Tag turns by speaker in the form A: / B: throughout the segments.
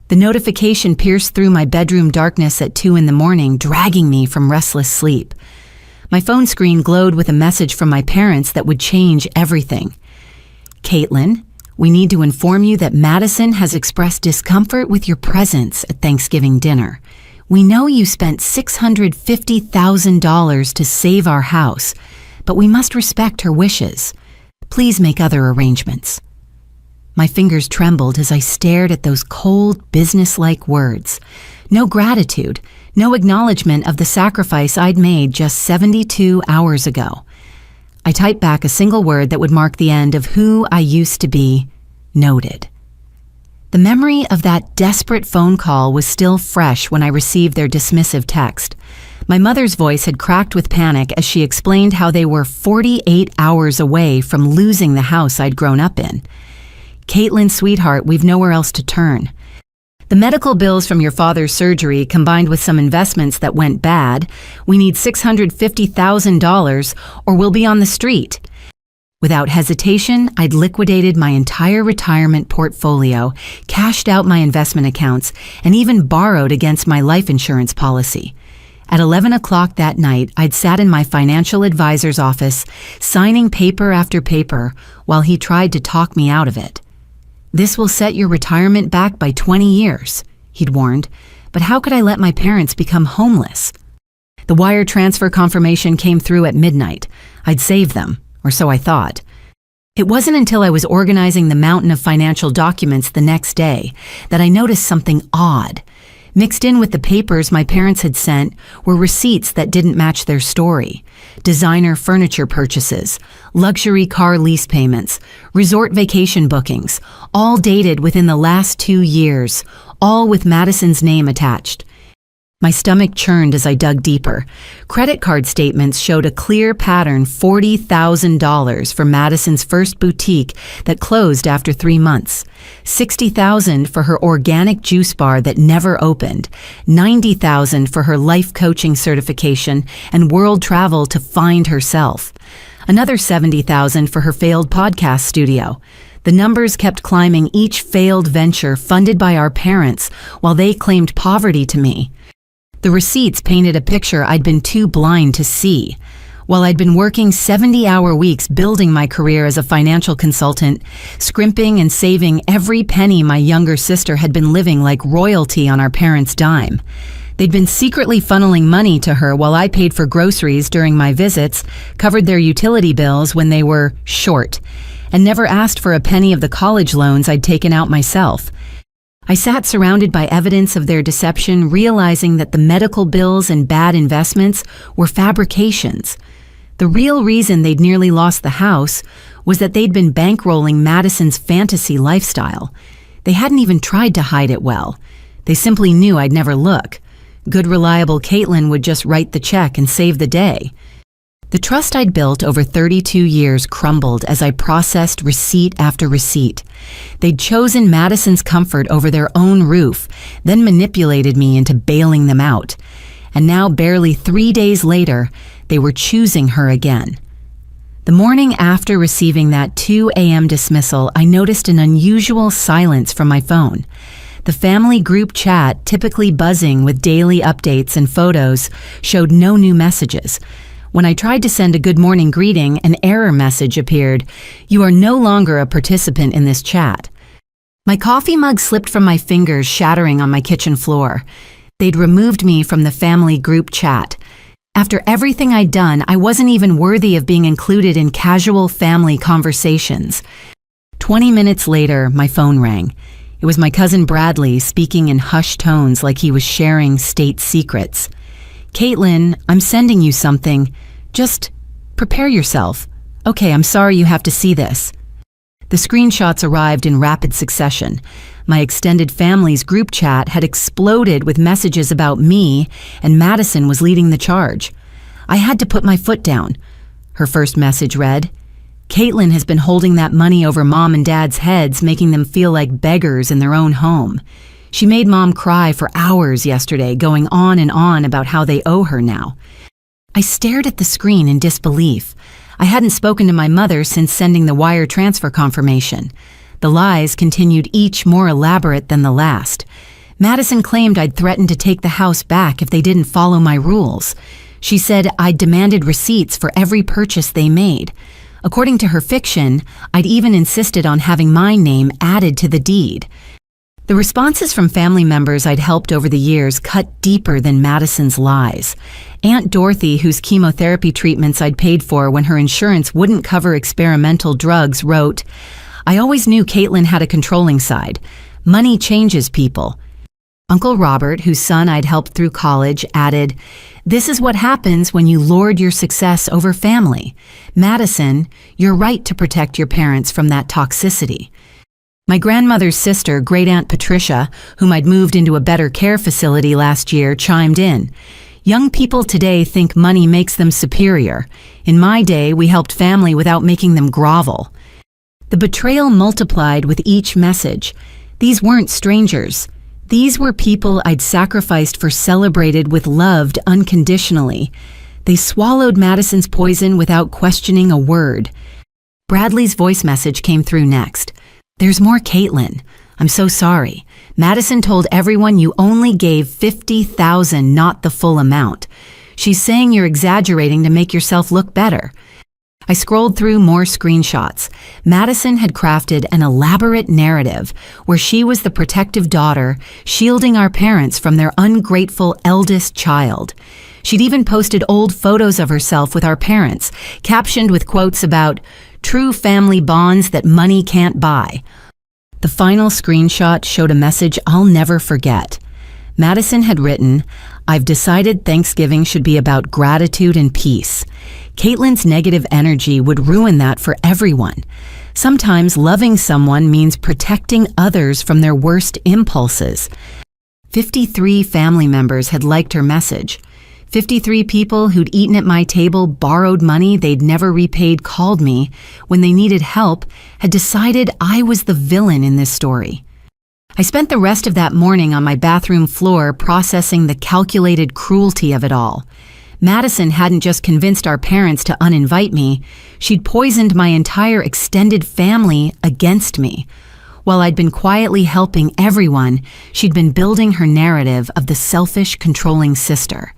A: The notification pierced through my bedroom darkness at 2 in the morning, dragging me from restless sleep. My phone screen glowed with a message from my parents that would change everything. Caitlin, we need to inform you that Madison has expressed discomfort with your presence at Thanksgiving dinner. We know you spent $650,000 to save our house, but we must respect her wishes. Please make other arrangements. My fingers trembled as I stared at those cold, businesslike words. No gratitude, no acknowledgement of the sacrifice I'd made just 72 hours ago. I typed back a single word that would mark the end of who I used to be. Noted. The memory of that desperate phone call was still fresh when I received their dismissive text. My mother's voice had cracked with panic as she explained how they were 48 hours away from losing the house I'd grown up in. Caitlin, sweetheart, we've nowhere else to turn. The medical bills from your father's surgery combined with some investments that went bad, we need $650,000 or we'll be on the street. Without hesitation, I'd liquidated my entire retirement portfolio, cashed out my investment accounts, and even borrowed against my life insurance policy. At 11 o'clock that night, I'd sat in my financial advisor's office, signing paper after paper, while he tried to talk me out of it. This will set your retirement back by 20 years, he'd warned, but how could I let my parents become homeless? The wire transfer confirmation came through at midnight. I'd saved them, or so I thought. It wasn't until I was organizing the mountain of financial documents the next day that I noticed something odd. Mixed in with the papers my parents had sent were receipts that didn't match their story. Designer furniture purchases, luxury car lease payments, resort vacation bookings, all dated within the last 2 years, all with Madison's name attached. My stomach churned as I dug deeper. Credit card statements showed a clear pattern: $40,000 for Madison's first boutique that closed after 3 months, $60,000 for her organic juice bar that never opened, $90,000 for her life coaching certification and world travel to find herself, another $70,000 for her failed podcast studio. The numbers kept climbing, each failed venture funded by our parents while they claimed poverty to me. The receipts painted a picture I'd been too blind to see. While I'd been working 70-hour weeks building my career as a financial consultant, scrimping and saving every penny, my younger sister had been living like royalty on our parents' dime. They'd been secretly funneling money to her while I paid for groceries during my visits, covered their utility bills when they were short, and never asked for a penny of the college loans I'd taken out myself. I sat surrounded by evidence of their deception, realizing that the medical bills and bad investments were fabrications. The real reason they'd nearly lost the house was that they'd been bankrolling Madison's fantasy lifestyle. They hadn't even tried to hide it well. They simply knew I'd never look. Good, reliable Caitlin would just write the check and save the day. The trust I'd built over 32 years crumbled as I processed receipt after receipt. They'd chosen Madison's comfort over their own roof, then manipulated me into bailing them out. And now, barely 3 days later, they were choosing her again. The morning after receiving that 2 a.m. dismissal, I noticed an unusual silence from my phone. The family group chat, typically buzzing with daily updates and photos, showed no new messages. When I tried to send a good morning greeting, an error message appeared. You are no longer a participant in this chat. My coffee mug slipped from my fingers, shattering on my kitchen floor. They'd removed me from the family group chat. After everything I'd done, I wasn't even worthy of being included in casual family conversations. 20 minutes later, my phone rang. It was my cousin Bradley, speaking in hushed tones like he was sharing state secrets. Caitlin, I'm sending you something. Just prepare yourself. Okay, I'm sorry you have to see this. The screenshots arrived in rapid succession. My extended family's group chat had exploded with messages about me, and Madison was leading the charge. I had to put my foot down. Her first message read, Caitlin has been holding that money over Mom and Dad's heads, making them feel like beggars in their own home. She made Mom cry for hours yesterday, going on and on about how they owe her now. I stared at the screen in disbelief. I hadn't spoken to my mother since sending the wire transfer confirmation. The lies continued, each more elaborate than the last. Madison claimed I'd threatened to take the house back if they didn't follow my rules. She said I'd demanded receipts for every purchase they made. According to her fiction, I'd even insisted on having my name added to the deed. The responses from family members I'd helped over the years cut deeper than Madison's lies. Aunt Dorothy, whose chemotherapy treatments I'd paid for when her insurance wouldn't cover experimental drugs, wrote, "I always knew Caitlin had a controlling side. Money changes people." Uncle Robert, whose son I'd helped through college, added, "This is what happens when you lord your success over family. Madison, you're right to protect your parents from that toxicity." My grandmother's sister, Great-Aunt Patricia, whom I'd moved into a better care facility last year, chimed in. "Young people today think money makes them superior. In my day, we helped family without making them grovel." The betrayal multiplied with each message. These weren't strangers. These were people I'd sacrificed for celebrated with loved unconditionally. They swallowed Madison's poison without questioning a word. Bradley's voice message came through next. "There's more, Caitlin. I'm so sorry. Madison told everyone you only gave $50,000, not the full amount. She's saying you're exaggerating to make yourself look better." I scrolled through more screenshots. Madison had crafted an elaborate narrative where she was the protective daughter, shielding our parents from their ungrateful eldest child. She'd even posted old photos of herself with our parents, captioned with quotes about true family bonds that money can't buy. The final screenshot showed a message I'll never forget. Madison had written, "I've decided Thanksgiving should be about gratitude and peace." Caitlin's negative energy would ruin that for everyone. Sometimes loving someone means protecting others from their worst impulses. 53 family members had liked her message. 53 people who'd eaten at my table, borrowed money they'd never repaid, called me when they needed help, had decided I was the villain in this story. I spent the rest of that morning on my bathroom floor processing the calculated cruelty of it all. Madison hadn't just convinced our parents to uninvite me, she'd poisoned my entire extended family against me. While I'd been quietly helping everyone, she'd been building her narrative of the selfish, controlling sister.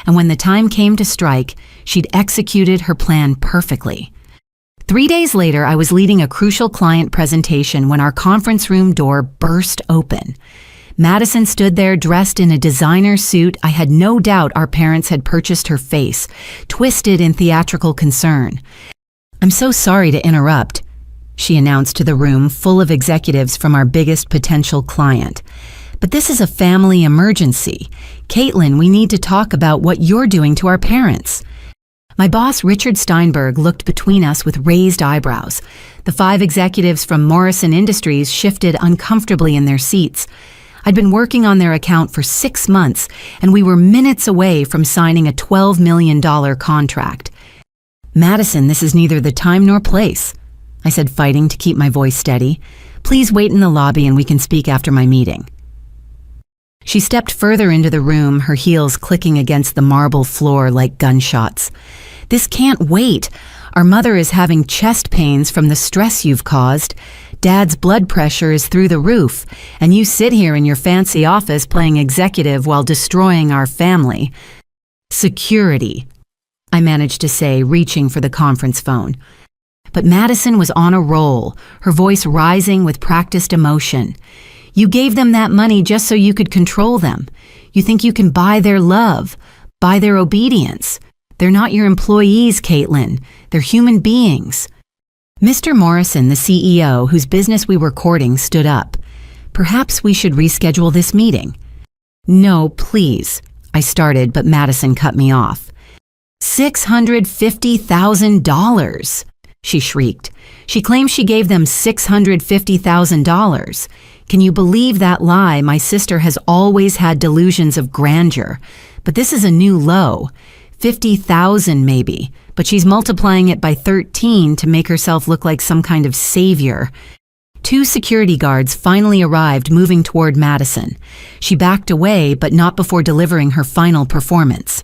A: And when the time came to strike, she'd executed her plan perfectly. 3 days later, I was leading a crucial client presentation when our conference room door burst open. Madison stood there dressed in a designer suit I had no doubt our parents had purchased her face, twisted in theatrical concern. "I'm so sorry to interrupt," she announced to the room full of executives from our biggest potential client. "But this is a family emergency. Caitlin, we need to talk about what you're doing to our parents." My boss, Richard Steinberg, looked between us with raised eyebrows. The 5 executives from Morrison Industries shifted uncomfortably in their seats. I'd been working on their account for 6 months, and we were minutes away from signing a $12 million contract. "Madison, this is neither the time nor place," I said, fighting to keep my voice steady. "Please wait in the lobby and we can speak after my meeting." She stepped further into the room, her heels clicking against the marble floor like gunshots. "This can't wait. Our mother is having chest pains from the stress you've caused. Dad's blood pressure is through the roof, and you sit here in your fancy office playing executive while destroying our family." "Security," I managed to say, reaching for the conference phone. But Madison was on a roll, her voice rising with practiced emotion. "You gave them that money just so you could control them. You think you can buy their love, buy their obedience. They're not your employees, Caitlin. They're human beings." Mr. Morrison, the CEO, whose business we were courting, stood up. "Perhaps we should reschedule this meeting." "No, please," I started, but Madison cut me off. $650,000, she shrieked. She claims she gave them $650,000. Can you believe that lie? My sister has always had delusions of grandeur, but this is a new low. 50,000 maybe, but she's multiplying it by 13 to make herself look like some kind of savior. 2 security guards finally arrived, moving toward Madison. She backed away, but not before delivering her final performance.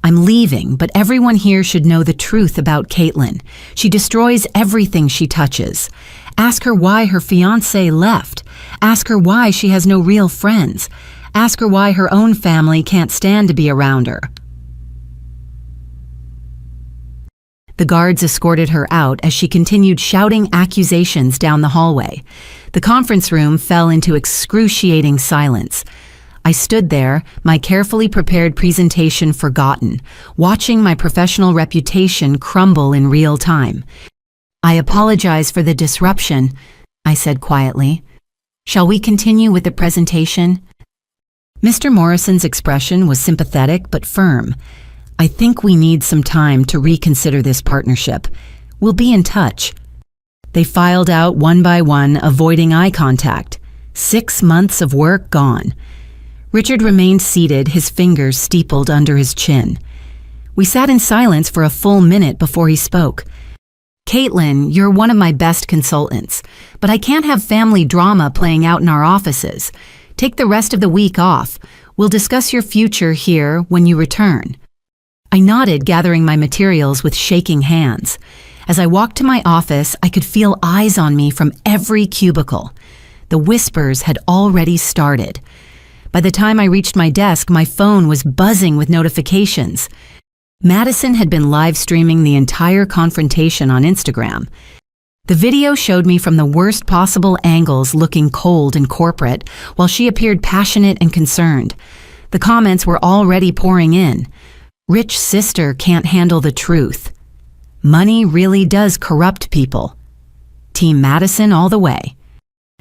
A: "I'm leaving, but everyone here should know the truth about Caitlin. She destroys everything she touches. Ask her why her fiancé left. Ask her why she has no real friends. Ask her why her own family can't stand to be around her. The guards escorted her out as she continued shouting accusations down the hallway. The conference room fell into excruciating silence. I stood there, my carefully prepared presentation forgotten, watching my professional reputation crumble in real time. "I apologize for the disruption," I said quietly. "Shall we continue with the presentation?" Mr. Morrison's expression was sympathetic but firm. "I think we need some time to reconsider this partnership. We'll be in touch." They filed out one by one, avoiding eye contact. 6 months of work gone. Richard remained seated, his fingers steepled under his chin. We sat in silence for a full minute before he spoke. "Caitlin, you're one of my best consultants, but I can't have family drama playing out in our offices. Take the rest of the week off. We'll discuss your future here when you return." I nodded, gathering my materials with shaking hands. As I walked to my office, I could feel eyes on me from every cubicle. The whispers had already started. By the time I reached my desk, my phone was buzzing with notifications. Madison had been live streaming the entire confrontation on Instagram. The video showed me from the worst possible angles, looking cold and corporate, while she appeared passionate and concerned. The comments were already pouring in. "Rich sister can't handle the truth." "Money really does corrupt people." "Team Madison all the way."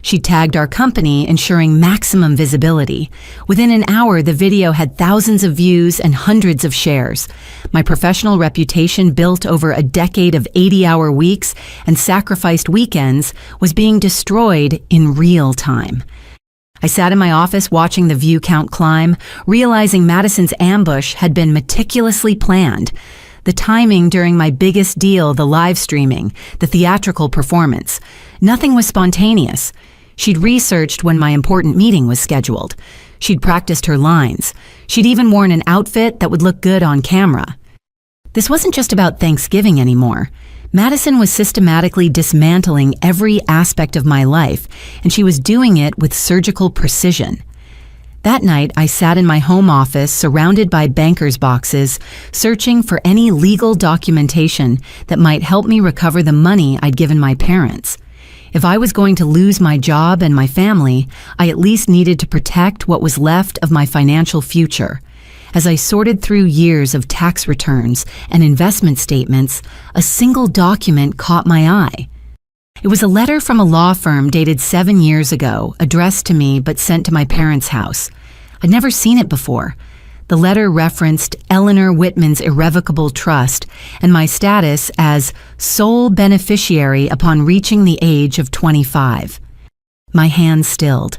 A: She tagged our company, ensuring maximum visibility. Within an hour, the video had thousands of views and hundreds of shares. My professional reputation, built over a decade of 80-hour weeks and sacrificed weekends, was being destroyed in real time. I sat in my office watching the view count climb, realizing Madison's ambush had been meticulously planned. The timing during my biggest deal, the live streaming, the theatrical performance. Nothing was spontaneous. She'd researched when my important meeting was scheduled. She'd practiced her lines. She'd even worn an outfit that would look good on camera. This wasn't just about Thanksgiving anymore. Madison was systematically dismantling every aspect of my life, and she was doing it with surgical precision. That night, I sat in my home office, surrounded by bankers' boxes, searching for any legal documentation that might help me recover the money I'd given my parents. If I was going to lose my job and my family, I at least needed to protect what was left of my financial future. As I sorted through years of tax returns and investment statements, a single document caught my eye. It was a letter from a law firm dated 7 years ago, addressed to me but sent to my parents' house. I'd never seen it before. The letter referenced Eleanor Whitman's irrevocable trust and my status as sole beneficiary upon reaching the age of 25. My hands stilled.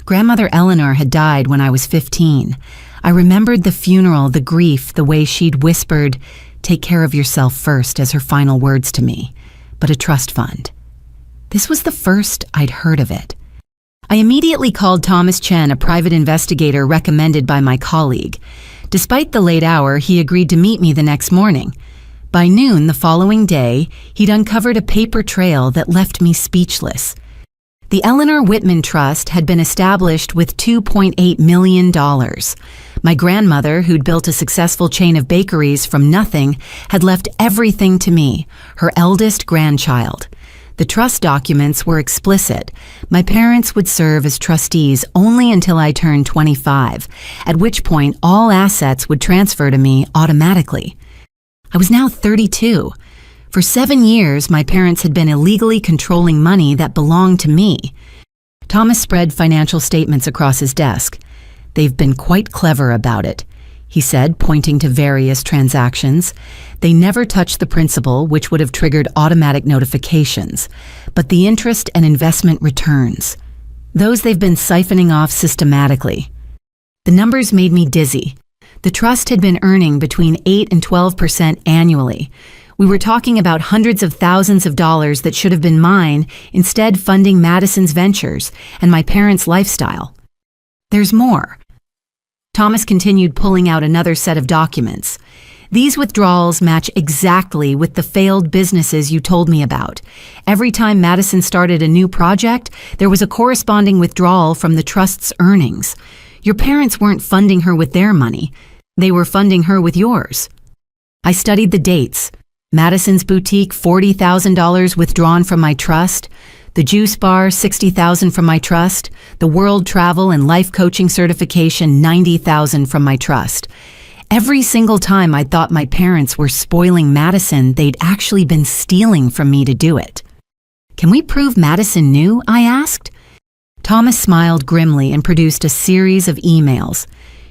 A: Grandmother Eleanor had died when I was 15. I remembered the funeral, the grief, the way she'd whispered, "Take care of yourself first," as her final words to me, but a trust fund. This was the first I'd heard of it. I immediately called Thomas Chen, a private investigator recommended by my colleague. Despite the late hour, he agreed to meet me the next morning. By noon the following day, he'd uncovered a paper trail that left me speechless. The Eleanor Whitman Trust had been established with $2.8 million. My grandmother, who'd built a successful chain of bakeries from nothing, had left everything to me, her eldest grandchild. The trust documents were explicit. My parents would serve as trustees only until I turned 25, at which point all assets would transfer to me automatically. I was now 32. For 7 years, my parents had been illegally controlling money that belonged to me. Thomas spread financial statements across his desk. "They've been quite clever about it," he said, pointing to various transactions. "They never touched the principal, which would have triggered automatic notifications, but the interest and investment returns. Those they've been siphoning off systematically." The numbers made me dizzy. The trust had been earning between 8 and 12% annually. We were talking about hundreds of thousands of dollars that should have been mine, instead funding Madison's ventures and my parents' lifestyle. "There's more." Thomas continued pulling out another set of documents. These withdrawals match exactly with the failed businesses you told me about. Every time Madison started a new project, there was a corresponding withdrawal from the trust's earnings. Your parents weren't funding her with their money. They were funding her with yours. I studied the dates. Madison's boutique, $40,000 withdrawn from my trust. The juice bar, $60,000 from my trust. The world travel and life coaching certification, $90,000 from my trust. Every single time I thought my parents were spoiling Madison, they'd actually been stealing from me to do it. Can we prove Madison knew? I asked. Thomas smiled grimly and produced a series of emails.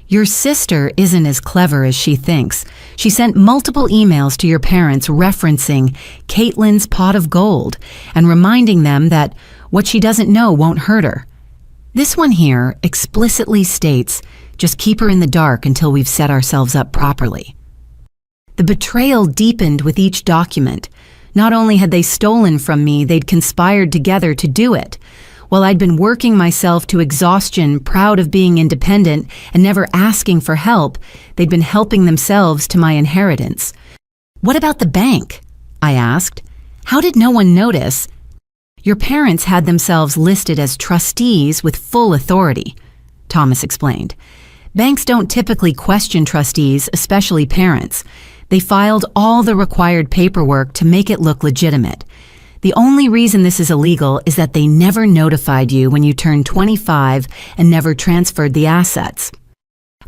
A: Your sister isn't as clever as she thinks. She sent multiple emails to your parents referencing Caitlin's pot of gold and reminding them that what she doesn't know won't hurt her. This one here explicitly states, just keep her in the dark until we've set ourselves up properly. The betrayal deepened with each document. Not only had they stolen from me, they'd conspired together to do it. While I'd been working myself to exhaustion, proud of being independent and never asking for help, they'd been helping themselves to my inheritance. What about the bank? I asked. How did no one notice? Your parents had themselves listed as trustees with full authority, Thomas explained. Banks don't typically question trustees, especially parents. They filed all the required paperwork to make it look legitimate. The only reason this is illegal is that they never notified you when you turned 25 and never transferred the assets.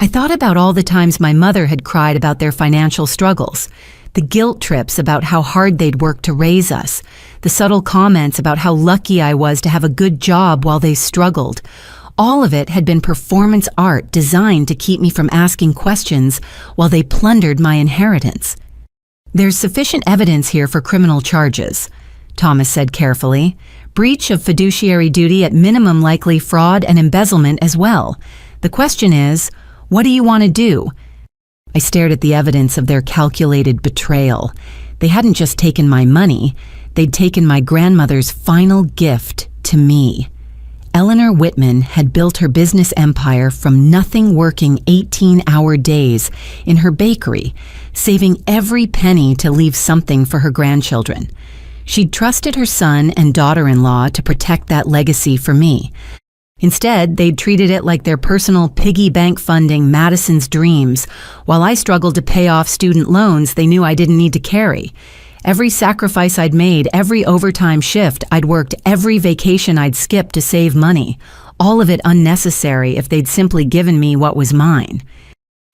A: I thought about all the times my mother had cried about their financial struggles, the guilt trips about how hard they'd worked to raise us, the subtle comments about how lucky I was to have a good job while they struggled. All of it had been performance art designed to keep me from asking questions while they plundered my inheritance. There's sufficient evidence here for criminal charges, Thomas said carefully. Breach of fiduciary duty at minimum, likely fraud and embezzlement as well. The question is, what do you want to do? I stared at the evidence of their calculated betrayal. They hadn't just taken my money, they'd taken my grandmother's final gift to me. Eleanor Whitman had built her business empire from nothing, working 18-hour days in her bakery, saving every penny to leave something for her grandchildren. She'd trusted her son and daughter-in-law to protect that legacy for me. Instead, they'd treated it like their personal piggy bank funding Madison's dreams, while I struggled to pay off student loans they knew I didn't need to carry. Every sacrifice I'd made, every overtime shift I'd worked, every vacation I'd skipped to save money, all of it unnecessary if they'd simply given me what was mine.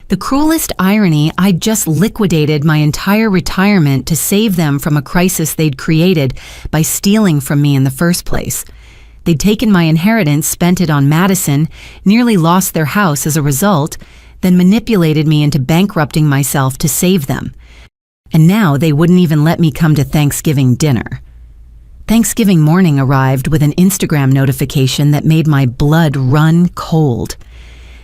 A: The cruelest irony, I'd just liquidated my entire retirement to save them from a crisis they'd created by stealing from me in the first place. They'd taken my inheritance, spent it on Madison, nearly lost their house as a result, then manipulated me into bankrupting myself to save them. And now they wouldn't even let me come to Thanksgiving dinner. Thanksgiving morning arrived with an Instagram notification that made my blood run cold.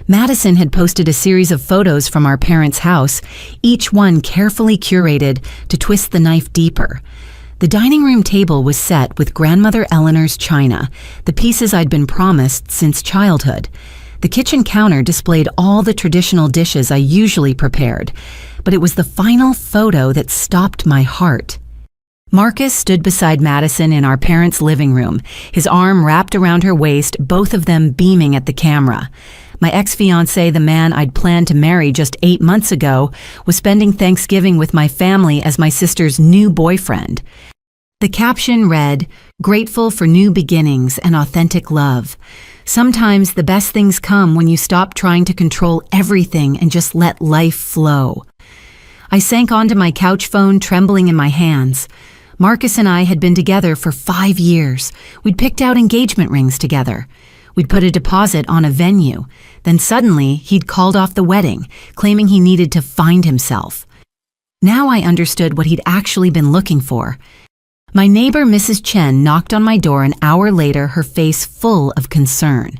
A: Madison had posted a series of photos from our parents' house, each one carefully curated to twist the knife deeper. The dining room table was set with grandmother Eleanor's china, the pieces I'd been promised since childhood. The kitchen counter displayed all the traditional dishes I usually prepared, but it was the final photo that stopped my heart. Marcus stood beside Madison in our parents' living room, his arm wrapped around her waist, both of them beaming at the camera. My ex-fiancé, the man I'd planned to marry just 8 months ago, was spending Thanksgiving with my family as my sister's new boyfriend. The caption read, "Grateful for new beginnings and authentic love. Sometimes the best things come when you stop trying to control everything and just let life flow." I sank onto my couch phone, trembling in my hands. Marcus and I had been together for 5 years. We'd picked out engagement rings together. We'd put a deposit on a venue. Then suddenly, he'd called off the wedding, claiming he needed to find himself. Now I understood what he'd actually been looking for. My neighbor, Mrs. Chen, knocked on my door an hour later, her face full of concern.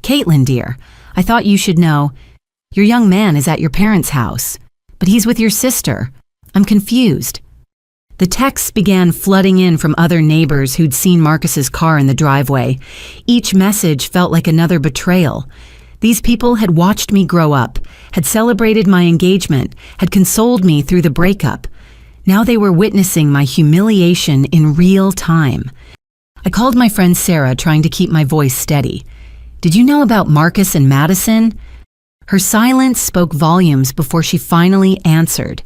A: "Caitlin, dear, I thought you should know. Your young man is at your parents' house, but he's with your sister. I'm confused." The texts began flooding in from other neighbors who'd seen Marcus's car in the driveway. Each message felt like another betrayal. These people had watched me grow up, had celebrated my engagement, had consoled me through the breakup. Now they were witnessing my humiliation in real time. I called my friend Sarah, trying to keep my voice steady. "Did you know about Marcus and Madison?" Her silence spoke volumes before she finally answered.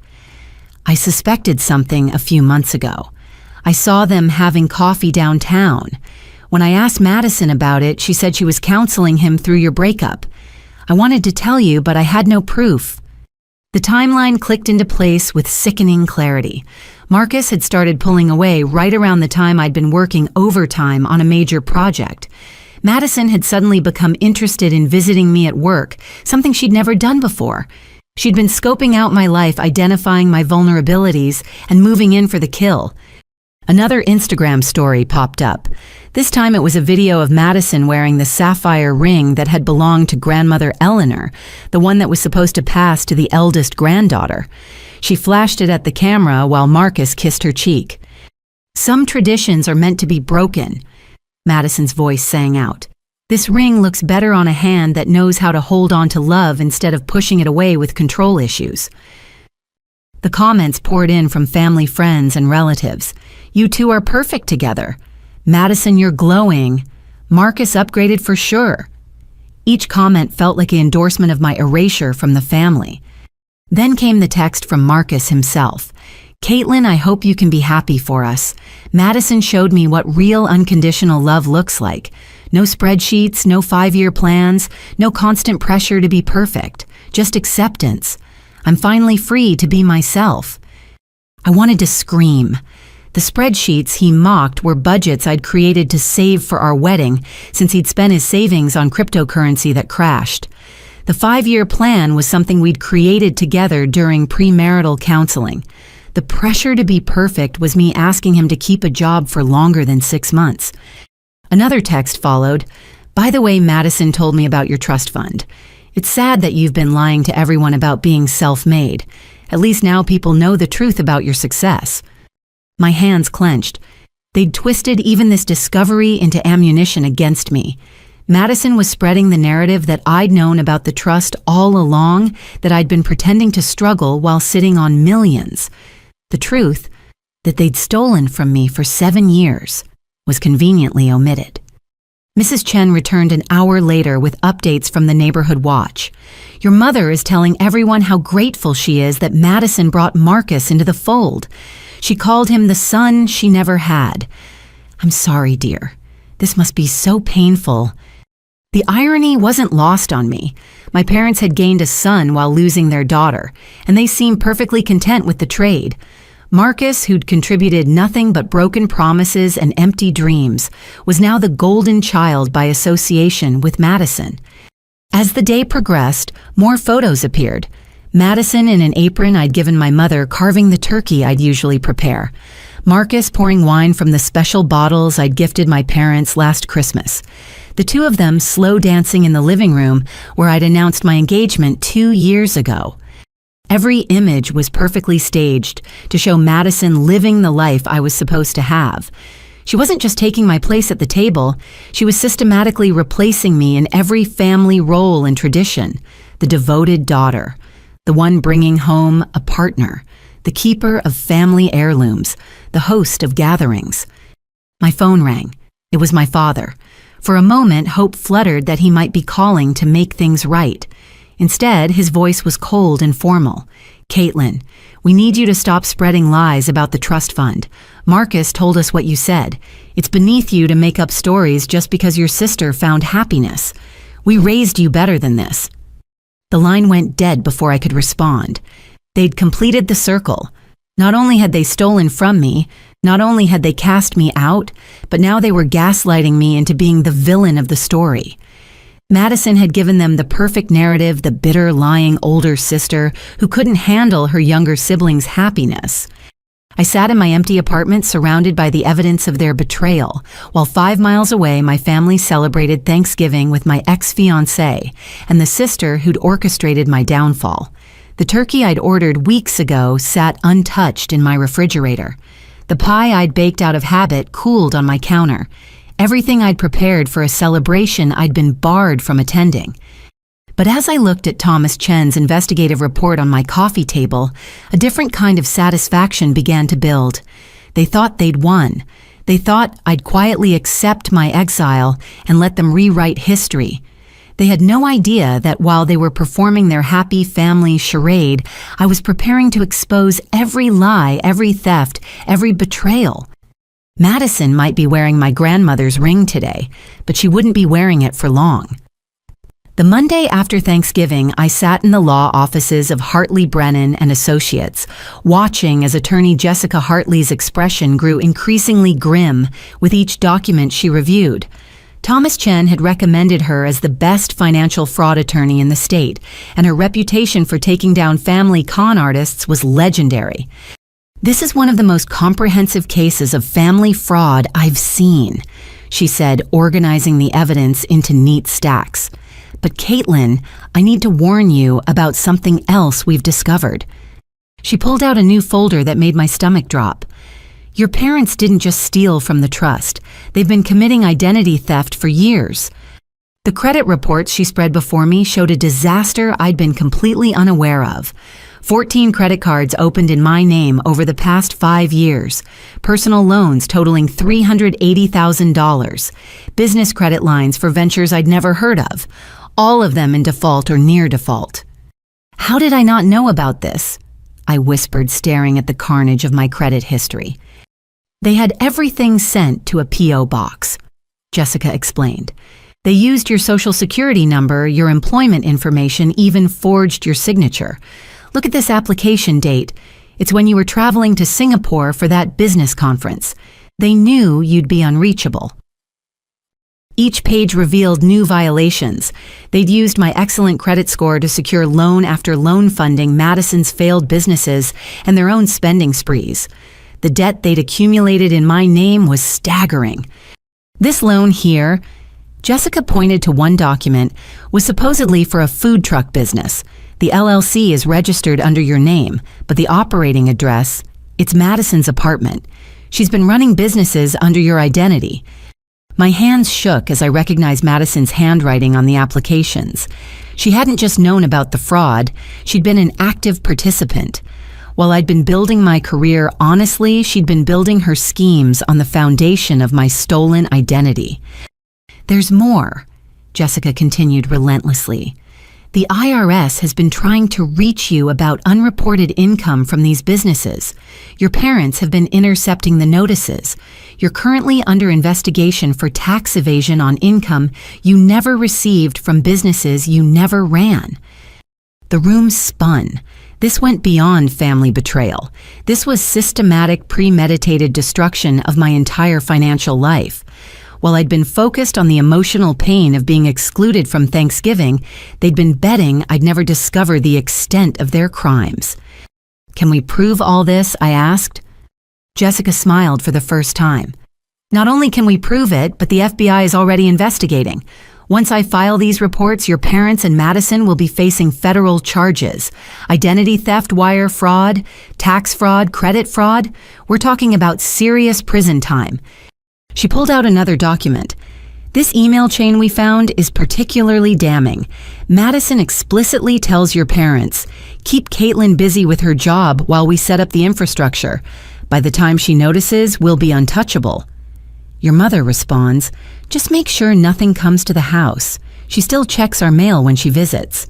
A: "I suspected something a few months ago. I saw them having coffee downtown. When I asked Madison about it, she said she was counseling him through your breakup. I wanted to tell you, but I had no proof." The timeline clicked into place with sickening clarity. Marcus had started pulling away right around the time I'd been working overtime on a major project. Madison had suddenly become interested in visiting me at work, something she'd never done before. She'd been scoping out my life, identifying my vulnerabilities, and moving in for the kill. Another Instagram story popped up. This time it was a video of Madison wearing the sapphire ring that had belonged to grandmother Eleanor, the one that was supposed to pass to the eldest granddaughter. She flashed it at the camera while Marcus kissed her cheek. "Some traditions are meant to be broken," Madison's voice sang out. "This ring looks better on a hand that knows how to hold on to love instead of pushing it away with control issues." The comments poured in from family, friends, and relatives. "You two are perfect together." "Madison, you're glowing." "Marcus upgraded for sure." Each comment felt like an endorsement of my erasure from the family. Then came the text from Marcus himself. "Caitlin, I hope you can be happy for us. Madison showed me what real unconditional love looks like. No spreadsheets, no 5-year plans, no constant pressure to be perfect, just acceptance. I'm finally free to be myself." I wanted to scream. The spreadsheets he mocked were budgets I'd created to save for our wedding, since he'd spent his savings on cryptocurrency that crashed. The 5-year plan was something we'd created together during premarital counseling. The pressure to be perfect was me asking him to keep a job for longer than 6 months. Another text followed. "By the way, Madison told me about your trust fund. It's sad that you've been lying to everyone about being self-made. At least now people know the truth about your success." My hands clenched. They'd twisted even this discovery into ammunition against me. Madison was spreading the narrative that I'd known about the trust all along, that I'd been pretending to struggle while sitting on millions. The truth, that they'd stolen from me for 7 years, was conveniently omitted. Mrs. Chen returned an hour later with updates from the neighborhood watch. "Your mother is telling everyone how grateful she is that Madison brought Marcus into the fold. She called him the son she never had. I'm sorry, dear. This must be so painful." The irony wasn't lost on me. My parents had gained a son while losing their daughter, and they seemed perfectly content with the trade. Marcus, who'd contributed nothing but broken promises and empty dreams, was now the golden child by association with Madison. As the day progressed, more photos appeared. Madison in an apron I'd given my mother carving the turkey I'd usually prepare. Marcus pouring wine from the special bottles I'd gifted my parents last Christmas. The two of them slow dancing in the living room where I'd announced my engagement 2 years ago. Every image was perfectly staged to show Madison living the life I was supposed to have. She wasn't just taking my place at the table, she was systematically replacing me in every family role and tradition. The devoted daughter, the one bringing home a partner, the keeper of family heirlooms, the host of gatherings. My phone rang. It was my father. For a moment, hope fluttered that he might be calling to make things right. Instead, his voice was cold and formal. "Caitlin, we need you to stop spreading lies about the trust fund. Marcus told us what you said. It's beneath you to make up stories just because your sister found happiness. We raised you better than this." The line went dead before I could respond. They'd completed the circle. Not only had they stolen from me, not only had they cast me out, but now they were gaslighting me into being the villain of the story. Madison had given them the perfect narrative, the bitter, lying older sister who couldn't handle her younger sibling's happiness. I sat in my empty apartment surrounded by the evidence of their betrayal, while 5 miles away my family celebrated Thanksgiving with my ex-fiancé and the sister who'd orchestrated my downfall. The turkey I'd ordered weeks ago sat untouched in my refrigerator. The pie I'd baked out of habit cooled on my counter. Everything I'd prepared for a celebration I'd been barred from attending. But as I looked at Thomas Chen's investigative report on my coffee table, a different kind of satisfaction began to build. They thought they'd won. They thought I'd quietly accept my exile and let them rewrite history. They had no idea that while they were performing their happy family charade, I was preparing to expose every lie, every theft, every betrayal. Madison might be wearing my grandmother's ring today, but she wouldn't be wearing it for long. The Monday after Thanksgiving, I sat in the law offices of Hartley Brennan and Associates, watching as attorney Jessica Hartley's expression grew increasingly grim with each document she reviewed. Thomas Chen had recommended her as the best financial fraud attorney in the state, and her reputation for taking down family con artists was legendary. "This is one of the most comprehensive cases of family fraud I've seen," she said, organizing the evidence into neat stacks. "But Caitlin, I need to warn you about something else we've discovered." She pulled out a new folder that made my stomach drop. "Your parents didn't just steal from the trust. They've been committing identity theft for years." The credit reports she spread before me showed a disaster I'd been completely unaware of. 14 credit cards opened in my name over the past 5 years, personal loans totaling $380,000, business credit lines for ventures I'd never heard of, all of them in default or near default. "How did I not know about this?" I whispered, staring at the carnage of my credit history. "They had everything sent to a P.O. box," Jessica explained. "They used your social security number, your employment information, even forged your signature. Look at this application date. It's when you were traveling to Singapore for that business conference. They knew you'd be unreachable." Each page revealed new violations. They'd used my excellent credit score to secure loan after loan funding Madison's failed businesses and their own spending sprees. The debt they'd accumulated in my name was staggering. This loan here, Jessica pointed to one document, was supposedly for a food truck business. The LLC is registered under your name, but the operating address, it's Madison's apartment. She's been running businesses under your identity. My hands shook as I recognized Madison's handwriting on the applications. She hadn't just known about the fraud, she'd been an active participant. While I'd been building my career honestly, she'd been building her schemes on the foundation of my stolen identity. "There's more," Jessica continued relentlessly. "The IRS has been trying to reach you about unreported income from these businesses. Your parents have been intercepting the notices. You're currently under investigation for tax evasion on income you never received from businesses you never ran." The room spun. This went beyond family betrayal. This was systematic, premeditated destruction of my entire financial life. While I'd been focused on the emotional pain of being excluded from Thanksgiving, they'd been betting I'd never discover the extent of their crimes. "Can we prove all this?" I asked. Jessica smiled for the first time. "Not only can we prove it, but the FBI is already investigating. Once I file these reports, your parents and Madison will be facing federal charges. Identity theft, wire fraud, tax fraud, credit fraud. We're talking about serious prison time." She pulled out another document. "This email chain we found is particularly damning. Madison explicitly tells your parents, 'Keep Caitlin busy with her job while we set up the infrastructure. By the time she notices, we'll be untouchable.' Your mother responds, 'Just make sure nothing comes to the house. She still checks our mail when she visits.'"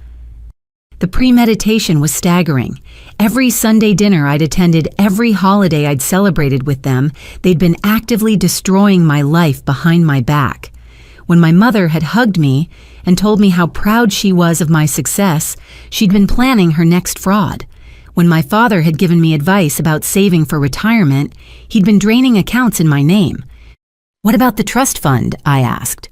A: The premeditation was staggering. Every Sunday dinner I'd attended, every holiday I'd celebrated with them, they'd been actively destroying my life behind my back. When my mother had hugged me and told me how proud she was of my success, she'd been planning her next fraud. When my father had given me advice about saving for retirement, he'd been draining accounts in my name. "What about the trust fund?" I asked.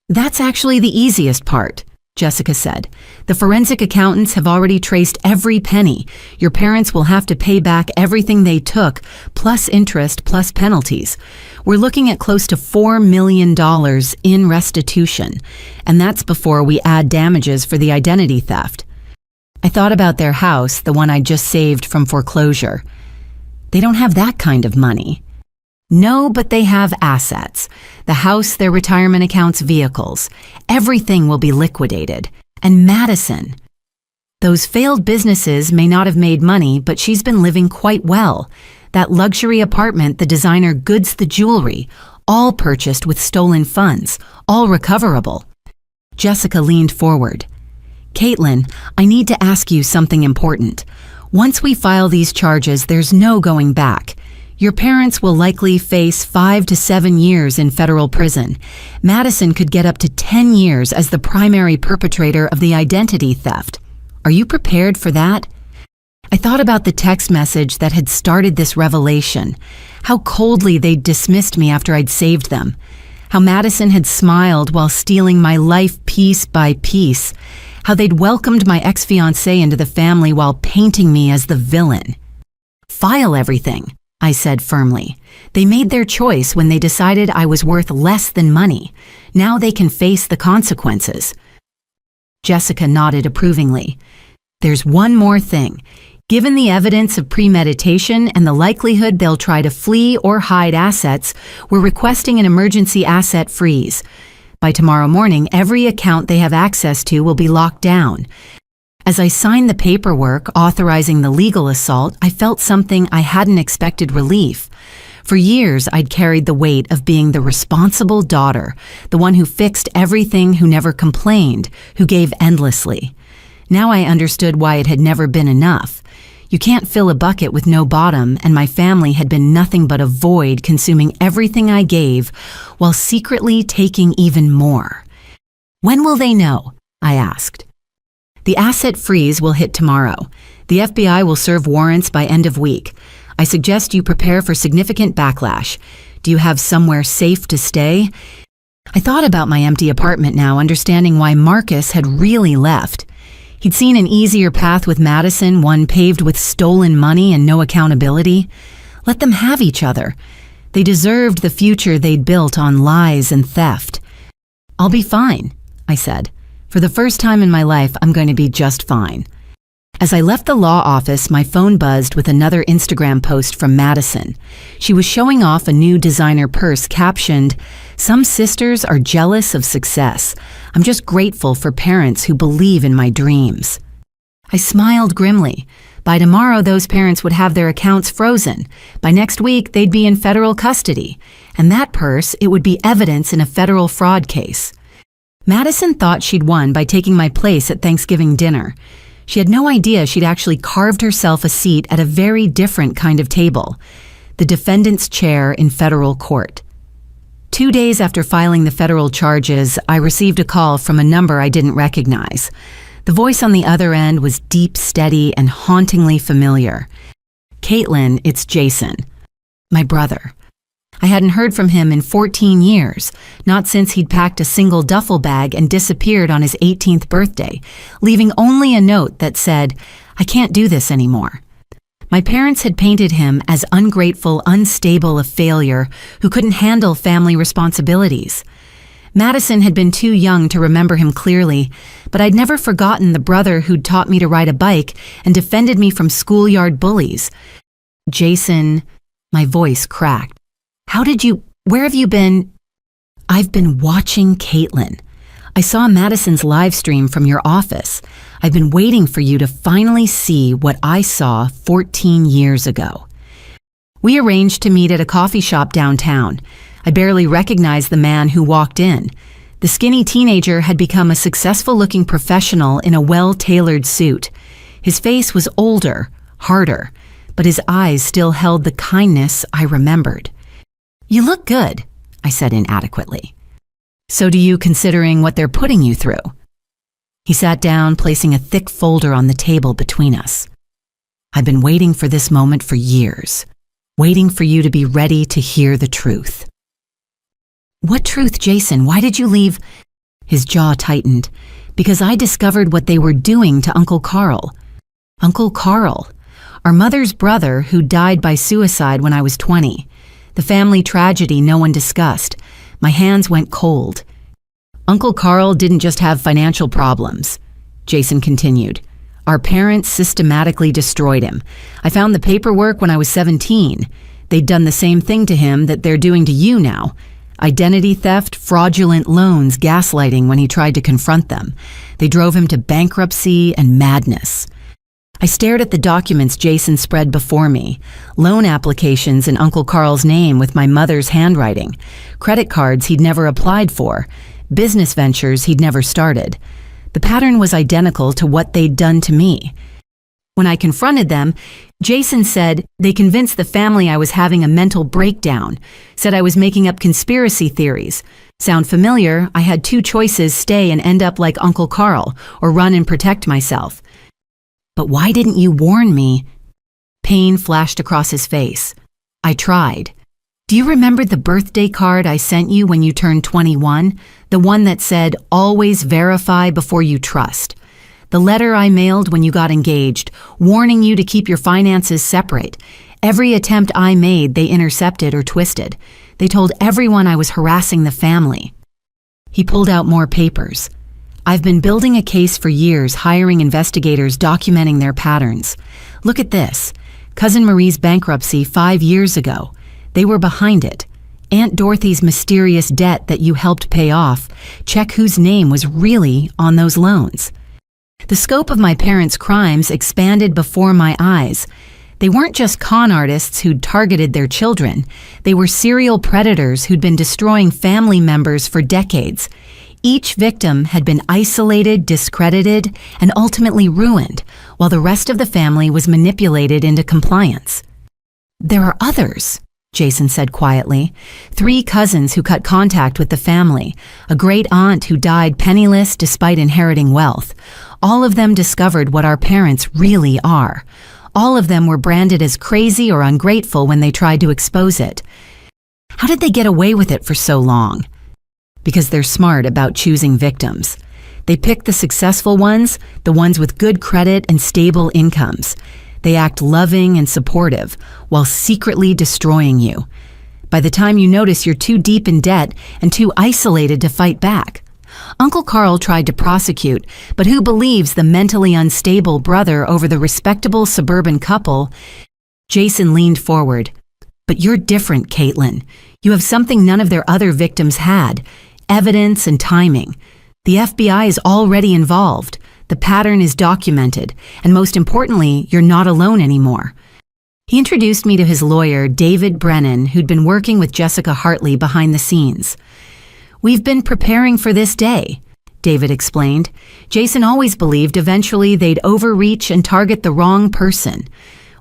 A: "That's actually the easiest part," Jessica said. "The forensic accountants have already traced every penny. Your parents will have to pay back everything they took, plus interest, plus penalties. We're looking at close to $4 million in restitution, and that's before we add damages for the identity theft." I thought about their house, the one I'd just saved from foreclosure. They don't have that kind of money. No, but they have assets. The house, their retirement accounts, vehicles. Everything will be liquidated. And Madison. Those failed businesses may not have made money, but she's been living quite well. That luxury apartment, the designer goods, the jewelry, all purchased with stolen funds, all recoverable. Jessica leaned forward. Caitlin, I need to ask you something important. Once we file these charges, there's no going back. Your parents will likely face 5 to 7 years in federal prison. Madison could get up to 10 years as the primary perpetrator of the identity theft. Are you prepared for that? I thought about the text message that had started this revelation, how coldly they'd dismissed me after I'd saved them, how Madison had smiled while stealing my life piece by piece, how they'd welcomed my ex-fiancé into the family while painting me as the villain. File everything, I said firmly. They made their choice when they decided I was worth less than money. Now they can face the consequences. Jessica nodded approvingly. There's one more thing. Given the evidence of premeditation and the likelihood they'll try to flee or hide assets, we're requesting an emergency asset freeze. By tomorrow morning, every account they have access to will be locked down. As I signed the paperwork authorizing the legal assault, I felt something I hadn't expected: relief. For years, I'd carried the weight of being the responsible daughter, the one who fixed everything, who never complained, who gave endlessly. Now I understood why it had never been enough. You can't fill a bucket with no bottom, and my family had been nothing but a void, consuming everything I gave while secretly taking even more. When will they know? I asked. The asset freeze will hit tomorrow. The FBI will serve warrants by end of week. I suggest you prepare for significant backlash. Do you have somewhere safe to stay? I thought about my empty apartment now, understanding why Marcus had really left. He'd seen an easier path with Madison, one paved with stolen money and no accountability. Let them have each other. They deserved the future they'd built on lies and theft. I'll be fine, I said. For the first time in my life, I'm going to be just fine. As I left the law office, my phone buzzed with another Instagram post from Madison. She was showing off a new designer purse captioned, "Some sisters are jealous of success. I'm just grateful for parents who believe in my dreams." I smiled grimly. By tomorrow, those parents would have their accounts frozen. By next week, they'd be in federal custody. And that purse, it would be evidence in a federal fraud case. Madison thought she'd won by taking my place at Thanksgiving dinner. She had no idea she'd actually carved herself a seat at a very different kind of table, the defendant's chair in federal court. 2 days after filing the federal charges, I received a call from a number I didn't recognize. The voice on the other end was deep, steady, and hauntingly familiar. "Caitlin, it's Jason, my brother." I hadn't heard from him in 14 years, not since he'd packed a single duffel bag and disappeared on his 18th birthday, leaving only a note that said, "I can't do this anymore." My parents had painted him as ungrateful, unstable, a failure who couldn't handle family responsibilities. Madison had been too young to remember him clearly, but I'd never forgotten the brother who'd taught me to ride a bike and defended me from schoolyard bullies. "Jason," my voice cracked. Where have you been?" "I've been watching Caitlin. I saw Madison's live stream from your office. I've been waiting for you to finally see what I saw 14 years ago." We arranged to meet at a coffee shop downtown. I barely recognized the man who walked in. The skinny teenager had become a successful-looking professional in a well-tailored suit. His face was older, harder, but his eyes still held the kindness I remembered. "You look good," I said inadequately. "So do you, considering what they're putting you through." He sat down, placing a thick folder on the table between us. "I've been waiting for this moment for years, waiting for you to be ready to hear the truth." "What truth, Jason? Why did you leave?" His jaw tightened. "Because I discovered what they were doing to Uncle Carl." Uncle Carl, our mother's brother who died by suicide when I was 20. The family tragedy no one discussed. My hands went cold. "Uncle Carl didn't just have financial problems," Jason continued. "Our parents systematically destroyed him. I found the paperwork when I was 17. They'd done the same thing to him that they're doing to you now. Identity theft, fraudulent loans, gaslighting when he tried to confront them. They drove him to bankruptcy and madness. I stared at the documents Jason spread before me. Loan applications in Uncle Carl's name with my mother's handwriting. Credit cards he'd never applied for. Business ventures he'd never started. The pattern was identical to what they'd done to me. When I confronted them, Jason said they convinced the family I was having a mental breakdown, said I was making up conspiracy theories. Sound familiar? I had two choices: stay and end up like Uncle Carl, or run and protect myself. But why didn't you warn me? Pain flashed across his face. I tried. Do you remember the birthday card I sent you when you turned 21? The one that said, "Always verify before you trust." The letter I mailed when you got engaged, warning you to keep your finances separate. Every attempt I made, they intercepted or twisted. They told everyone I was harassing the family. He pulled out more papers. I've been building a case for years, hiring investigators, documenting their patterns. Look at this. Cousin Marie's bankruptcy 5 years ago. They were behind it. Aunt Dorothy's mysterious debt that you helped pay off. Check whose name was really on those loans. The scope of my parents' crimes expanded before my eyes. They weren't just con artists who'd targeted their children. They were serial predators who'd been destroying family members for decades. Each victim had been isolated, discredited, and ultimately ruined, while the rest of the family was manipulated into compliance. There are others, Jason said quietly. 3 cousins who cut contact with the family, a great aunt who died penniless despite inheriting wealth. All of them discovered what our parents really are. All of them were branded as crazy or ungrateful when they tried to expose it. How did they get away with it for so long? Because they're smart about choosing victims. They pick the successful ones, the ones with good credit and stable incomes. They act loving and supportive while secretly destroying you. By the time you notice, you're too deep in debt and too isolated to fight back. Uncle Carl tried to prosecute, but who believes the mentally unstable brother over the respectable suburban couple? Jason leaned forward. But you're different, Caitlin. You have something none of their other victims had: evidence and timing. The FBI is already involved. The pattern is documented, and most importantly, you're not alone anymore. He introduced me to his lawyer, David Brennan, who'd been working with Jessica Hartley behind the scenes. We've been preparing for this day, David explained. Jason always believed eventually they'd overreach and target the wrong person.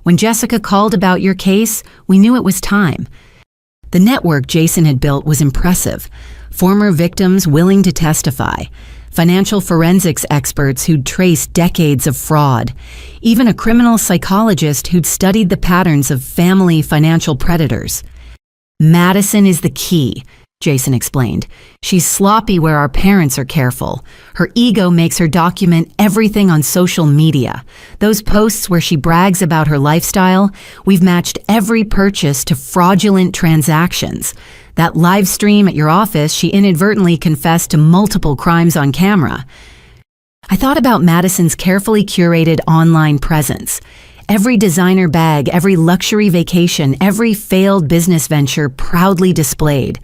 A: When Jessica called about your case, we knew it was time. The network Jason had built was impressive. Former victims willing to testify. Financial forensics experts who'd traced decades of fraud. Even a criminal psychologist who'd studied the patterns of family financial predators. Madison is the key, Jason explained. She's sloppy where our parents are careful. Her ego makes her document everything on social media. Those posts where she brags about her lifestyle, we've matched every purchase to fraudulent transactions. That live stream at your office, she inadvertently confessed to multiple crimes on camera. I thought about Madison's carefully curated online presence. Every designer bag, every luxury vacation, every failed business venture proudly displayed.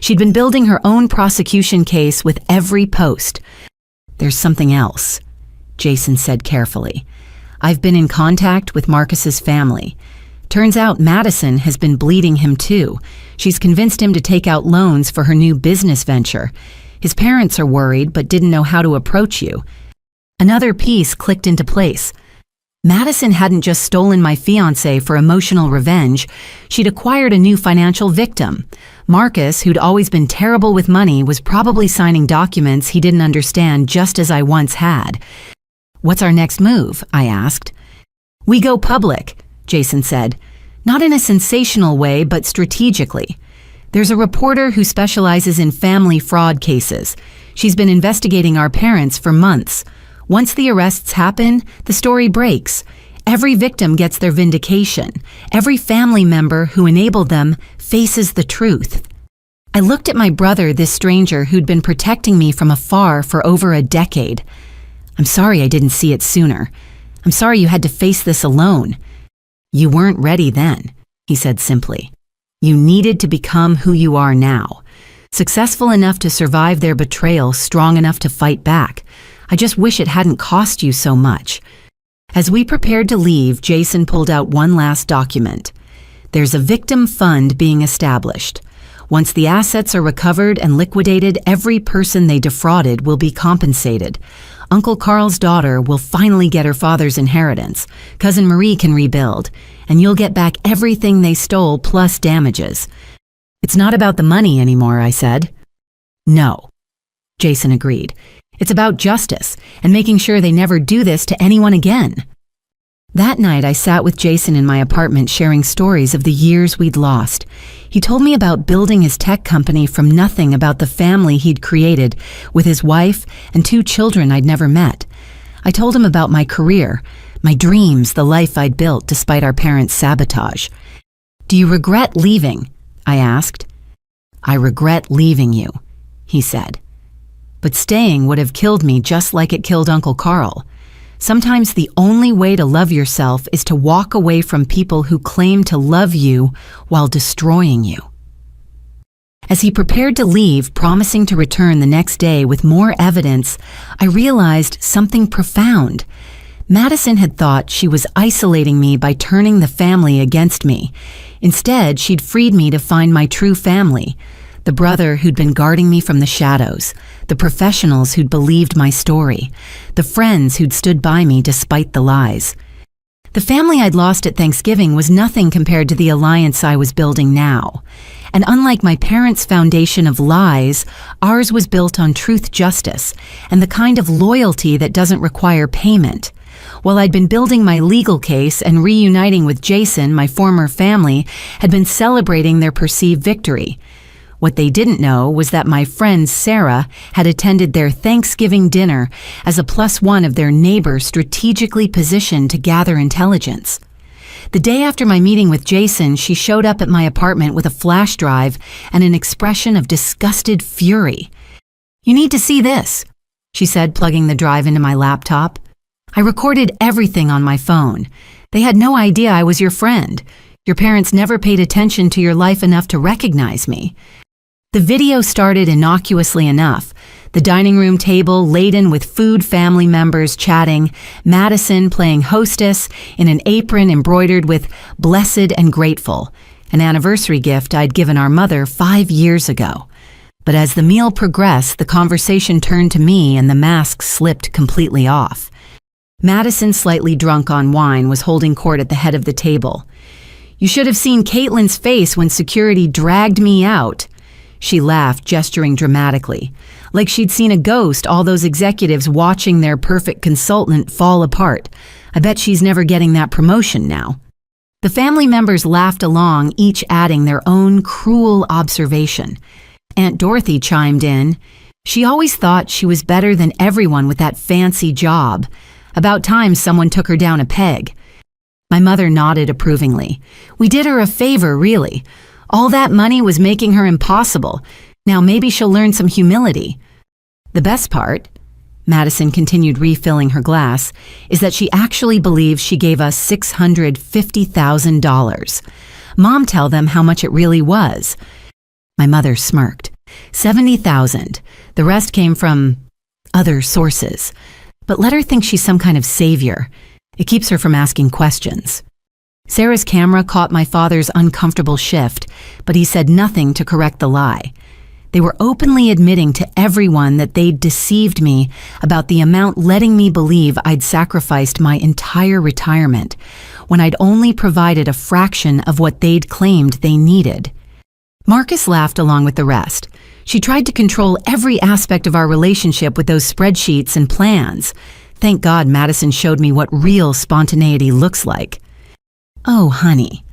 A: She'd been building her own prosecution case with every post. There's something else, Jason said carefully. I've been in contact with Marcus's family. Turns out Madison has been bleeding him too. She's convinced him to take out loans for her new business venture. His parents are worried but didn't know how to approach you. Another piece clicked into place. Madison hadn't just stolen my fiancé for emotional revenge. She'd acquired a new financial victim. Marcus, who'd always been terrible with money, was probably signing documents he didn't understand, just as I once had. What's our next move? I asked. We go public, Jason said. Not in a sensational way, but strategically. There's a reporter who specializes in family fraud cases. She's been investigating our parents for months. Once the arrests happen, the story breaks. Every victim gets their vindication. Every family member who enabled them faces the truth. I looked at my brother, this stranger who'd been protecting me from afar for over a decade. I'm sorry I didn't see it sooner. I'm sorry you had to face this alone. You weren't ready then, he said simply. You needed to become who you are now. Successful enough to survive their betrayal, strong enough to fight back. I just wish it hadn't cost you so much." As we prepared to leave, Jason pulled out one last document. "There's a victim fund being established. Once the assets are recovered and liquidated, every person they defrauded will be compensated. Uncle Carl's daughter will finally get her father's inheritance. Cousin Marie can rebuild, and you'll get back everything they stole plus damages." "It's not about the money anymore," I said. "No," Jason agreed. "It's about justice and making sure they never do this to anyone again." That night, I sat with Jason in my apartment sharing stories of the years we'd lost. He told me about building his tech company from nothing, about the family he'd created with his wife and 2 children I'd never met. I told him about my career, my dreams, the life I'd built despite our parents' sabotage. "Do you regret leaving?" I asked. "I regret leaving you," he said. "But staying would have killed me just like it killed Uncle Carl. Sometimes the only way to love yourself is to walk away from people who claim to love you while destroying you." As he prepared to leave, promising to return the next day with more evidence, I realized something profound. Madison had thought she was isolating me by turning the family against me. Instead, she'd freed me to find my true family. The brother who'd been guarding me from the shadows, the professionals who'd believed my story, the friends who'd stood by me despite the lies. The family I'd lost at Thanksgiving was nothing compared to the alliance I was building now. And unlike my parents' foundation of lies, ours was built on truth, justice, and the kind of loyalty that doesn't require payment. While I'd been building my legal case and reuniting with Jason, my former family had been celebrating their perceived victory. What they didn't know was that my friend Sarah had attended their Thanksgiving dinner as a +1 of their neighbor strategically positioned to gather intelligence. The day after my meeting with Jason, she showed up at my apartment with a flash drive and an expression of disgusted fury. "You need to see this," she said, plugging the drive into my laptop. "I recorded everything on my phone. They had no idea I was your friend. Your parents never paid attention to your life enough to recognize me." The video started innocuously enough. The dining room table laden with food, family members chatting, Madison playing hostess in an apron embroidered with "Blessed and Grateful," an anniversary gift I'd given our mother 5 years ago. But as the meal progressed, the conversation turned to me and the mask slipped completely off. Madison, slightly drunk on wine, was holding court at the head of the table. "You should have seen Caitlin's face when security dragged me out." She laughed, gesturing dramatically, like she'd seen a ghost, all those executives watching their perfect consultant fall apart. "I bet she's never getting that promotion now." The family members laughed along, each adding their own cruel observation. Aunt Dorothy chimed in. "She always thought she was better than everyone with that fancy job. About time someone took her down a peg." My mother nodded approvingly. "We did her a favor, really. All that money was making her impossible. Now maybe she'll learn some humility." "The best part," Madison continued refilling her glass, "is that she actually believes she gave us $650,000. Mom, tell them how much it really was." My mother smirked. "70,000. The rest came from other sources. But let her think she's some kind of savior. It keeps her from asking questions." Sarah's camera caught my father's uncomfortable shift, but he said nothing to correct the lie. They were openly admitting to everyone that they'd deceived me about the amount, letting me believe I'd sacrificed my entire retirement when I'd only provided a fraction of what they'd claimed they needed. Marcus laughed along with the rest. "She tried to control every aspect of our relationship with those spreadsheets and plans. Thank God Madison showed me what real spontaneity looks like." "Oh, honey."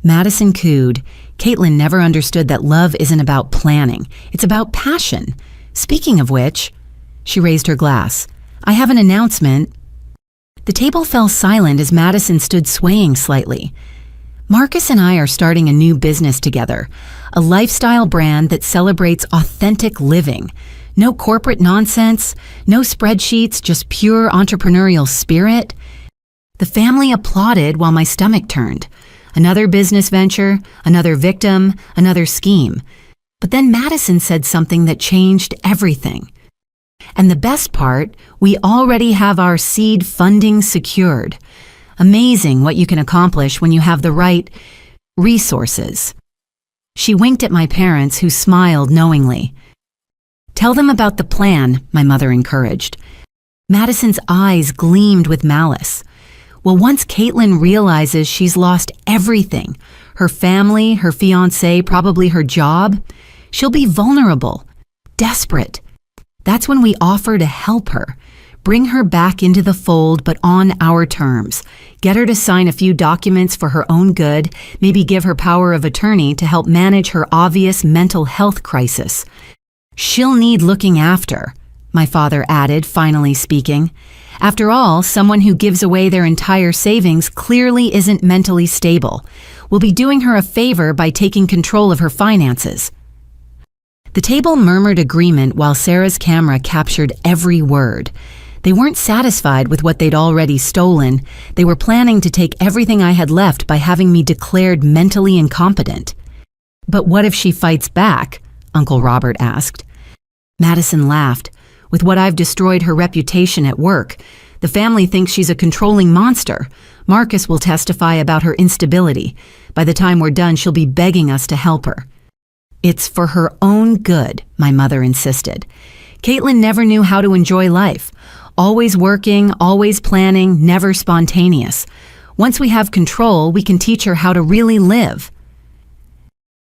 A: Madison cooed. "Caitlin never understood that love isn't about planning. It's about passion. Speaking of which," she raised her glass, "I have an announcement." The table fell silent as Madison stood swaying slightly. "Marcus and I are starting a new business together, a lifestyle brand that celebrates authentic living. No corporate nonsense, no spreadsheets, just pure entrepreneurial spirit." The family applauded while my stomach turned. Another business venture, another victim, another scheme. But then Madison said something that changed everything. And the best part, we already have our seed funding secured. Amazing what you can accomplish when you have the right resources. She winked at my parents, who smiled knowingly. Tell them about the plan, my mother encouraged. Madison's eyes gleamed with malice. Well, once Caitlin realizes she's lost everything, her family, her fiancé, probably her job, she'll be vulnerable, desperate. That's when we offer to help her, bring her back into the fold, but on our terms. Get her to sign a few documents for her own good, maybe give her power of attorney to help manage her obvious mental health crisis. She'll need looking after, my father added, finally speaking. After all, someone who gives away their entire savings clearly isn't mentally stable. We'll be doing her a favor by taking control of her finances. The table murmured agreement while Sarah's camera captured every word. They weren't satisfied with what they'd already stolen. They were planning to take everything I had left by having me declared mentally incompetent. But what if she fights back? Uncle Robert asked. Madison laughed. With what I've destroyed her reputation at work, the family thinks she's a controlling monster. Marcus will testify about her instability. By the time we're done, she'll be begging us to help her. It's for her own good, my mother insisted. Caitlin never knew how to enjoy life. Always working, always planning, never spontaneous. Once we have control, we can teach her how to really live.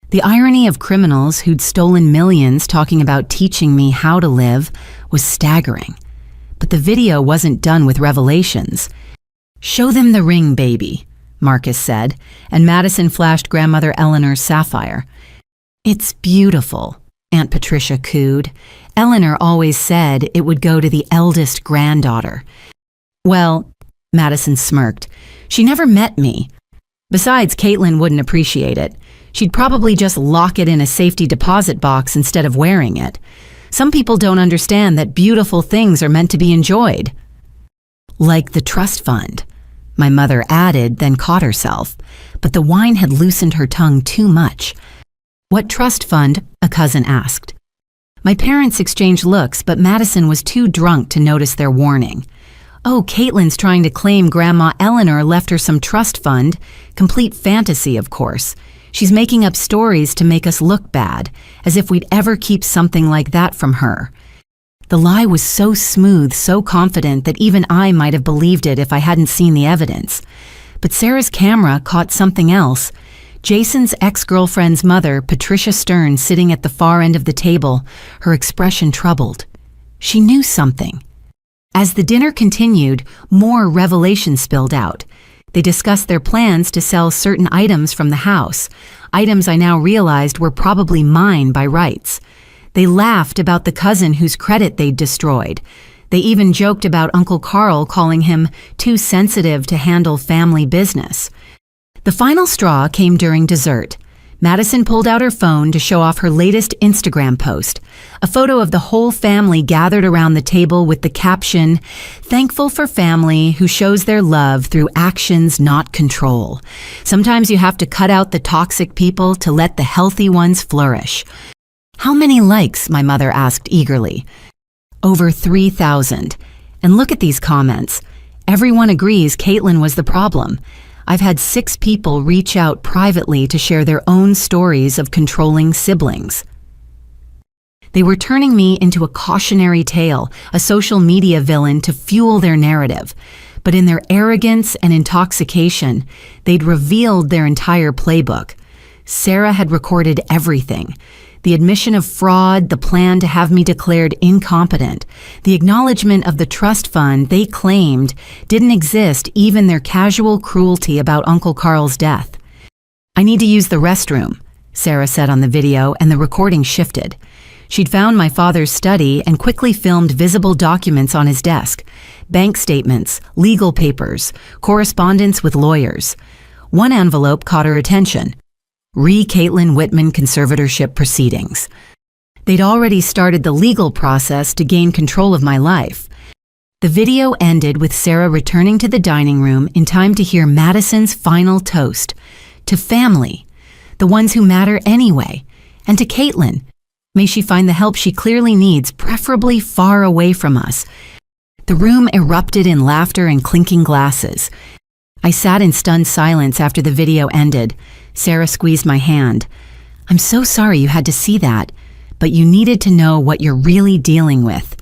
A: The irony of criminals who'd stolen millions talking about teaching me how to live was staggering. But the video wasn't done with revelations. Show them the ring, baby, Marcus said, and Madison flashed grandmother Eleanor's sapphire. It's beautiful, Aunt Patricia cooed. Eleanor always said it would go to the eldest granddaughter. Well, Madison smirked, she never met me. Besides, Caitlin wouldn't appreciate it. She'd probably just lock it in a safety deposit box instead of wearing it. Some people don't understand that beautiful things are meant to be enjoyed. Like the trust fund, my mother added, then caught herself. But the wine had loosened her tongue too much. What trust fund? A cousin asked. My parents exchanged looks, but Madison was too drunk to notice their warning. Oh, Caitlin's trying to claim Grandma Eleanor left her some trust fund. Complete fantasy, of course. She's making up stories to make us look bad, as if we'd ever keep something like that from her. The lie was so smooth, so confident that even I might have believed it if I hadn't seen the evidence. But Sarah's camera caught something else. Jason's ex-girlfriend's mother, Patricia Stern, sitting at the far end of the table, her expression troubled. She knew something. As the dinner continued, more revelations spilled out. They discussed their plans to sell certain items from the house, items I now realized were probably mine by rights. They laughed about the cousin whose credit they'd destroyed. They even joked about Uncle Carl calling him too sensitive to handle family business. The final straw came during dessert. Madison pulled out her phone to show off her latest Instagram post, a photo of the whole family gathered around the table with the caption, "Thankful for family who shows their love through actions, not control. Sometimes you have to cut out the toxic people to let the healthy ones flourish." How many likes? My mother asked eagerly. Over 3,000. And look at these comments. Everyone agrees Caitlin was the problem. I've had 6 people reach out privately to share their own stories of controlling siblings. They were turning me into a cautionary tale, a social media villain to fuel their narrative. But in their arrogance and intoxication, they'd revealed their entire playbook. Sarah had recorded everything. The admission of fraud, the plan to have me declared incompetent, the acknowledgement of the trust fund they claimed didn't exist, even their casual cruelty about Uncle Carl's death. "I need to use the restroom," Sarah said on the video, and the recording shifted. She'd found my father's study and quickly filmed visible documents on his desk, bank statements, legal papers, correspondence with lawyers. One envelope caught her attention. Caitlin Whitman conservatorship proceedings. They'd already started the legal process to gain control of my life. The video ended with Sarah returning to the dining room in time to hear Madison's final toast. To family, the ones who matter anyway, And to Caitlin, may she find the help she clearly needs, preferably far away from us. The room erupted in laughter and clinking glasses. I sat in stunned silence after the video ended. Sarah squeezed my hand. I'm so sorry you had to see that, but you needed to know what you're really dealing with.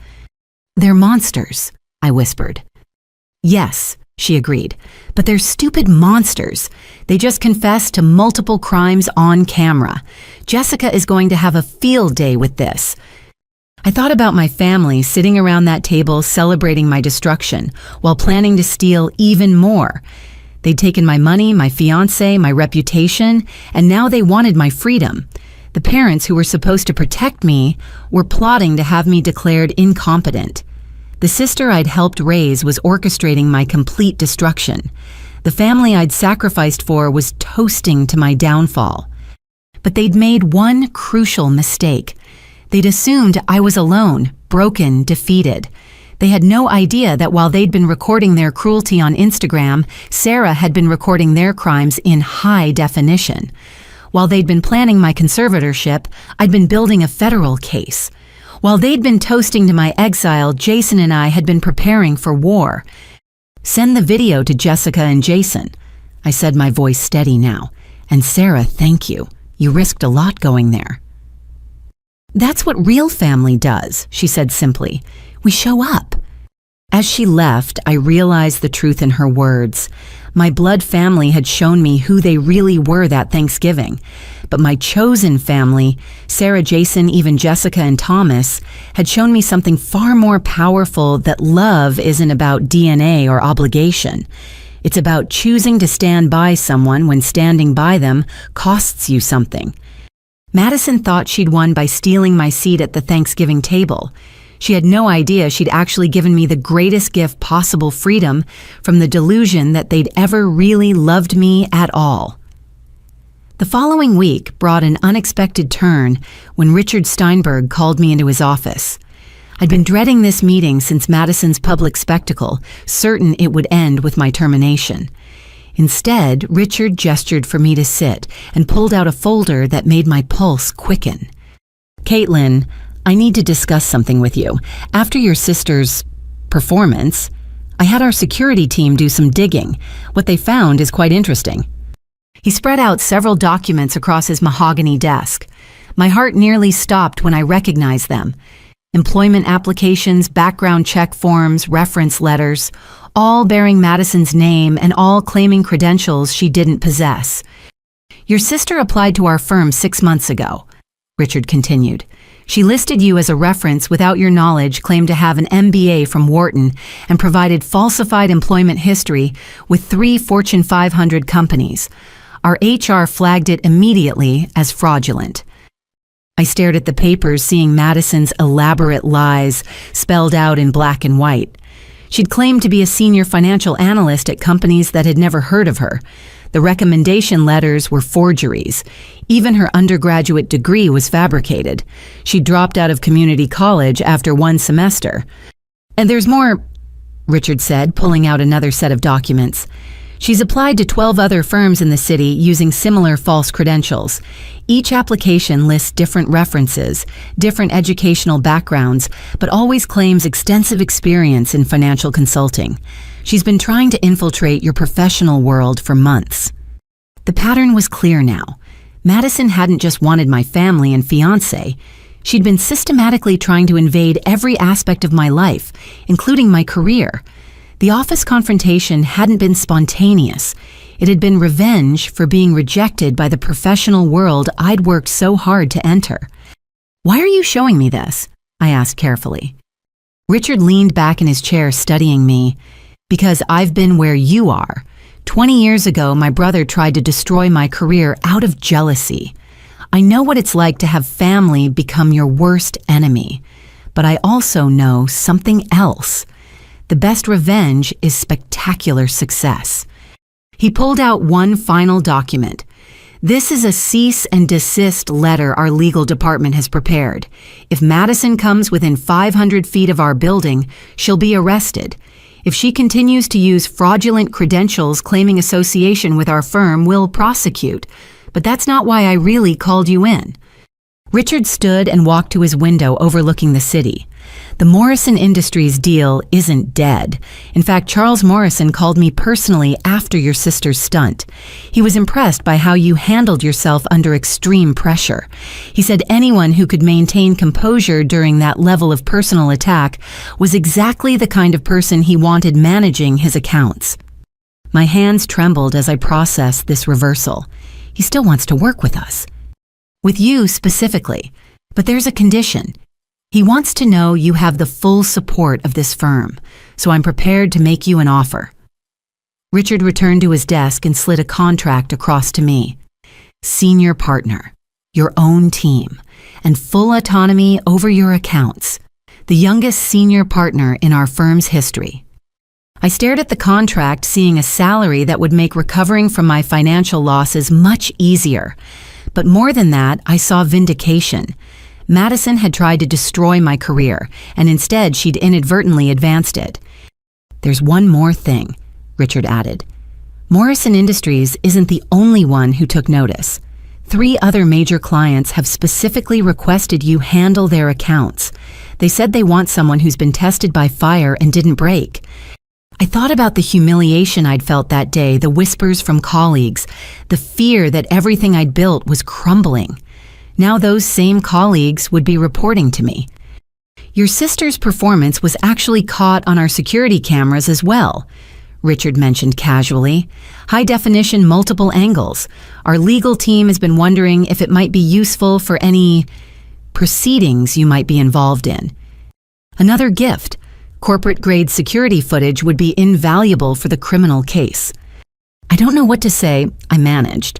A: They're monsters, I whispered. Yes, she agreed, but they're stupid monsters. They just confessed to multiple crimes on camera. Jessica is going to have a field day with this. I thought about my family sitting around that table celebrating my destruction while planning to steal even more. They'd taken my money, my fiancé, my reputation, and now they wanted my freedom. The parents who were supposed to protect me were plotting to have me declared incompetent. The sister I'd helped raise was orchestrating my complete destruction. The family I'd sacrificed for was toasting to my downfall. But they'd made one crucial mistake. They'd assumed I was alone, broken, defeated. They had no idea that while they'd been recording their cruelty on Instagram, Sarah had been recording their crimes in high definition. While they'd been planning my conservatorship, I'd been building a federal case. While they'd been toasting to my exile, Jason and I had been preparing for war. Send the video to Jessica and Jason. I said, my voice steady now. And Sarah, thank you. You risked a lot going there. That's what real family does, she said simply. We show up. As she left, I realized the truth in her words. My blood family had shown me who they really were that Thanksgiving. But my chosen family, Sarah, Jason, even Jessica and Thomas, had shown me something far more powerful, that love isn't about DNA or obligation. It's about choosing to stand by someone when standing by them costs you something. Madison thought she'd won by stealing my seat at the Thanksgiving table. She had no idea she'd actually given me the greatest gift possible, freedom from the delusion that they'd ever really loved me at all. The following week brought an unexpected turn when Richard Steinberg called me into his office. I'd been dreading this meeting since Madison's public spectacle, certain it would end with my termination. Instead, Richard gestured for me to sit and pulled out a folder that made my pulse quicken. Caitlin, I need to discuss something with you. After your sister's performance, I had our security team do some digging. What they found is quite interesting. He spread out several documents across his mahogany desk. My heart nearly stopped when I recognized them. Employment applications, background check forms, reference letters, all bearing Madison's name and all claiming credentials she didn't possess. Your sister applied to our firm 6 months ago, Richard continued. She listed you as a reference without your knowledge, claimed to have an MBA from Wharton, and provided falsified employment history with 3 Fortune 500 companies. Our HR flagged it immediately as fraudulent. I stared at the papers, seeing Madison's elaborate lies spelled out in black and white. She'd claimed to be a senior financial analyst at companies that had never heard of her. The recommendation letters were forgeries. Even her undergraduate degree was fabricated. She dropped out of community college after 1 semester. And there's more, Richard said, pulling out another set of documents. She's applied to 12 other firms in the city using similar false credentials. Each application lists different references, different educational backgrounds, but always claims extensive experience in financial consulting. She's been trying to infiltrate your professional world for months. The pattern was clear now. Madison hadn't just wanted my family and fiancé. She'd been systematically trying to invade every aspect of my life, including my career. The office confrontation hadn't been spontaneous. It had been revenge for being rejected by the professional world I'd worked so hard to enter. Why are you showing me this? I asked carefully. Richard leaned back in his chair, studying me. Because I've been where you are. 20 years ago, my brother tried to destroy my career out of jealousy. I know what it's like to have family become your worst enemy. But I also know something else. The best revenge is spectacular success. He pulled out one final document. This is a cease and desist letter our legal department has prepared. If Madison comes within 500 feet of our building, she'll be arrested. If she continues to use fraudulent credentials claiming association with our firm, we'll prosecute. But that's not why I really called you in. Richard stood and walked to his window overlooking the city. The Morrison Industries deal isn't dead. In fact, Charles Morrison called me personally after your sister's stunt. He was impressed by how you handled yourself under extreme pressure. He said anyone who could maintain composure during that level of personal attack was exactly the kind of person he wanted managing his accounts. My hands trembled as I processed this reversal. He still wants to work with us. With you specifically. But there's a condition. He wants to know you have the full support of this firm, so I'm prepared to make you an offer. Richard returned to his desk and slid a contract across to me. Senior partner, your own team, and full autonomy over your accounts. The youngest senior partner in our firm's history. I stared at the contract, seeing a salary that would make recovering from my financial losses much easier. But more than that, I saw vindication. Madison had tried to destroy my career, and instead she'd inadvertently advanced it. There's one more thing, Richard added. Morrison Industries isn't the only one who took notice. 3 other major clients have specifically requested you handle their accounts. They said they want someone who's been tested by fire and didn't break. I thought about the humiliation I'd felt that day, the whispers from colleagues, the fear that everything I'd built was crumbling. Now those same colleagues would be reporting to me. Your sister's performance was actually caught on our security cameras as well, Richard mentioned casually. High definition, multiple angles. Our legal team has been wondering if it might be useful for any proceedings you might be involved in. Another gift. Corporate-grade security footage would be invaluable for the criminal case. I don't know what to say, I managed.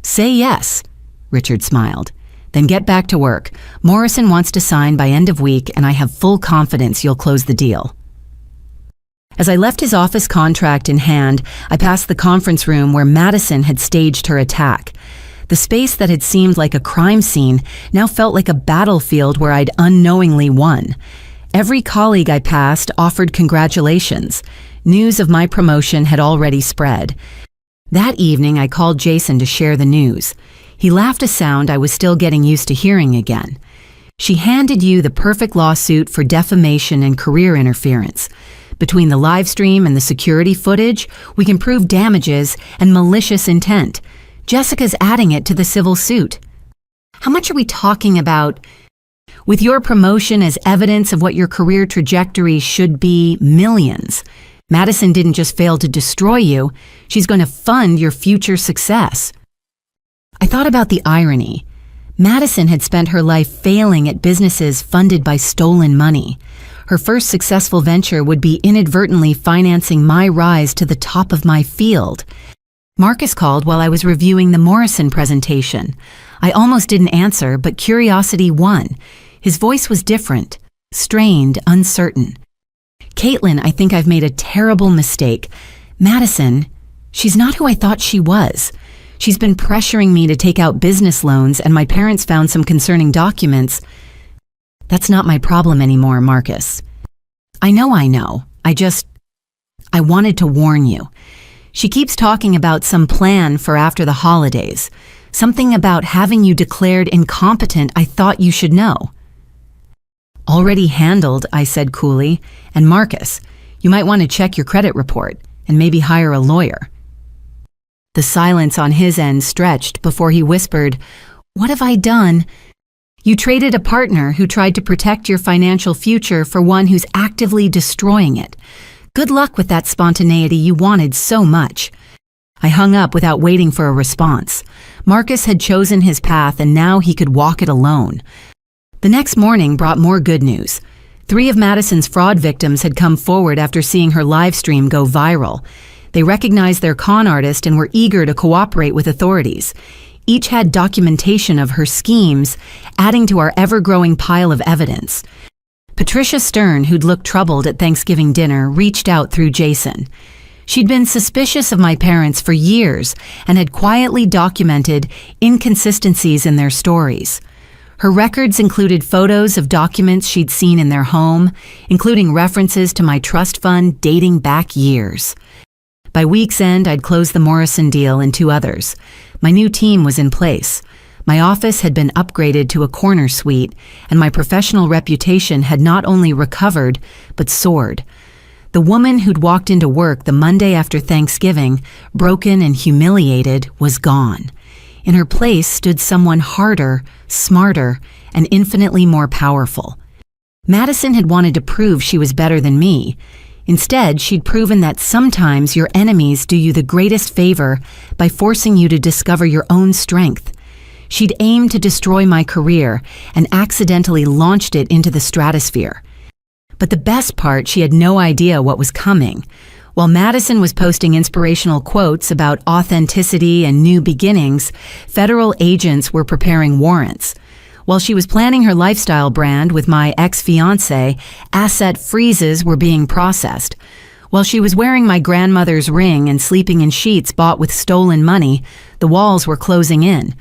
A: Say yes, Richard smiled. Then get back to work. Morrison wants to sign by end of week, and I have full confidence you'll close the deal. As I left his office contract in hand, I passed the conference room where Madison had staged her attack. The space that had seemed like a crime scene now felt like a battlefield where I'd unknowingly won. Every colleague I passed offered congratulations. News of my promotion had already spread. That evening, I called Jason to share the news. He laughed a sound I was still getting used to hearing again. She handed you the perfect lawsuit for defamation and career interference. Between the live stream and the security footage, we can prove damages and malicious intent. Jessica's adding it to the civil suit. How much are we talking about? With your promotion as evidence of what your career trajectory should be, millions. Madison didn't just fail to destroy you, she's going to fund your future success. I thought about the irony. Madison had spent her life failing at businesses funded by stolen money. Her first successful venture would be inadvertently financing my rise to the top of my field. Marcus called while I was reviewing the Morrison presentation. I almost didn't answer, but curiosity won. His voice was different, strained, uncertain. Caitlin, I think I've made a terrible mistake. Madison, she's not who I thought she was. She's been pressuring me to take out business loans, and my parents found some concerning documents. That's not my problem anymore, Marcus. I know. I wanted to warn you. She keeps talking about some plan for after the holidays. Something about having you declared incompetent I thought you should know. Already handled, I said coolly. And Marcus, you might want to check your credit report and maybe hire a lawyer. The silence on his end stretched before he whispered, "What have I done?" You traded a partner who tried to protect your financial future for one who's actively destroying it. Good luck with that spontaneity you wanted so much. I hung up without waiting for a response. Marcus had chosen his path, and now he could walk it alone. The next morning brought more good news. 3 of Madison's fraud victims had come forward after seeing her live stream go viral. They recognized their con artist and were eager to cooperate with authorities. Each had documentation of her schemes, adding to our ever-growing pile of evidence. Patricia Stern, who'd looked troubled at Thanksgiving dinner, reached out through Jason. She'd been suspicious of my parents for years and had quietly documented inconsistencies in their stories. Her records included photos of documents she'd seen in their home, including references to my trust fund dating back years. By week's end, I'd closed the Morrison deal and 2 others. My new team was in place. My office had been upgraded to a corner suite, and my professional reputation had not only recovered, but soared. The woman who'd walked into work the Monday after Thanksgiving, broken and humiliated, was gone. In her place stood someone harder, smarter, and infinitely more powerful. Madison had wanted to prove she was better than me. Instead, she'd proven that sometimes your enemies do you the greatest favor by forcing you to discover your own strength. She'd aimed to destroy my career and accidentally launched it into the stratosphere. But the best part, she had no idea what was coming. While Madison was posting inspirational quotes about authenticity and new beginnings, federal agents were preparing warrants. While she was planning her lifestyle brand with my ex-fiancé, asset freezes were being processed. While she was wearing my grandmother's ring and sleeping in sheets bought with stolen money, the walls were closing in.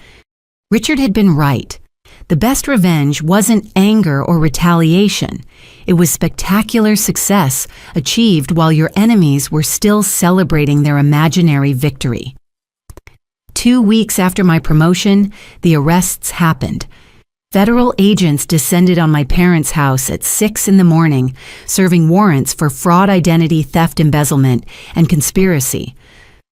A: Richard had been right. The best revenge wasn't anger or retaliation. It was spectacular success achieved while your enemies were still celebrating their imaginary victory. 2 weeks after my promotion, the arrests happened. Federal agents descended on my parents' house at 6 a.m, serving warrants for fraud, identity theft, embezzlement, and conspiracy.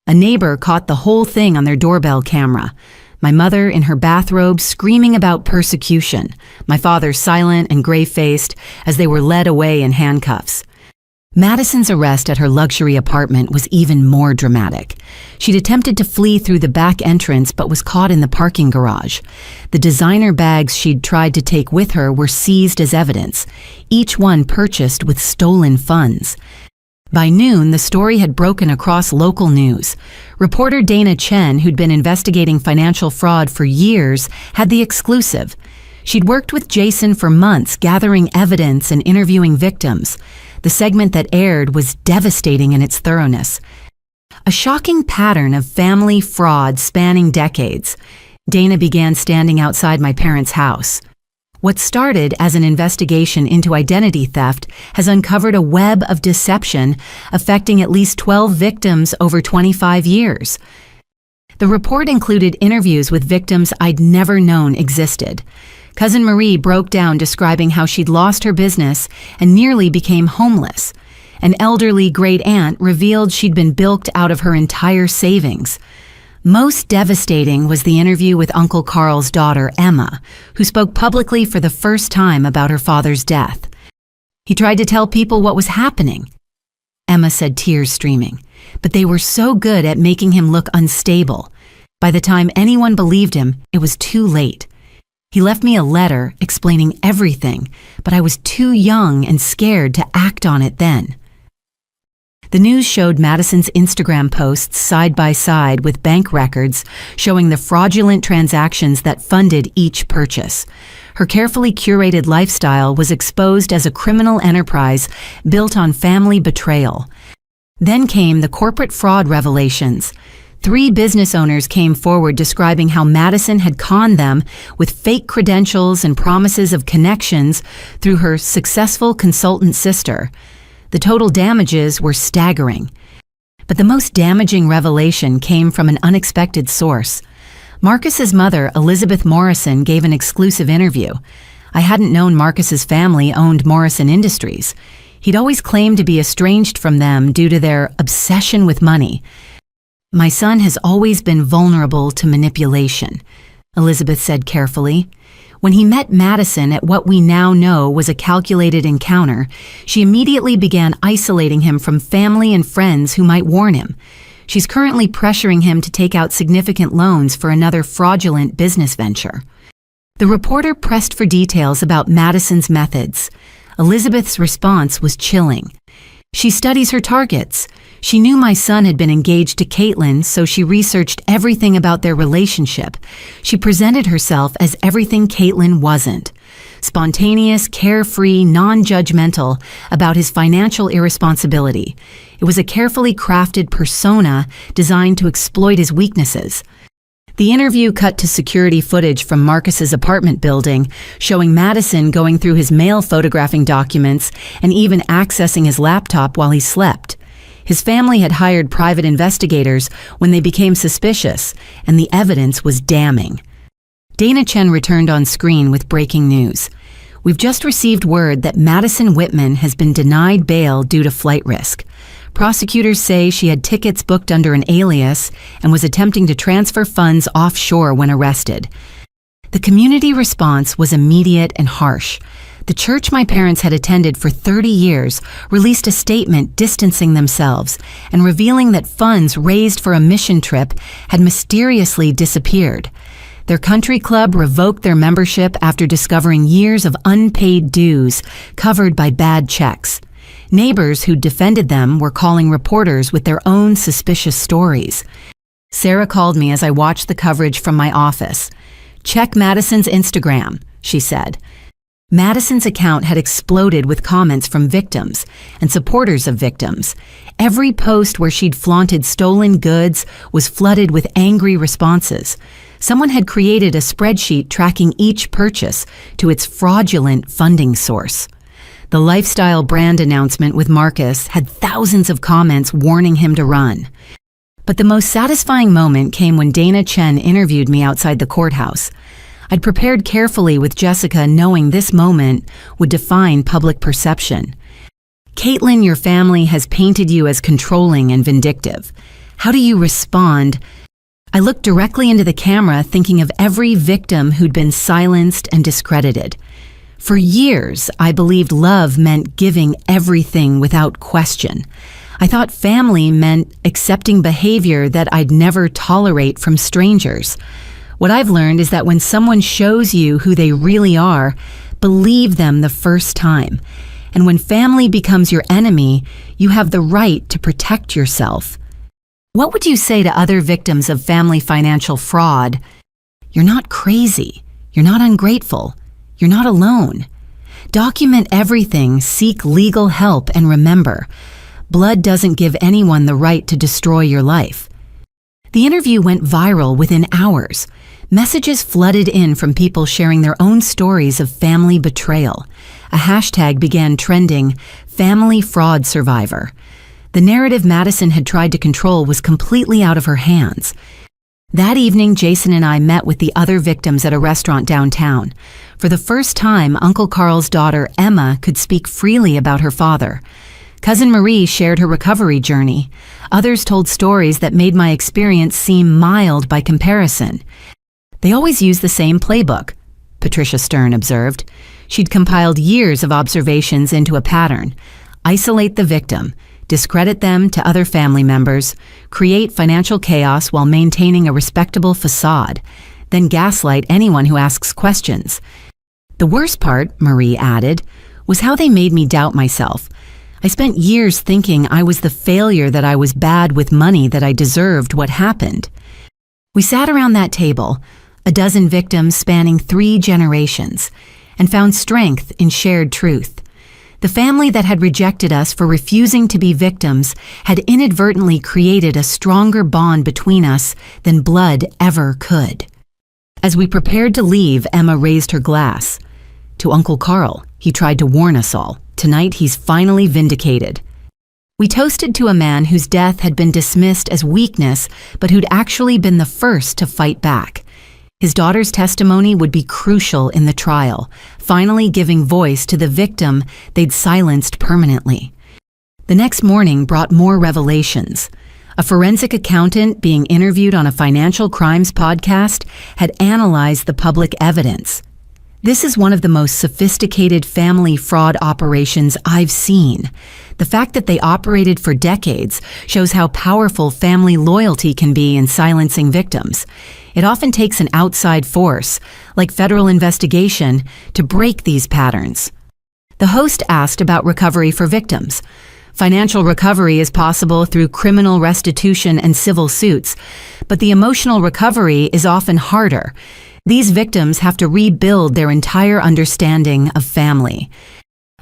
A: A neighbor caught the whole thing on their doorbell camera. My mother in her bathrobe screaming about persecution, my father silent and gray-faced as they were led away in handcuffs. Madison's arrest at her luxury apartment was even more dramatic. She'd attempted to flee through the back entrance but was caught in the parking garage. The designer bags she'd tried to take with her were seized as evidence, each one purchased with stolen funds. By noon, the story had broken across local news. Reporter Dana Chen, who'd been investigating financial fraud for years, had the exclusive. She'd worked with Jason for months, gathering evidence and interviewing victims. The segment that aired was devastating in its thoroughness. A shocking pattern of family fraud spanning decades. Dana began standing outside my parents' house. What started as an investigation into identity theft has uncovered a web of deception affecting at least 12 victims over 25 years. The report included interviews with victims I'd never known existed. Cousin Marie broke down describing how she'd lost her business and nearly became homeless. An elderly great-aunt revealed she'd been bilked out of her entire savings. Most devastating was the interview with Uncle Carl's daughter, Emma, who spoke publicly for the first time about her father's death. He tried to tell people what was happening. Emma said, tears streaming, but they were so good at making him look unstable. By the time anyone believed him, it was too late. He left me a letter explaining everything, but I was too young and scared to act on it then. The news showed Madison's Instagram posts side by side with bank records showing the fraudulent transactions that funded each purchase. Her carefully curated lifestyle was exposed as a criminal enterprise built on family betrayal. Then came the corporate fraud revelations. 3 business owners came forward describing how Madison had conned them with fake credentials and promises of connections through her successful consultant sister. The total damages were staggering. But the most damaging revelation came from an unexpected source. Marcus's mother, Elizabeth Morrison, gave an exclusive interview. I hadn't known Marcus's family owned Morrison Industries. He'd always claimed to be estranged from them due to their obsession with money. My son has always been vulnerable to manipulation, Elizabeth said carefully. When he met Madison at what we now know was a calculated encounter, she immediately began isolating him from family and friends who might warn him. She's currently pressuring him to take out significant loans for another fraudulent business venture. The reporter pressed for details about Madison's methods. Elizabeth's response was chilling. She studies her targets. She knew my son had been engaged to Caitlin, so she researched everything about their relationship. She presented herself as everything Caitlin wasn't. Spontaneous, carefree, non-judgmental about his financial irresponsibility. It was a carefully crafted persona designed to exploit his weaknesses. The interview cut to security footage from Marcus's apartment building, showing Madison going through his mail photographing documents and even accessing his laptop while he slept. His family had hired private investigators when they became suspicious, and the evidence was damning. Dana Chen returned on screen with breaking news. We've just received word that Madison Whitman has been denied bail due to flight risk. Prosecutors say she had tickets booked under an alias and was attempting to transfer funds offshore when arrested. The community response was immediate and harsh. The church my parents had attended for 30 years released a statement distancing themselves and revealing that funds raised for a mission trip had mysteriously disappeared. Their country club revoked their membership after discovering years of unpaid dues covered by bad checks. Neighbors who defended them were calling reporters with their own suspicious stories. Sarah called me as I watched the coverage from my office. "Check Madison's Instagram," she said. Madison's account had exploded with comments from victims and supporters of victims. Every post where she'd flaunted stolen goods was flooded with angry responses. Someone had created a spreadsheet tracking each purchase to its fraudulent funding source. The lifestyle brand announcement with Marcus had thousands of comments warning him to run. But the most satisfying moment came when Dana Chen interviewed me outside the courthouse. I'd prepared carefully with Jessica, knowing this moment would define public perception. "Caitlin, your family has painted you as controlling and vindictive. How do you respond?" I looked directly into the camera, thinking of every victim who'd been silenced and discredited. For years, I believed love meant giving everything without question. I thought family meant accepting behavior that I'd never tolerate from strangers. What I've learned is that when someone shows you who they really are, believe them the first time. And when family becomes your enemy, you have the right to protect yourself. What would you say to other victims of family financial fraud? You're not crazy. You're not ungrateful. You're not alone. Document everything, seek legal help, and remember, blood doesn't give anyone the right to destroy your life. The interview went viral within hours. Messages flooded in from people sharing their own stories of family betrayal. A hashtag began trending, "Family Fraud Survivor." The narrative Madison had tried to control was completely out of her hands. That evening, Jason and I met with the other victims at a restaurant downtown. For the first time, Uncle Carl's daughter, Emma, could speak freely about her father. Cousin Marie shared her recovery journey. Others told stories that made my experience seem mild by comparison. "They always use the same playbook," Patricia Stern observed. She'd compiled years of observations into a pattern. Isolate the victim, discredit them to other family members, create financial chaos while maintaining a respectable facade, then gaslight anyone who asks questions. The worst part, Marie added, was how they made me doubt myself. I spent years thinking I was the failure, that I was bad with money, that I deserved what happened. We sat around that table, a dozen victims spanning 3 generations, and found strength in shared truth. The family that had rejected us for refusing to be victims had inadvertently created a stronger bond between us than blood ever could. As we prepared to leave, Emma raised her glass. "To Uncle Carl, he tried to warn us all. Tonight he's finally vindicated." We toasted to a man whose death had been dismissed as weakness, but who'd actually been the first to fight back. His daughter's testimony would be crucial in the trial, finally giving voice to the victim they'd silenced permanently. The next morning brought more revelations. A forensic accountant being interviewed on a financial crimes podcast had analyzed the public evidence. This is one of the most sophisticated family fraud operations I've seen. The fact that they operated for decades shows how powerful family loyalty can be in silencing victims. It often takes an outside force, like federal investigation, to break these patterns. The host asked about recovery for victims. Financial recovery is possible through criminal restitution and civil suits, but the emotional recovery is often harder. These victims have to rebuild their entire understanding of family.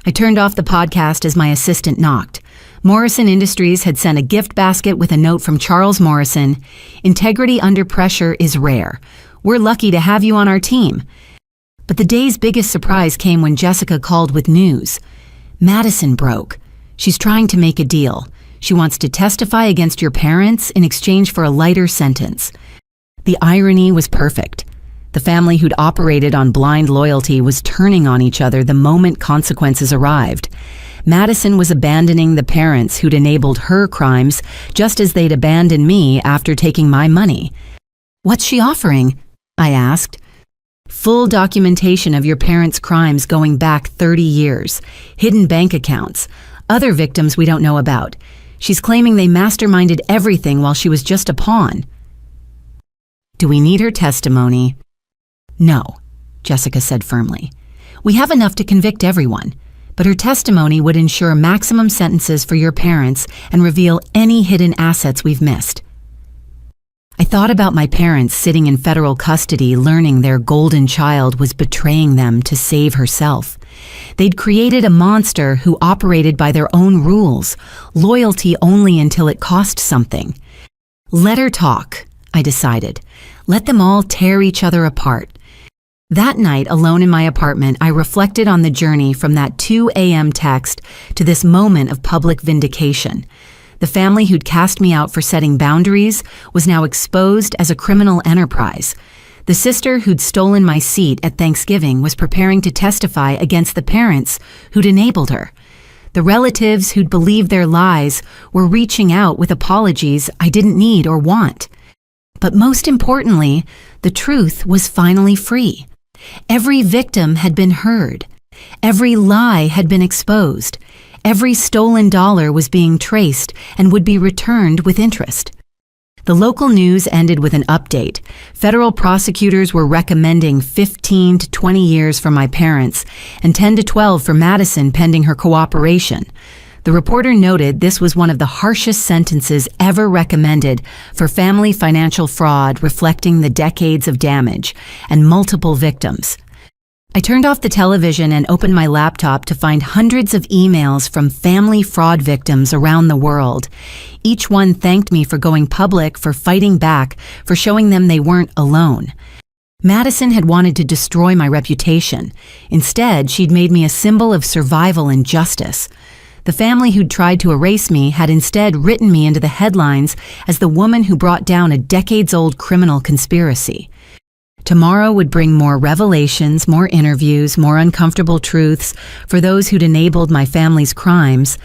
A: I turned off the podcast as my assistant knocked. Morrison Industries had sent a gift basket with a note from Charles Morrison. "Integrity under pressure is rare. We're lucky to have you on our team." But the day's biggest surprise came when Jessica called with news. Madison broke. She's trying to make a deal. She wants to testify against your parents in exchange for a lighter sentence. The irony was perfect. The family who'd operated on blind loyalty was turning on each other the moment consequences arrived. Madison was abandoning the parents who'd enabled her crimes just as they'd abandoned me after taking my money. "What's she offering?" I asked. "Full documentation of your parents' crimes going back 30 years, hidden bank accounts, other victims we don't know about. She's claiming they masterminded everything while she was just a pawn." "Do we need her testimony?" "No," Jessica said firmly. "We have enough to convict everyone, but her testimony would ensure maximum sentences for your parents and reveal any hidden assets we've missed." I thought about my parents sitting in federal custody learning their golden child was betraying them to save herself. They'd created a monster who operated by their own rules, loyalty only until it cost something. Let her talk, I decided. Let them all tear each other apart. That night, alone in my apartment, I reflected on the journey from that 2 a.m. text to this moment of public vindication. The family who'd cast me out for setting boundaries was now exposed as a criminal enterprise. The sister who'd stolen my seat at Thanksgiving was preparing to testify against the parents who'd enabled her. The relatives who'd believed their lies were reaching out with apologies I didn't need or want. But most importantly, the truth was finally free. Every victim had been heard. Every lie had been exposed. Every stolen dollar was being traced and would be returned with interest. The local news ended with an update. Federal prosecutors were recommending 15 to 20 years for my parents and 10 to 12 for Madison pending her cooperation. The reporter noted this was one of the harshest sentences ever recommended for family financial fraud, reflecting the decades of damage and multiple victims. I turned off the television and opened my laptop to find hundreds of emails from family fraud victims around the world. Each one thanked me for going public, for fighting back, for showing them they weren't alone. Madison had wanted to destroy my reputation. Instead, she'd made me a symbol of survival and justice. The family who'd tried to erase me had instead written me into the headlines as the woman who brought down a decades-old criminal conspiracy. Tomorrow would bring more revelations, more interviews, more uncomfortable truths for those who'd enabled my family's crimes.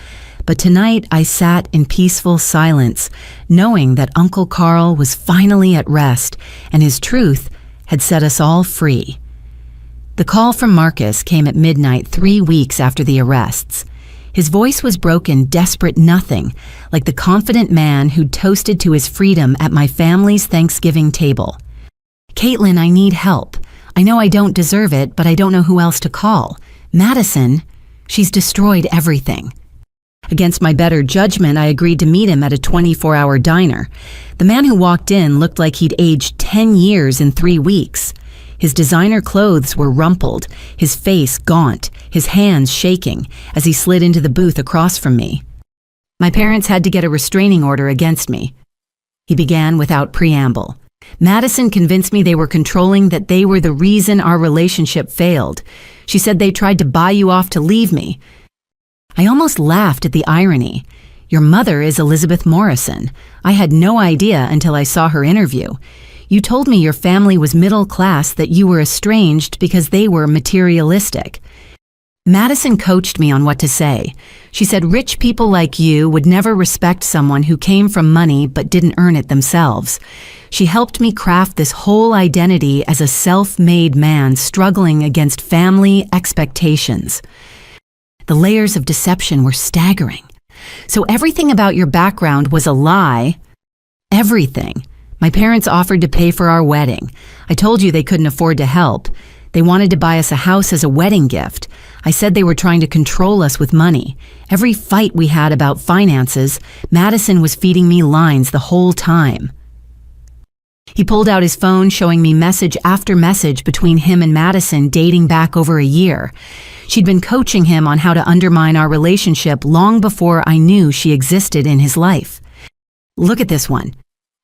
A: But tonight I sat in peaceful silence, knowing that Uncle Carl was finally at rest and his truth had set us all free. The call from Marcus came at midnight 3 weeks after the arrests. His voice was broken, desperate nothing, like the confident man who'd toasted to his freedom at my family's Thanksgiving table. "Caitlin, I need help. I know I don't deserve it, but I don't know who else to call. Madison, she's destroyed everything." Against my better judgment, I agreed to meet him at a 24-hour diner. The man who walked in looked like he'd aged 10 years in 3 weeks. His designer clothes were rumpled, his face gaunt, his hands shaking as he slid into the booth across from me. "My parents had to get a restraining order against me," he began without preamble. "Madison convinced me they were controlling, that they were the reason our relationship failed. She said they tried to buy you off to leave me." I almost laughed at the irony. "Your mother is Elizabeth Morrison. I had no idea until I saw her interview. You told me your family was middle class, that you were estranged because they were materialistic." Madison coached me on what to say. She said rich people like you would never respect someone who came from money but didn't earn it themselves. She helped me craft this whole identity as a self-made man struggling against family expectations. The layers of deception were staggering. "So everything about your background was a lie?" "Everything. My parents offered to pay for our wedding. I told you they couldn't afford to help. They wanted to buy us a house as a wedding gift. I said they were trying to control us with money. Every fight we had about finances, Madison was feeding me lines the whole time." He pulled out his phone, showing me message after message between him and Madison dating back over a year. She'd been coaching him on how to undermine our relationship long before I knew she existed in his life. "Look at this one,"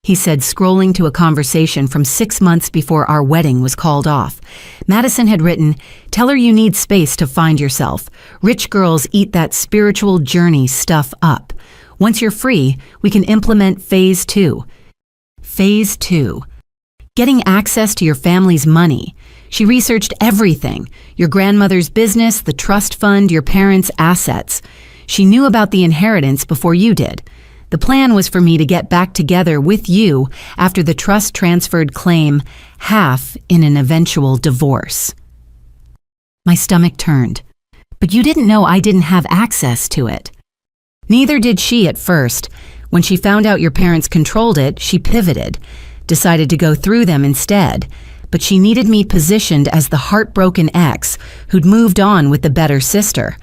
A: he said, scrolling to a conversation from 6 months before our wedding was called off. Madison had written, "Tell her you need space to find yourself. Rich girls eat that spiritual journey stuff up. Once you're free, we can implement phase 2. Phase 2. getting access to your family's money. She researched everything, your grandmother's business, the trust fund, your parents' assets. She knew about the inheritance before you did. The plan was for me to get back together with you after the trust transferred claim, half in an eventual divorce. My stomach turned. But you didn't know I didn't have access to it. Neither did she at first. When she found out your parents controlled it, she pivoted, decided to go through them instead. But she needed me positioned as the heartbroken ex who'd moved on with the better sister.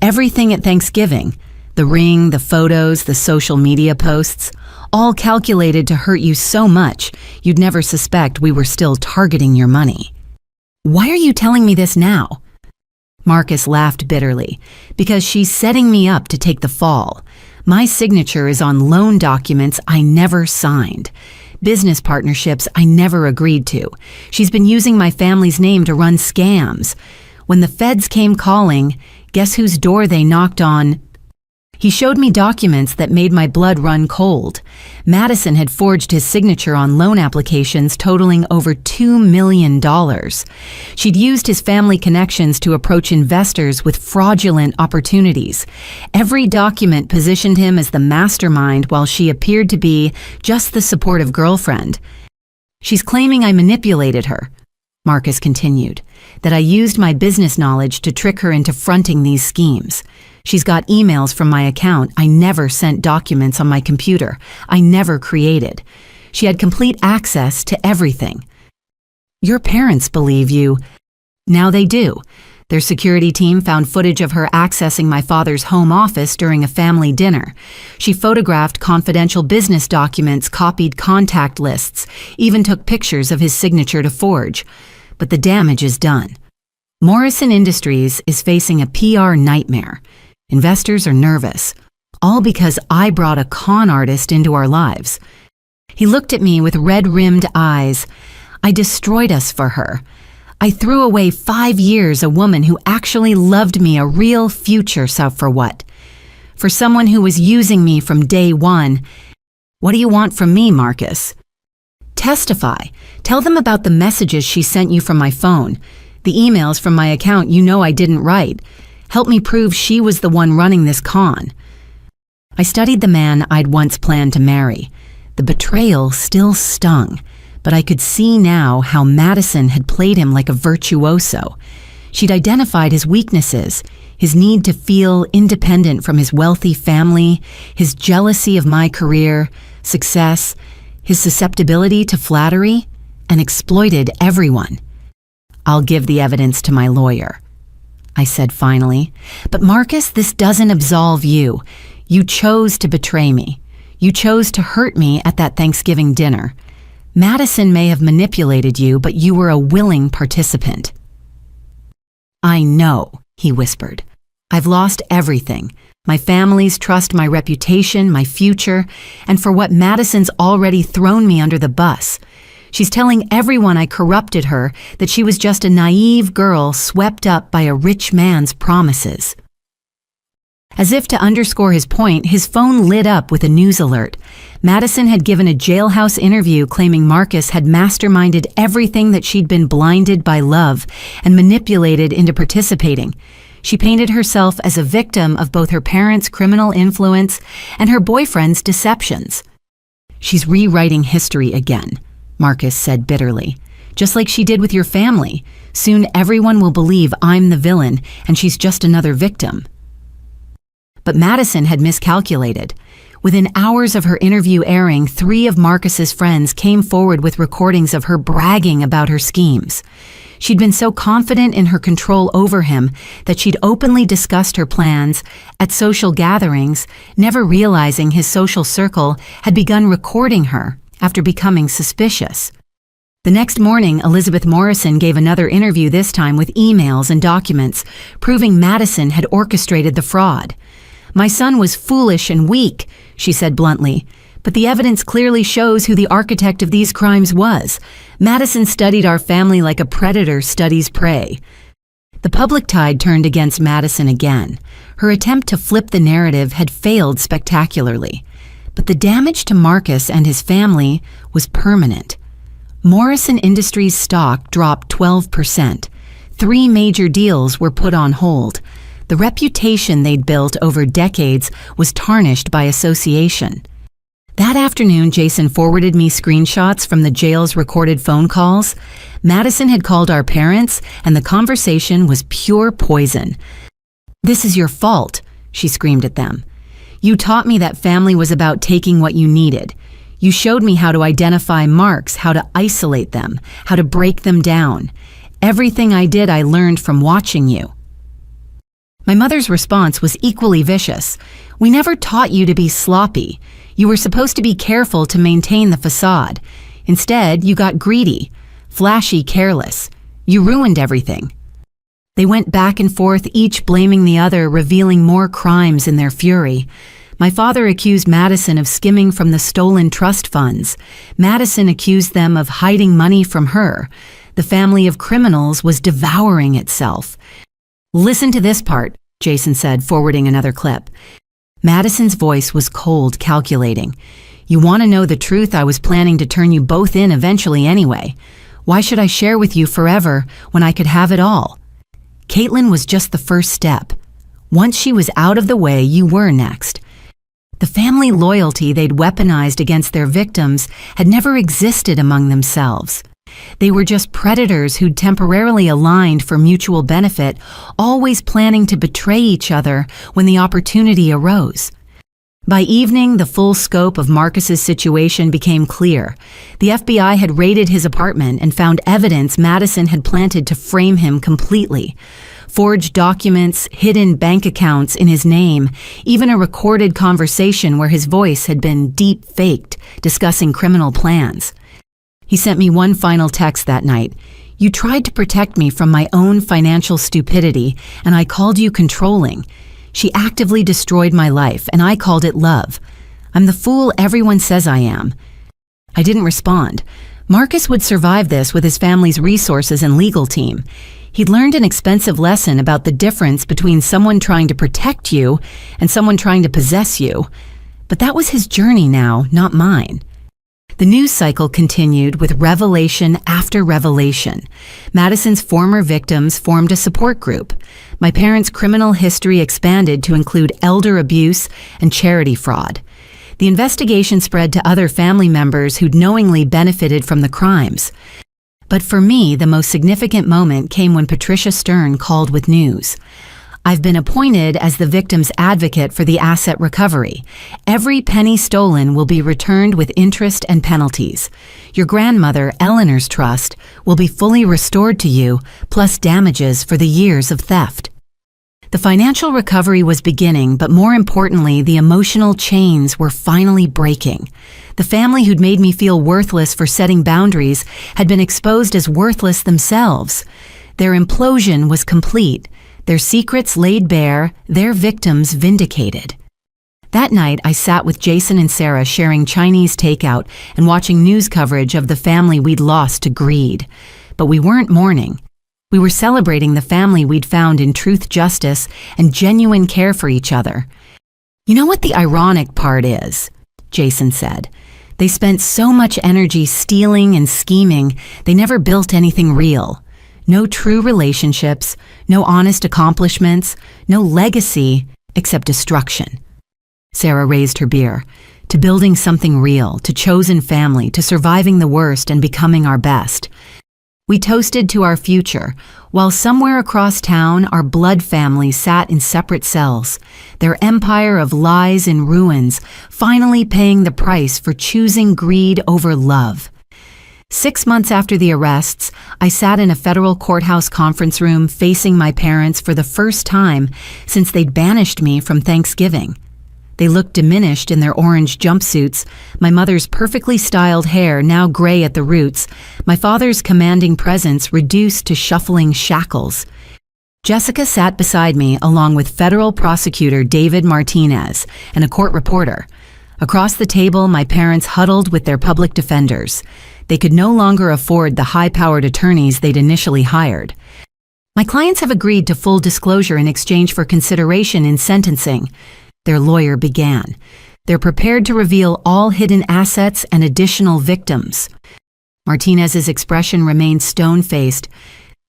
A: Everything at Thanksgiving, the ring, the photos, the social media posts, all calculated to hurt you so much you'd never suspect we were still targeting your money. Why are you telling me this now? Marcus laughed bitterly. Because she's setting me up to take the fall. My signature is on loan documents I never signed. Business partnerships I never agreed to. She's been using my family's name to run scams. When the feds came calling, guess whose door they knocked on? He showed me documents that made my blood run cold. Madison had forged his signature on loan applications totaling over $2 million. She'd used his family connections to approach investors with fraudulent opportunities. Every document positioned him as the mastermind while she appeared to be just the supportive girlfriend. She's claiming I manipulated her, Marcus continued, that I used my business knowledge to trick her into fronting these schemes. She's got emails from my account I never sent, documents on my computer I never created. She had complete access to everything. Your parents believe you. Now they do. Their security team found footage of her accessing my father's home office during a family dinner. She photographed confidential business documents, copied contact lists, even took pictures of his signature to forge. But the damage is done. Morrison Industries is facing a PR nightmare. Investors are nervous, all because I brought a con artist into our lives. He looked at me with red-rimmed eyes. I destroyed us for her. I threw away 5 years, a woman who actually loved me, a real future, so for what? For someone who was using me from day one. What do you want from me, Marcus? Testify. Tell them about the messages she sent you from my phone, the emails from my account you know I didn't write. Help me prove she was the one running this con. I studied the man I'd once planned to marry. The betrayal still stung, but I could see now how Madison had played him like a virtuoso. She'd identified his weaknesses, his need to feel independent from his wealthy family, his jealousy of my career, success, his susceptibility to flattery, and exploited everyone. I'll give the evidence to my lawyer, I said finally. But Marcus, this doesn't absolve you. You chose to betray me. You chose to hurt me at that Thanksgiving dinner. Madison may have manipulated you, but you were a willing participant. I know, he whispered. I've lost everything. My family's trust, my reputation, my future, and for what Madison's already thrown me under the bus. She's telling everyone I corrupted her, that she was just a naive girl swept up by a rich man's promises. As if to underscore his point, his phone lit up with a news alert. Madison had given a jailhouse interview claiming Marcus had masterminded everything that she'd been blinded by love and manipulated into participating. She painted herself as a victim of both her parents' criminal influence and her boyfriend's deceptions. She's rewriting history again, Marcus said bitterly. Just like she did with your family. Soon everyone will believe I'm the villain and she's just another victim. But Madison had miscalculated. Within hours of her interview airing, 3 of Marcus's friends came forward with recordings of her bragging about her schemes. She'd been so confident in her control over him that she'd openly discussed her plans at social gatherings, never realizing his social circle had begun recording her after becoming suspicious. The next morning, Elizabeth Morrison gave another interview, this time with emails and documents, proving Madison had orchestrated the fraud. My son was foolish and weak, she said bluntly, but the evidence clearly shows who the architect of these crimes was. Madison studied our family like a predator studies prey. The public tide turned against Madison again. Her attempt to flip the narrative had failed spectacularly. But the damage to Marcus and his family was permanent. Morrison Industries stock dropped 12%. 3 major deals were put on hold. The reputation they'd built over decades was tarnished by association. That afternoon, Jason forwarded me screenshots from the jail's recorded phone calls. Madison had called our parents, and the conversation was pure poison. "This is your fault," she screamed at them. "You taught me that family was about taking what you needed. You showed me how to identify marks, how to isolate them, how to break them down. Everything I did, I learned from watching you." My mother's response was equally vicious. "We never taught you to be sloppy. You were supposed to be careful to maintain the facade. Instead, you got greedy, flashy, careless. You ruined everything." They went back and forth, each blaming the other, revealing more crimes in their fury. My father accused Madison of skimming from the stolen trust funds. Madison accused them of hiding money from her. The family of criminals was devouring itself. "Listen to this part," Jason said, forwarding another clip. Madison's voice was cold, calculating. "You want to know the truth? I was planning to turn you both in eventually anyway. Why should I share with you forever when I could have it all? Caitlin was just the first step. Once she was out of the way, you were next." The family loyalty they'd weaponized against their victims had never existed among themselves. They were just predators who'd temporarily aligned for mutual benefit, always planning to betray each other when the opportunity arose. By evening, the full scope of Marcus's situation became clear. The FBI had raided his apartment and found evidence Madison had planted to frame him completely. Forged documents, hidden bank accounts in his name, even a recorded conversation where his voice had been deep-faked, discussing criminal plans. He sent me one final text that night. "You tried to protect me from my own financial stupidity, and I called you controlling. She actively destroyed my life, and I called it love. I'm the fool everyone says I am." I didn't respond. Marcus would survive this with his family's resources and legal team. He'd learned an expensive lesson about the difference between someone trying to protect you and someone trying to possess you. But that was his journey now, not mine. The news cycle continued with revelation after revelation. Madison's former victims formed a support group. My parents' criminal history expanded to include elder abuse and charity fraud. The investigation spread to other family members who'd knowingly benefited from the crimes. But for me, the most significant moment came when Patricia Stern called with news. "I've been appointed as the victim's advocate for the asset recovery. Every penny stolen will be returned with interest and penalties. Your grandmother, Eleanor's trust, will be fully restored to you, plus damages for the years of theft." The financial recovery was beginning, but more importantly, the emotional chains were finally breaking. The family who'd made me feel worthless for setting boundaries had been exposed as worthless themselves. Their implosion was complete. Their secrets laid bare, their victims vindicated. That night, I sat with Jason and Sarah sharing Chinese takeout and watching news coverage of the family we'd lost to greed. But we weren't mourning. We were celebrating the family we'd found in truth, justice, and genuine care for each other. "You know what the ironic part is?" Jason said. "They spent so much energy stealing and scheming, they never built anything real. No true relationships, no honest accomplishments, no legacy except destruction." Sarah raised her beer. "To building something real, to chosen family, to surviving the worst and becoming our best." We toasted to our future, while somewhere across town our blood family sat in separate cells, their empire of lies in ruins, finally paying the price for choosing greed over love. 6 months after the arrests, I sat in a federal courthouse conference room facing my parents for the first time since they'd banished me from Thanksgiving. They looked diminished in their orange jumpsuits, my mother's perfectly styled hair now gray at the roots, my father's commanding presence reduced to shuffling shackles. Jessica sat beside me along with federal prosecutor David Martinez and a court reporter. Across the table, my parents huddled with their public defenders. They could no longer afford the high-powered attorneys they'd initially hired. "My clients have agreed to full disclosure in exchange for consideration in sentencing," their lawyer began. "They're prepared to reveal all hidden assets and additional victims." Martinez's expression remained stone-faced.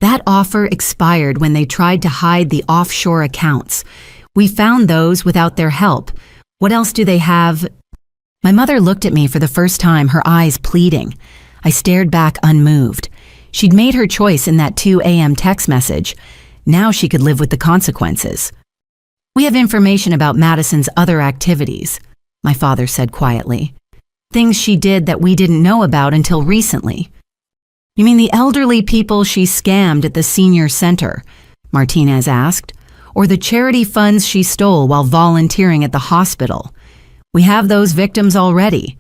A: That offer expired when they tried to hide the offshore accounts. We found those without their help. What else do they have? My mother looked at me for the first time, her eyes pleading. I stared back unmoved. She'd made her choice in that 2 a.m. text message. Now she could live with the consequences. We have information about Madison's other activities, my father said quietly. Things she did that we didn't know about until recently. You mean the elderly people she scammed at the senior center? Martinez asked. Or the charity funds she stole while volunteering at the hospital? We have those victims already.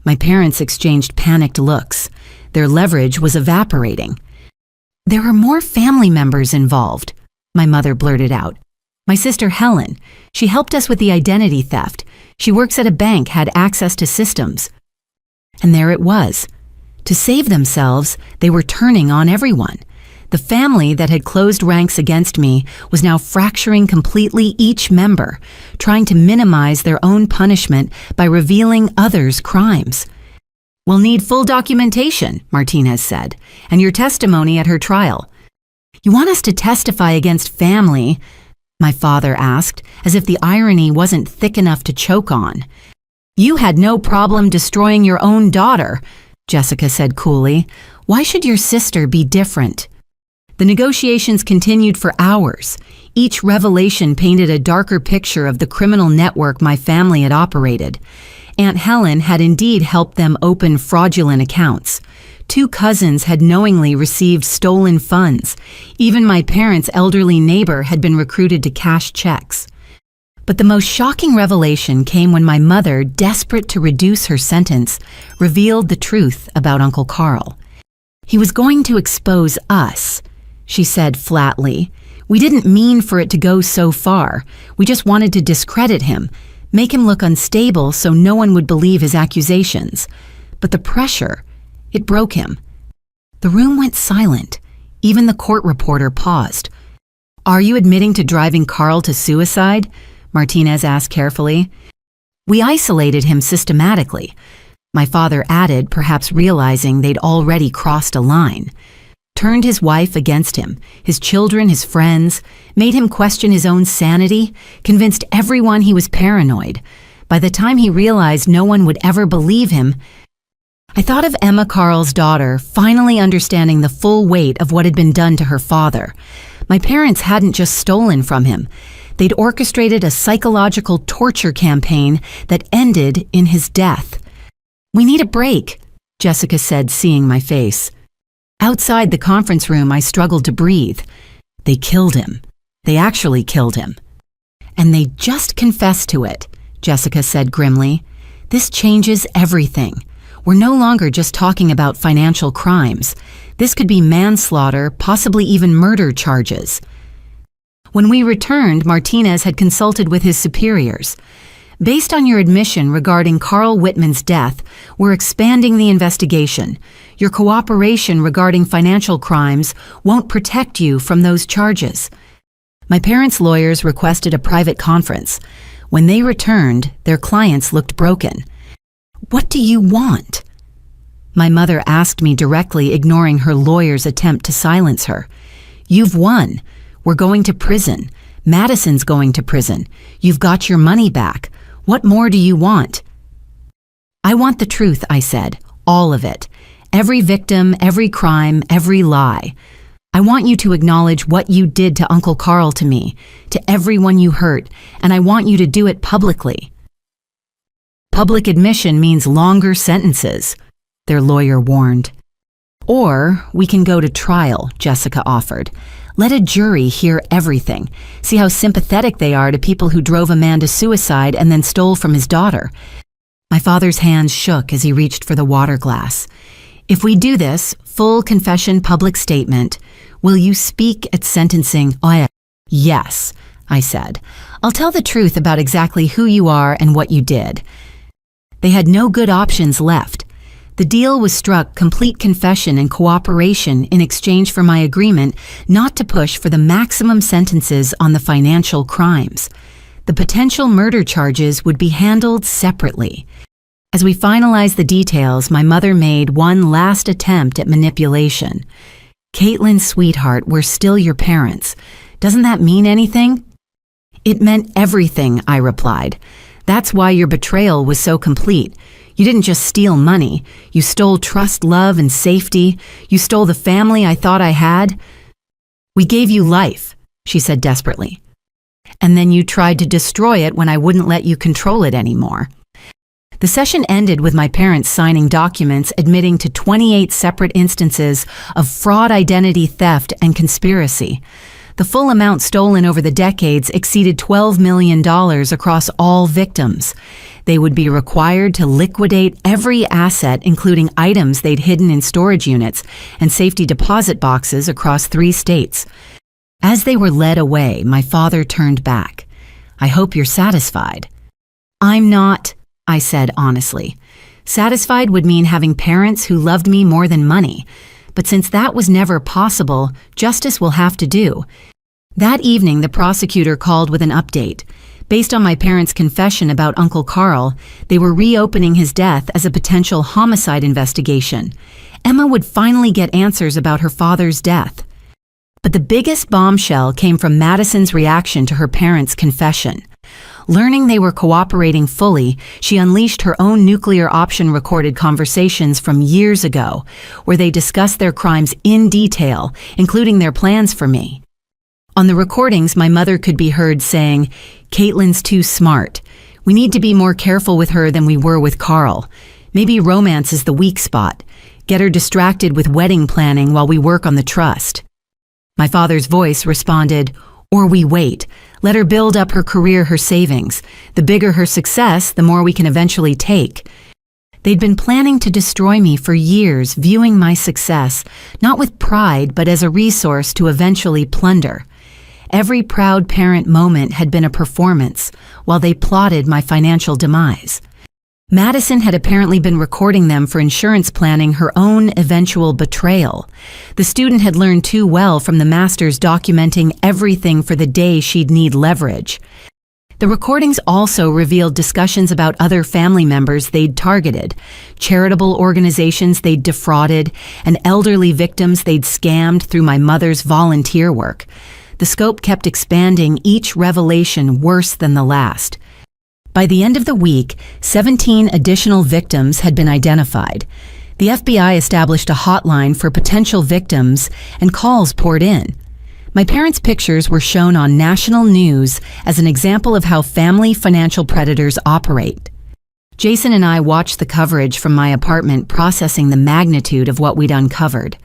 A: My parents exchanged panicked looks. Their leverage was evaporating. There were more family members involved, my mother blurted out. My sister Helen, she helped us with the identity theft. She works at a bank, had access to systems. And there it was. To save themselves, they were turning on everyone. The family that had closed ranks against me was now fracturing completely each member, trying to minimize their own punishment by revealing others' crimes. We'll need full documentation, Martinez said, and your testimony at her trial. You want us to testify against family? My father asked, as if the irony wasn't thick enough to choke on. You had no problem destroying your own daughter, Jessica said coolly. Why should your sister be different? The negotiations continued for hours. Each revelation painted a darker picture of the criminal network my family had operated. Aunt Helen had indeed helped them open fraudulent accounts. 2 cousins had knowingly received stolen funds. Even my parents' elderly neighbor had been recruited to cash checks. But the most shocking revelation came when my mother, desperate to reduce her sentence, revealed the truth about Uncle Carl. He was going to expose us, she said flatly. We didn't mean for it to go so far. We just wanted to discredit him, make him look unstable so no one would believe his accusations. But the pressure, it broke him. The room went silent. Even the court reporter paused. Are you admitting to driving Carl to suicide? Martinez asked carefully. We isolated him systematically. My father added, perhaps realizing they'd already crossed a line. Turned his wife against him, his children, his friends, made him question his own sanity, convinced everyone he was paranoid. By the time he realized no one would ever believe him, I thought of Emma Carl's daughter finally understanding the full weight of what had been done to her father. My parents hadn't just stolen from him. They'd orchestrated a psychological torture campaign that ended in his death. We need a break, Jessica said, seeing my face. Outside the conference room, I struggled to breathe. They killed him. They actually killed him. And they just confessed to it, Jessica said grimly. This changes everything. We're no longer just talking about financial crimes. This could be manslaughter, possibly even murder charges. When we returned, Martinez had consulted with his superiors. Based on your admission regarding Carl Whitman's death, we're expanding the investigation. Your cooperation regarding financial crimes won't protect you from those charges. My parents' lawyers requested a private conference. When they returned, their clients looked broken. What do you want? My mother asked me directly, ignoring her lawyer's attempt to silence her. You've won. We're going to prison. Madison's going to prison. You've got your money back. What more do you want? I want the truth, I said. All of it. Every victim, every crime, every lie. I want you to acknowledge what you did to Uncle Carl, to me, to everyone you hurt, and I want you to do it publicly. Public admission means longer sentences, their lawyer warned. Or we can go to trial, Jessica offered. Let a jury hear everything. See how sympathetic they are to people who drove a man to suicide and then stole from his daughter. My father's hands shook as he reached for the water glass. If we do this, full confession, public statement, will you speak at sentencing? Oh, yes, I said. I'll tell the truth about exactly who you are and what you did. They had no good options left. The deal was struck, complete confession and cooperation in exchange for my agreement not to push for the maximum sentences on the financial crimes. The potential murder charges would be handled separately. As we finalized the details, my mother made one last attempt at manipulation. "Caitlin, sweetheart, we're still your parents. Doesn't that mean anything?" "It meant everything," I replied. "That's why your betrayal was so complete. You didn't just steal money. You stole trust, love, and safety. You stole the family I thought I had." "We gave you life," she said desperately. "And then you tried to destroy it when I wouldn't let you control it anymore." The session ended with my parents signing documents admitting to 28 separate instances of fraud, identity theft, and conspiracy. The full amount stolen over the decades exceeded $12 million across all victims. They would be required to liquidate every asset, including items they'd hidden in storage units and safety deposit boxes across 3 states. As they were led away, my father turned back. "I hope you're satisfied." "I'm not," I said honestly. Satisfied would mean having parents who loved me more than money. But since that was never possible, justice will have to do. That evening, the prosecutor called with an update. Based on my parents' confession about Uncle Carl, they were reopening his death as a potential homicide investigation. Emma would finally get answers about her father's death. But the biggest bombshell came from Madison's reaction to her parents' confession. Learning they were cooperating fully, she unleashed her own nuclear option recorded conversations from years ago, where they discussed their crimes in detail, including their plans for me. On the recordings, my mother could be heard saying, "Caitlin's too smart. We need to be more careful with her than we were with Carl. Maybe romance is the weak spot. Get her distracted with wedding planning while we work on the trust." My father's voice responded, "Or we wait. Let her build up her career, her savings. The bigger her success, the more we can eventually take." They'd been planning to destroy me for years, viewing my success, not with pride, but as a resource to eventually plunder. Every proud parent moment had been a performance, while they plotted my financial demise. Madison had apparently been recording them for insurance planning her own eventual betrayal. The student had learned too well from the masters documenting everything for the day she'd need leverage. The recordings also revealed discussions about other family members they'd targeted, charitable organizations they'd defrauded, and elderly victims they'd scammed through my mother's volunteer work. The scope kept expanding, each revelation worse than the last. By the end of the week, 17 additional victims had been identified. The FBI established a hotline for potential victims, and calls poured in. My parents' pictures were shown on national news as an example of how family financial predators operate. Jason and I watched the coverage from my apartment, processing the magnitude of what we'd uncovered.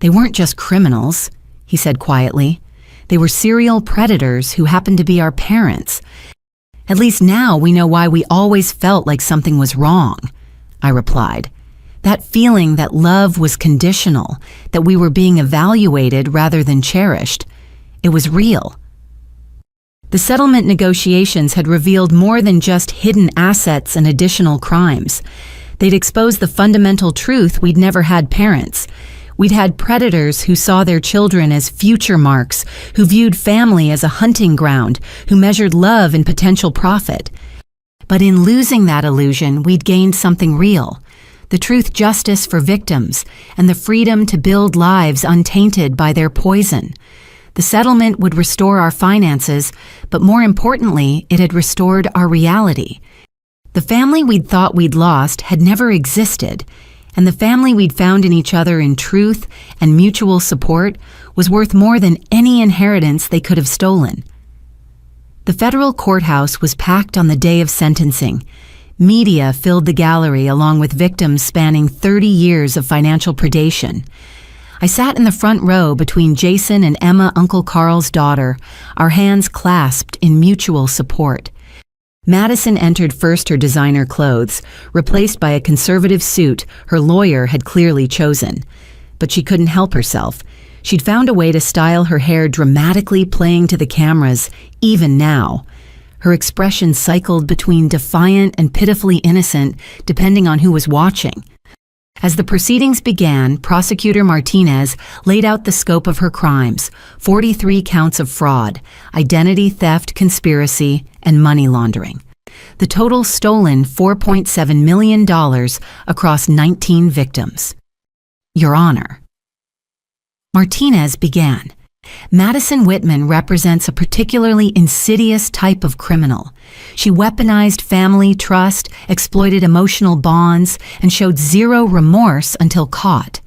A: "They weren't just criminals," he said quietly. "They were serial predators who happened to be our parents. At least now we know why we always felt like something was wrong," I replied. That feeling that love was conditional, that we were being evaluated rather than cherished. It was real. The settlement negotiations had revealed more than just hidden assets and additional crimes. They'd exposed the fundamental truth: we'd never had parents. We'd had predators who saw their children as future marks, who viewed family as a hunting ground, who measured love in potential profit. But in losing that illusion, we'd gained something real: the truth, justice for victims, and the freedom to build lives untainted by their poison. The settlement would restore our finances, but more importantly, it had restored our reality. The family we'd thought we'd lost had never existed, and the family we'd found in each other in truth and mutual support was worth more than any inheritance they could have stolen. The federal courthouse was packed on the day of sentencing. Media filled the gallery along with victims spanning 30 years of financial predation. I sat in the front row between Jason and Emma, Uncle Carl's daughter, our hands clasped in mutual support. Madison entered first, her designer clothes, replaced by a conservative suit her lawyer had clearly chosen. But she couldn't help herself. She'd found a way to style her hair dramatically, playing to the cameras, even now. Her expression cycled between defiant and pitifully innocent, depending on who was watching. As the proceedings began, Prosecutor Martinez laid out the scope of her crimes: 43 counts of fraud, identity theft, conspiracy, and money laundering. The The total stolen $4.7 million across 19 victims. Your Honor. Martinez began. Madison Whitman represents a particularly insidious type of criminal. She weaponized family trust, exploited emotional bonds, and showed zero remorse until caught.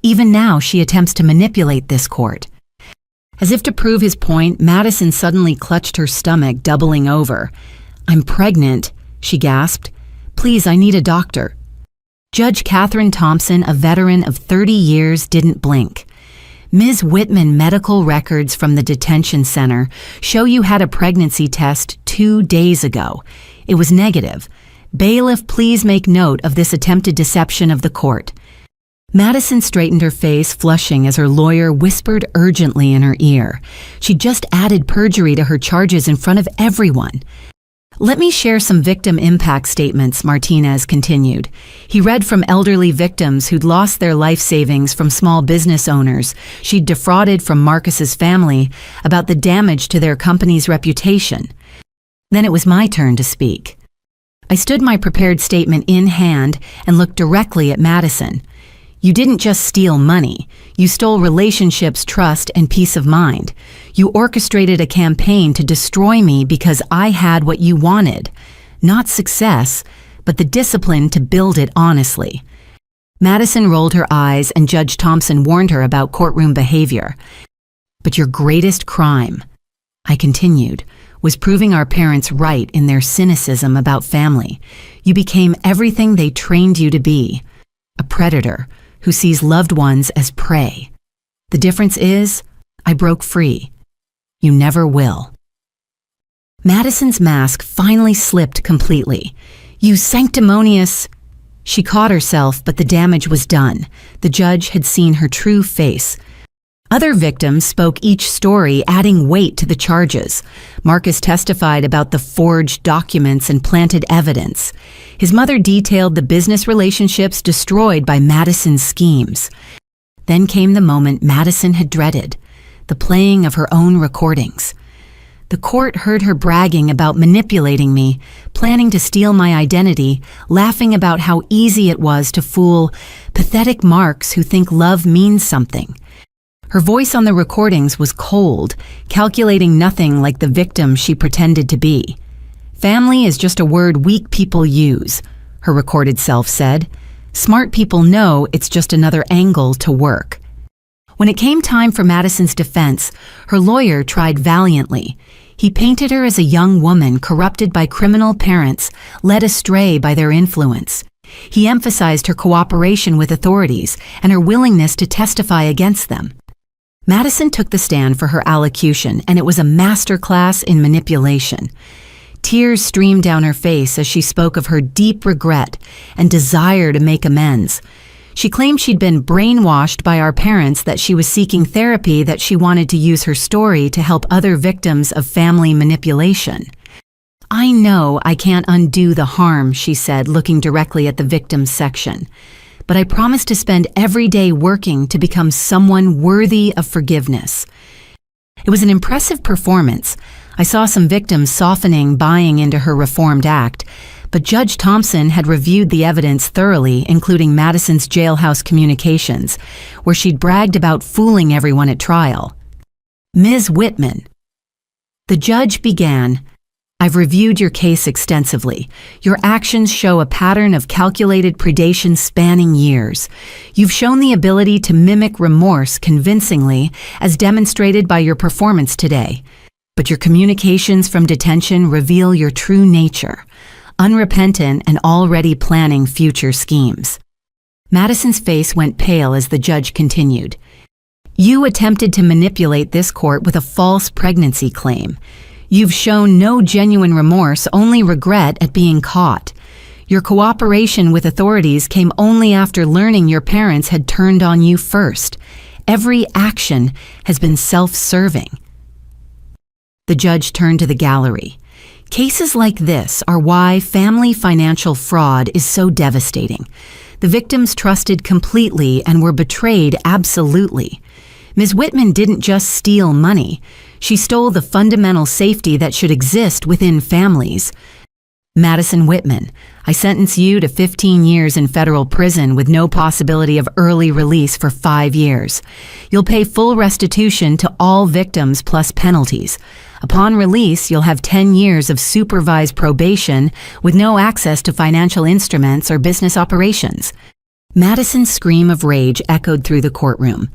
A: Even now, she attempts to manipulate this court. As if to prove his point, Madison suddenly clutched her stomach, doubling over. "I'm pregnant," she gasped. "Please, I need a doctor." Judge Catherine Thompson, a veteran of 30 years, didn't blink. "Ms. Whitman, medical records from the detention center show you had a pregnancy test 2 days ago. It was negative. Bailiff, please make note of this attempted deception of the court." Madison straightened her face, flushing as her lawyer whispered urgently in her ear. She'd just added perjury to her charges in front of everyone. "Let me share some victim impact statements," Martinez continued. He read from elderly victims who'd lost their life savings from small business owners she'd defrauded from Marcus's family about the damage to their company's reputation. Then it was my turn to speak. I stood my prepared statement in hand and looked directly at Madison. "You didn't just steal money. You stole relationships, trust, and peace of mind. You orchestrated a campaign to destroy me because I had what you wanted. Not success, but the discipline to build it honestly." Madison rolled her eyes, and Judge Thompson warned her about courtroom behavior. "But your greatest crime," I continued, "was proving our parents right in their cynicism about family. You became everything they trained you to be, a predator who sees loved ones as prey. The difference is, I broke free. You never will." Madison's mask finally slipped completely. "You sanctimonious—" She caught herself, but the damage was done. The judge had seen her true face. Other victims spoke each story, adding weight to the charges. Marcus testified about the forged documents and planted evidence. His mother detailed the business relationships destroyed by Madison's schemes. Then came the moment Madison had dreaded, the playing of her own recordings. The court heard her bragging about manipulating me, planning to steal my identity, laughing about how easy it was to fool pathetic marks who think love means something. Her voice on the recordings was cold, calculating nothing like the victim she pretended to be. "Family is just a word weak people use," her recorded self said. "Smart people know it's just another angle to work." When it came time for Madison's defense, her lawyer tried valiantly. He painted her as a young woman corrupted by criminal parents, led astray by their influence. He emphasized her cooperation with authorities and her willingness to testify against them. Madison took the stand for her allocution, and it was a masterclass in manipulation. Tears streamed down her face as she spoke of her deep regret and desire to make amends. She claimed she'd been brainwashed by our parents, that she was seeking therapy, that she wanted to use her story to help other victims of family manipulation. "I know I can't undo the harm," she said, looking directly at the victims section. "But I promise to spend every day working to become someone worthy of forgiveness." It was an impressive performance. I saw some victims softening, buying into her reformed act, but Judge Thompson had reviewed the evidence thoroughly, including Madison's jailhouse communications, where she'd bragged about fooling everyone at trial. "Ms. Whitman." The judge began, "I've reviewed your case extensively. Your actions show a pattern of calculated predation spanning years. You've shown the ability to mimic remorse convincingly, as demonstrated by your performance today. But your communications from detention reveal your true nature, unrepentant and already planning future schemes." Madison's face went pale as the judge continued. "You attempted to manipulate this court with a false pregnancy claim. You've shown no genuine remorse, only regret at being caught. Your cooperation with authorities came only after learning your parents had turned on you first. Every action has been self-serving." The judge turned to the gallery. Cases like this are why family financial fraud is so devastating. The victims trusted completely and were betrayed absolutely. Ms. Whitman didn't just steal money. She stole the fundamental safety that should exist within families. Madison Whitman, I sentence you to 15 years in federal prison with no possibility of early release for 5 years. You'll pay full restitution to all victims plus penalties. Upon release, you'll have 10 years of supervised probation with no access to financial instruments or business operations. Madison's scream of rage echoed through the courtroom.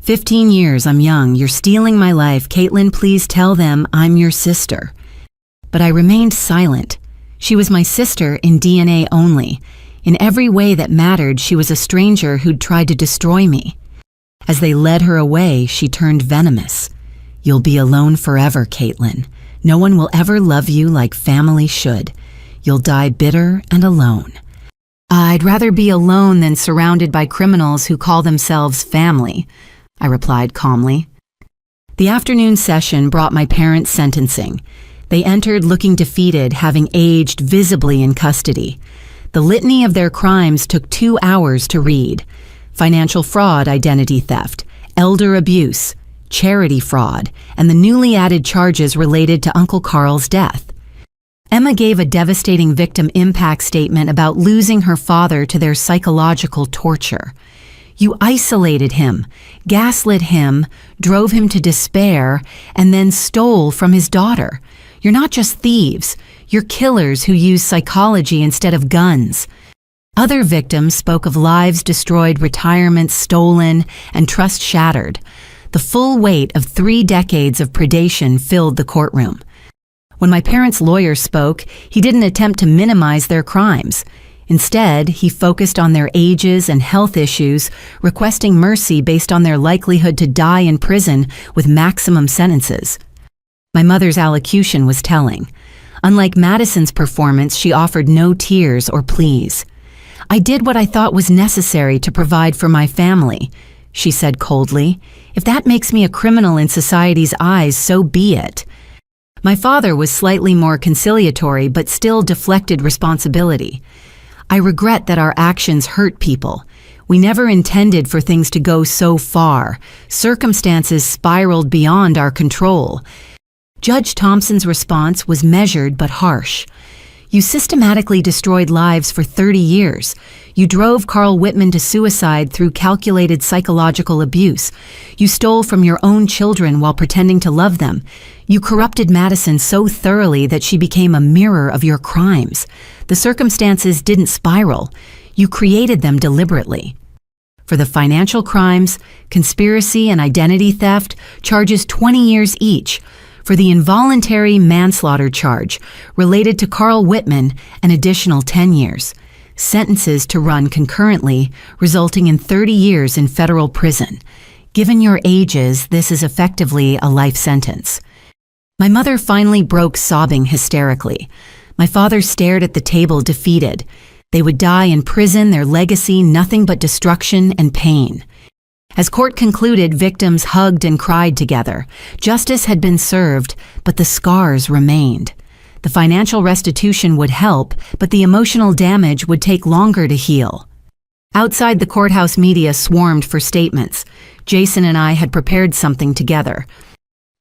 A: 15 years, I'm young. You're stealing my life. Caitlin, please tell them I'm your sister. But I remained silent. She was my sister in DNA only. In every way that mattered, she was a stranger who'd tried to destroy me. As they led her away, she turned venomous. You'll be alone forever, Caitlin. No one will ever love you like family should. You'll die bitter and alone. I'd rather be alone than surrounded by criminals who call themselves family, I replied calmly. The afternoon session brought my parents' sentencing. They entered looking defeated, having aged visibly in custody. The litany of their crimes took 2 hours to read. Financial fraud, identity theft, elder abuse, charity fraud, and the newly added charges related to Uncle Carl's death. Emma gave a devastating victim impact statement about losing her father to their psychological torture. You isolated him, gaslit him, drove him to despair, and then stole from his daughter. You're not just thieves, you're killers who use psychology instead of guns. Other victims spoke of lives destroyed, retirements stolen, and trust shattered. The full weight of 3 decades of predation filled the courtroom. When my parents' lawyer spoke, he didn't attempt to minimize their crimes. Instead, he focused on their ages and health issues, requesting mercy based on their likelihood to die in prison with maximum sentences. My mother's allocution was telling. Unlike Madison's performance, she offered no tears or pleas. I did what I thought was necessary to provide for my family, she said coldly. If that makes me a criminal in society's eyes, so be it. My father was slightly more conciliatory but still deflected responsibility. I regret that our actions hurt people. We never intended for things to go so far. Circumstances spiraled beyond our control. Judge Thompson's response was measured but harsh. You systematically destroyed lives for 30 years. You drove Carl Whitman to suicide through calculated psychological abuse. You stole from your own children while pretending to love them. You corrupted Madison so thoroughly that she became a mirror of your crimes. The circumstances didn't spiral. You created them deliberately. For the financial crimes, conspiracy and identity theft, charges 20 years each. For the involuntary manslaughter charge related to Carl Whitman, an additional 10 years. Sentences to run concurrently, resulting in 30 years in federal prison. Given your ages, this is effectively a life sentence. My mother finally broke sobbing hysterically. My father stared at the table defeated. They would die in prison, their legacy nothing but destruction and pain. As court concluded, victims hugged and cried together. Justice had been served, but the scars remained. The financial restitution would help, but the emotional damage would take longer to heal. Outside, the courthouse media swarmed for statements. Jason and I had prepared something together.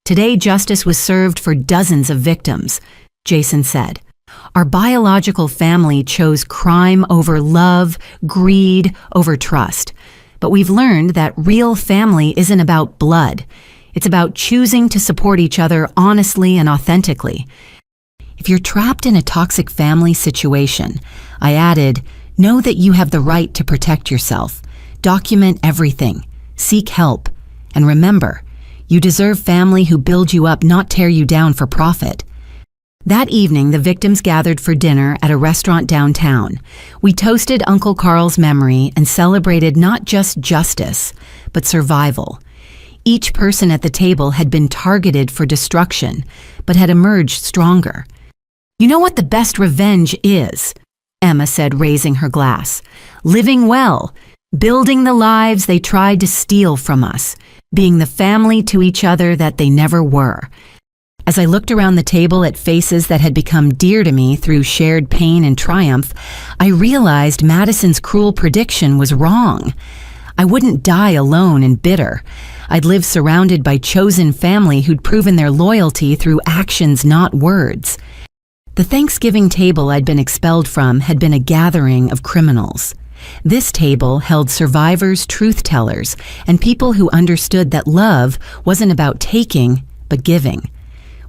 A: Today, justice was served for dozens of victims, Jason said. Our biological family chose crime over love, greed over trust. But we've learned that real family isn't about blood. It's about choosing to support each other honestly and authentically. If you're trapped in a toxic family situation, I added, know that you have the right to protect yourself. Document everything. Seek help. And remember, you deserve family who build you up, not tear you down for profit. That evening, the victims gathered for dinner at a restaurant downtown. We toasted Uncle Carl's memory and celebrated not just justice, but survival. Each person at the table had been targeted for destruction, but had emerged stronger. You know what the best revenge is? Emma said, raising her glass. Living well, building the lives they tried to steal from us, being the family to each other that they never were. As I looked around the table at faces that had become dear to me through shared pain and triumph, I realized Madison's cruel prediction was wrong. I wouldn't die alone and bitter. I'd live surrounded by chosen family who'd proven their loyalty through actions, not words. The Thanksgiving table I'd been expelled from had been a gathering of criminals. This table held survivors, truth-tellers, and people who understood that love wasn't about taking, but giving.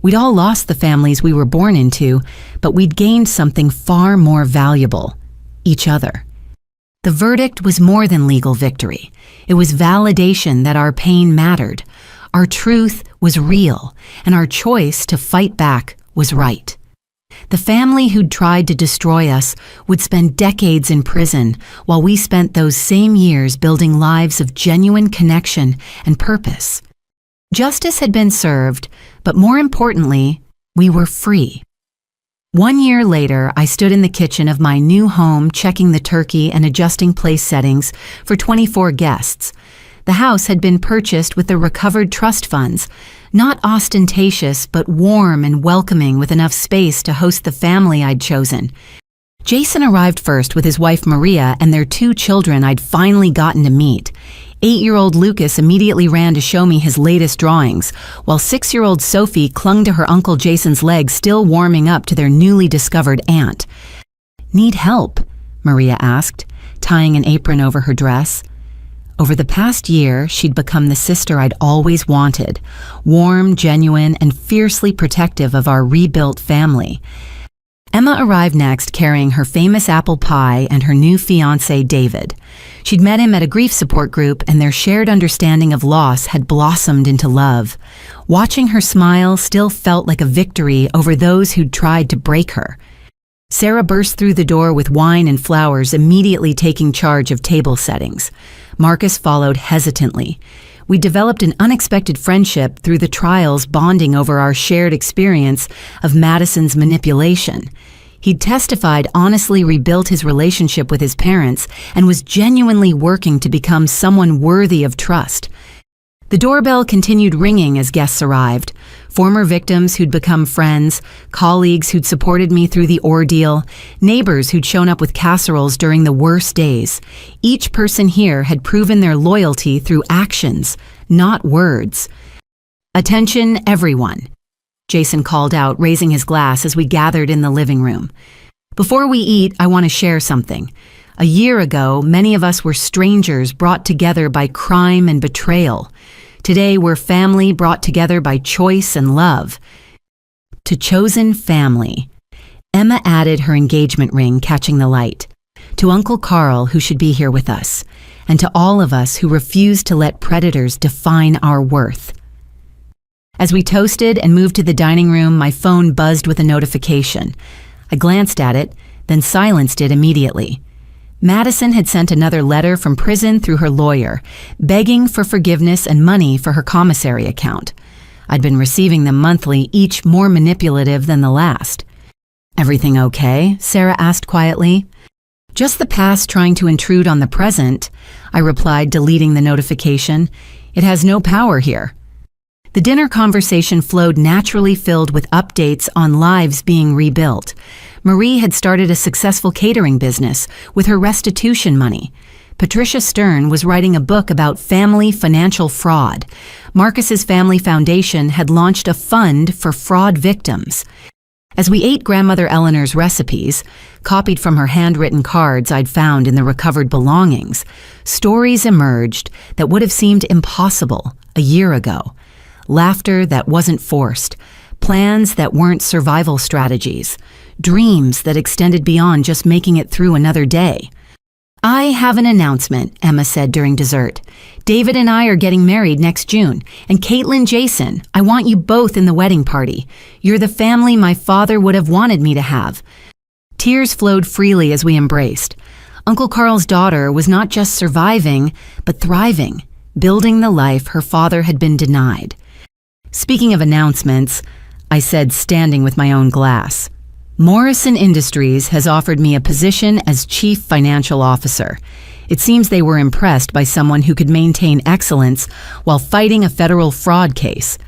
A: We'd all lost the families we were born into, but we'd gained something far more valuable: each other. The verdict was more than legal victory. It was validation that our pain mattered, our truth was real, and our choice to fight back was right. The family who'd tried to destroy us would spend decades in prison, while we spent those same years building lives of genuine connection and purpose. Justice had been served, but more importantly, we were free. 1 year later, I stood in the kitchen of my new home checking the turkey and adjusting place settings for 24 guests. The house had been purchased with the recovered trust funds, not ostentatious but warm and welcoming, with enough space to host the family I'd chosen. Jason arrived first with his wife Maria and their 2 children I'd finally gotten to meet. 8-year-old Lucas immediately ran to show me his latest drawings, while 6-year-old Sophie clung to her Uncle Jason's legs, still warming up to their newly discovered aunt. "Need help?" Maria asked, tying an apron over her dress. Over the past year, she'd become the sister I'd always wanted, warm, genuine, and fiercely protective of our rebuilt family. Emma arrived next, carrying her famous apple pie and her new fiancé, David. She'd met him at a grief support group, and their shared understanding of loss had blossomed into love. Watching her smile still felt like a victory over those who'd tried to break her. Sarah burst through the door with wine and flowers, immediately taking charge of table settings. Marcus followed hesitantly. We developed an unexpected friendship through the trials, bonding over our shared experience of Madison's manipulation. He'd testified honestly rebuilt his relationship with his parents and was genuinely working to become someone worthy of trust. The doorbell continued ringing as guests arrived. Former victims who'd become friends, colleagues who'd supported me through the ordeal, neighbors who'd shown up with casseroles during the worst days. Each person here had proven their loyalty through actions, not words. "Attention, everyone," Jason called out, raising his glass as we gathered in the living room. "Before we eat, I want to share something. A year ago, many of us were strangers brought together by crime and betrayal. Today, we're family brought together by choice and love." To chosen family. Emma added her engagement ring, catching the light. To Uncle Carl, who should be here with us, and to all of us who refuse to let predators define our worth. As we toasted and moved to the dining room, my phone buzzed with a notification. I glanced at it, then silenced it immediately. Madison had sent another letter from prison through her lawyer, begging for forgiveness and money for her commissary account. I'd been receiving them monthly, each more manipulative than the last. "Everything okay?" Sarah asked quietly. "Just the past trying to intrude on the present," I replied, deleting the notification. "It has no power here." The dinner conversation flowed naturally, filled with updates on lives being rebuilt. Marie had started a successful catering business with her restitution money. Patricia Stern was writing a book about family financial fraud. Marcus's Family Foundation had launched a fund for fraud victims. As we ate Grandmother Eleanor's recipes, copied from her handwritten cards I'd found in the recovered belongings, stories emerged that would have seemed impossible a year ago. Laughter that wasn't forced, plans that weren't survival strategies, dreams that extended beyond just making it through another day. "I have an announcement," Emma said during dessert. "David and I are getting married next June, and Caitlin, Jason, I want you both in the wedding party. You're the family my father would have wanted me to have." Tears flowed freely as we embraced. Uncle Carl's daughter was not just surviving, but thriving, building the life her father had been denied. "Speaking of announcements," I said, standing with my own glass, "Morrison Industries has offered me a position as Chief Financial Officer. It seems they were impressed by someone who could maintain excellence while fighting a federal fraud case."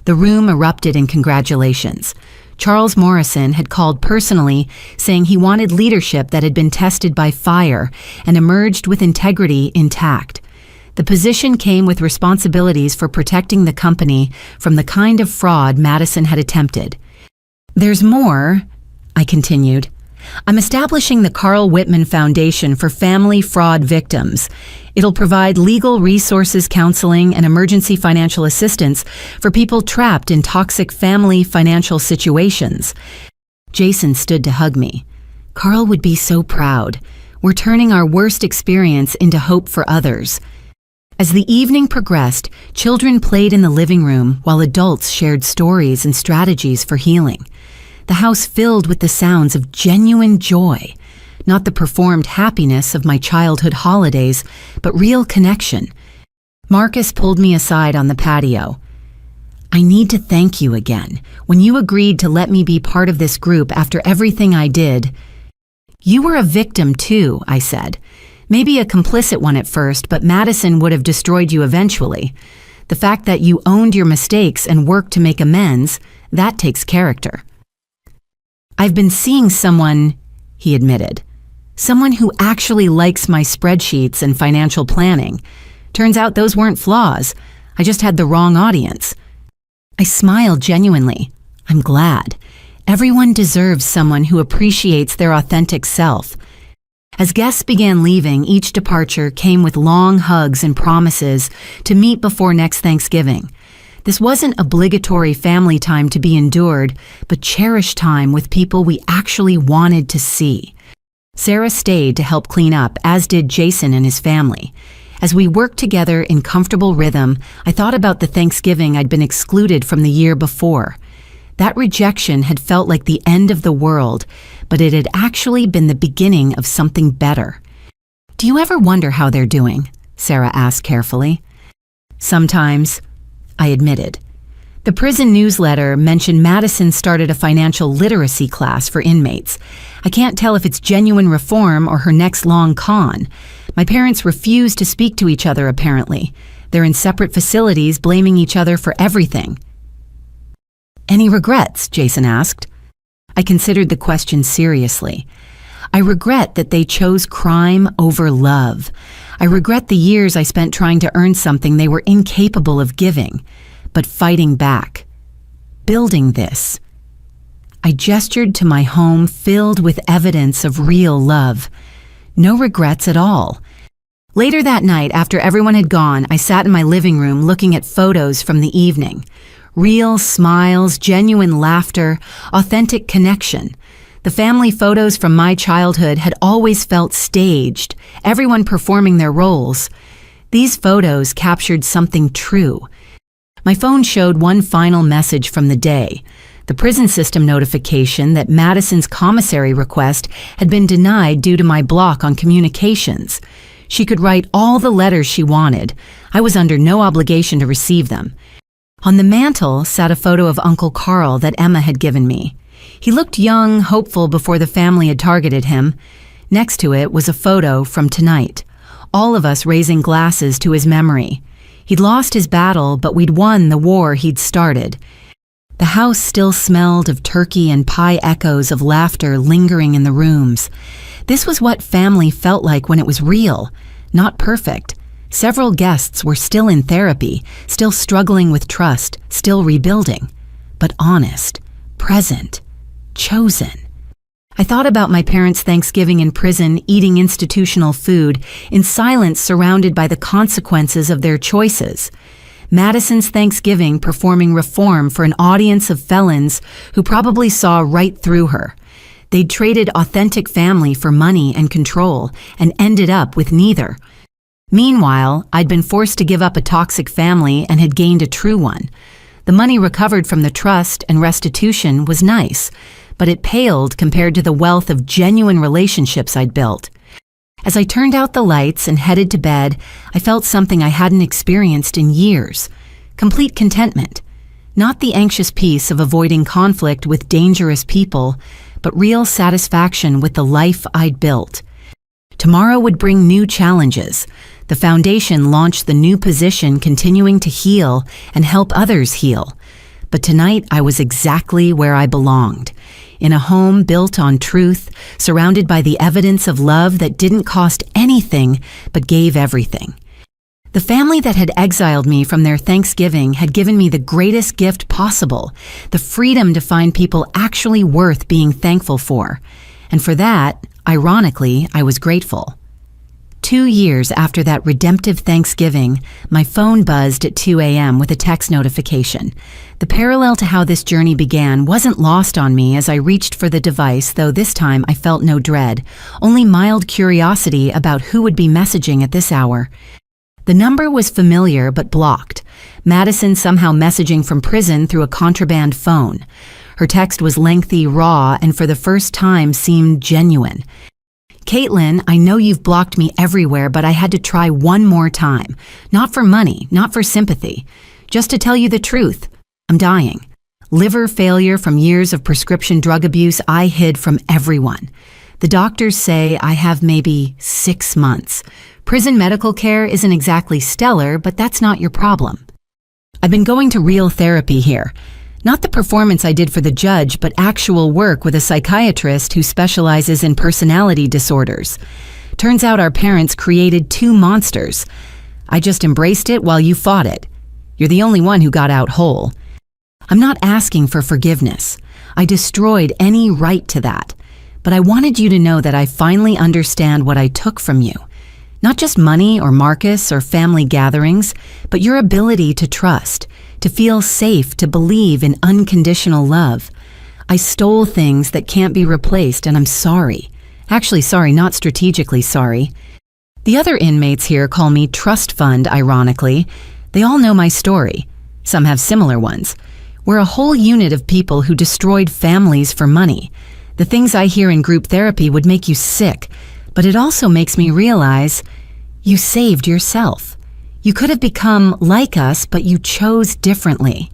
A: The room erupted in congratulations. Charles Morrison had called personally, saying he wanted leadership that had been tested by fire and emerged with integrity intact. The position came with responsibilities for protecting the company from the kind of fraud Madison had attempted. "There's more," I continued. I'm establishing the Carl Whitman Foundation for Family Fraud Victims. It'll provide legal resources, counseling, and emergency financial assistance for people trapped in toxic family financial situations. Jason stood to hug me. Carl would be so proud. We're turning our worst experience into hope for others. As the evening progressed, children played in the living room while adults shared stories and strategies for healing. The house filled with the sounds of genuine joy, not the performed happiness of my childhood holidays, but real connection. Marcus pulled me aside on the patio. I need to thank you again. When you agreed to let me be part of this group after everything I did, you were a victim too, I said. Maybe a complicit one at first, but Madison would have destroyed you eventually. The fact that you owned your mistakes and worked to make amends, that takes character. I've been seeing someone, he admitted. Someone who actually likes my spreadsheets and financial planning. Turns out those weren't flaws. I just had the wrong audience. I smiled genuinely. I'm glad. Everyone deserves someone who appreciates their authentic self. As guests began leaving, each departure came with long hugs and promises to meet before next Thanksgiving. This wasn't obligatory family time to be endured, but cherished time with people we actually wanted to see. Sarah stayed to help clean up, as did Jason and his family. As we worked together in comfortable rhythm, I thought about the Thanksgiving I'd been excluded from the year before. That rejection had felt like the end of the world, but it had actually been the beginning of something better. Do you ever wonder how they're doing? Sarah asked carefully. Sometimes, I admitted. The prison newsletter mentioned Madison started a financial literacy class for inmates. I can't tell if it's genuine reform or her next long con. My parents refuse to speak to each other, apparently. They're in separate facilities, blaming each other for everything. Any regrets? Jason asked. I considered the question seriously. I regret that they chose crime over love. I regret the years I spent trying to earn something they were incapable of giving, but fighting back. Building this. I gestured to my home filled with evidence of real love. No regrets at all. Later that night, after everyone had gone, I sat in my living room looking at photos from the evening. Real smiles, genuine laughter, authentic connection. The family photos from my childhood had always felt staged, everyone performing their roles. These photos captured something true. My phone showed one final message from the day, the prison system notification that Madison's commissary request had been denied due to my block on communications. She could write all the letters she wanted. I was under no obligation to receive them. On the mantel sat a photo of Uncle Carl that Emma had given me. He looked young, hopeful before the family had targeted him. Next to it was a photo from tonight, all of us raising glasses to his memory. He'd lost his battle, but we'd won the war he'd started. The house still smelled of turkey and pie, echoes of laughter lingering in the rooms. This was what family felt like when it was real, not perfect. Several guests were still in therapy, still struggling with trust, still rebuilding, but honest, present, chosen. I thought about my parents' Thanksgiving in prison, eating institutional food, in silence surrounded by the consequences of their choices. Madison's Thanksgiving performing reform for an audience of felons who probably saw right through her. They'd traded authentic family for money and control, and ended up with neither. Meanwhile, I'd been forced to give up a toxic family and had gained a true one. The money recovered from the trust and restitution was nice, but it paled compared to the wealth of genuine relationships I'd built. As I turned out the lights and headed to bed, I felt something I hadn't experienced in years. Complete contentment. Not the anxious peace of avoiding conflict with dangerous people, but real satisfaction with the life I'd built. Tomorrow would bring new challenges. The foundation launched the new position, continuing to heal and help others heal. But tonight I was exactly where I belonged, in a home built on truth, surrounded by the evidence of love that didn't cost anything but gave everything. The family that had exiled me from their Thanksgiving had given me the greatest gift possible, the freedom to find people actually worth being thankful for. And for that, ironically, I was grateful. 2 years after that redemptive Thanksgiving, my phone buzzed at 2 a.m. with a text notification. The parallel to how this journey began wasn't lost on me as I reached for the device, though this time I felt no dread, only mild curiosity about who would be messaging at this hour. The number was familiar but blocked. Madison somehow messaging from prison through a contraband phone. Her text was lengthy, raw, and for the first time seemed genuine. Caitlin, I know you've blocked me everywhere, but I had to try one more time. Not for money, not for sympathy. Just to tell you the truth, I'm dying. Liver failure from years of prescription drug abuse I hid from everyone. The doctors say I have maybe 6 months. Prison medical care isn't exactly stellar, but that's not your problem. I've been going to real therapy here. Not the performance I did for the judge, but actual work with a psychiatrist who specializes in personality disorders. Turns out our parents created 2 monsters. I just embraced it while you fought it. You're the only one who got out whole. I'm not asking for forgiveness. I destroyed any right to that. But I wanted you to know that I finally understand what I took from you. Not just money or Marcus or family gatherings, but your ability to trust, to feel safe, to believe in unconditional love. I stole things that can't be replaced, and I'm sorry. Actually sorry, not strategically sorry. The other inmates here call me Trust Fund, ironically. They all know my story. Some have similar ones. We're a whole unit of people who destroyed families for money. The things I hear in group therapy would make you sick, but it also makes me realize you saved yourself. You could have become like us, but you chose differently.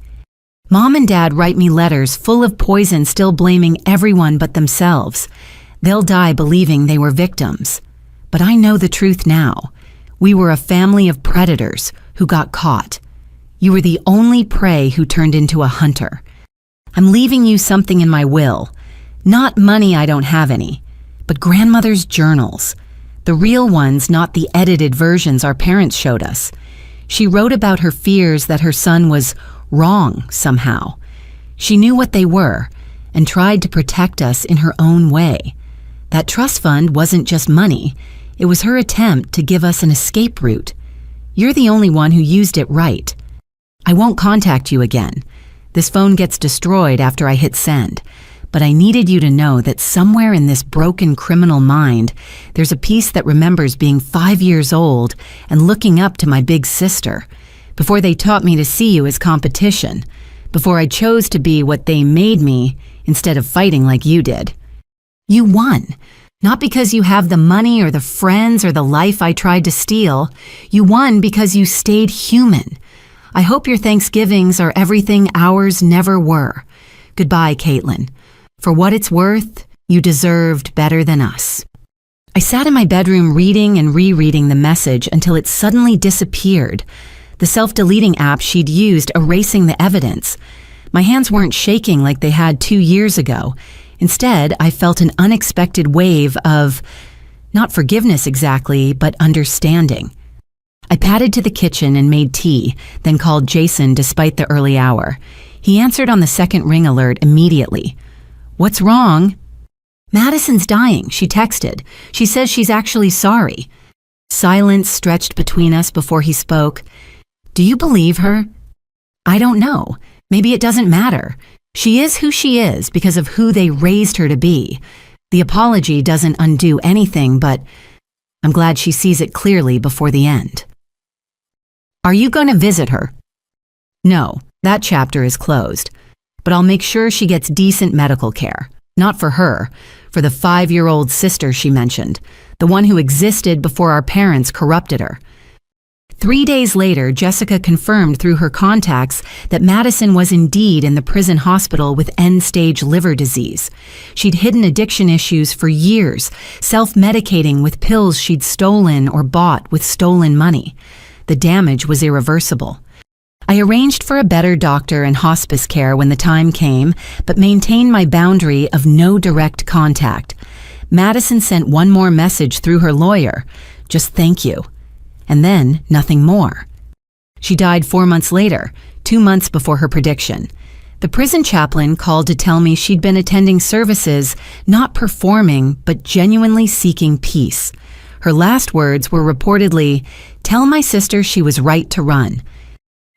A: Mom and Dad write me letters full of poison, still blaming everyone but themselves. They'll die believing they were victims. But I know the truth now. We were a family of predators who got caught. You were the only prey who turned into a hunter. I'm leaving you something in my will. Not money, I don't have any, but grandmother's journals. The real ones, not the edited versions our parents showed us. She wrote about her fears that her son was wrong somehow. She knew what they were and tried to protect us in her own way. That trust fund wasn't just money. It was her attempt to give us an escape route. You're the only one who used it right. I won't contact you again. This phone gets destroyed after I hit send. But I needed you to know that somewhere in this broken criminal mind, there's a piece that remembers being 5 years old and looking up to my big sister, before they taught me to see you as competition, before I chose to be what they made me instead of fighting like you did. You won, not because you have the money or the friends or the life I tried to steal. You won because you stayed human. I hope your Thanksgivings are everything ours never were. Goodbye, Caitlin. For what it's worth, you deserved better than us. I sat in my bedroom reading and rereading the message until it suddenly disappeared. The self-deleting app she'd used erasing the evidence. My hands weren't shaking like they had 2 years ago. Instead, I felt an unexpected wave of, not forgiveness exactly, but understanding. I padded to the kitchen and made tea, then called Jason despite the early hour. He answered on the second ring alert immediately. What's wrong? Madison's dying, she texted. She says she's actually sorry. Silence stretched between us before he spoke. Do you believe her? I don't know. Maybe it doesn't matter. She is who she is because of who they raised her to be. The apology doesn't undo anything, but I'm glad she sees it clearly before the end. Are you going to visit her? No, that chapter is closed. But I'll make sure she gets decent medical care. Not for her, for the 5-year-old sister she mentioned, the one who existed before our parents corrupted her. 3 days later, Jessica confirmed through her contacts that Madison was indeed in the prison hospital with end-stage liver disease. She'd hidden addiction issues for years, self-medicating with pills she'd stolen or bought with stolen money. The damage was irreversible. I arranged for a better doctor and hospice care when the time came, but maintained my boundary of no direct contact. Madison sent one more message through her lawyer, just thank you. and then nothing more. She died 4 months later, 2 months before her prediction. The prison chaplain called to tell me she'd been attending services, not performing, but genuinely seeking peace. Her last words were reportedly, "Tell my sister she was right to run."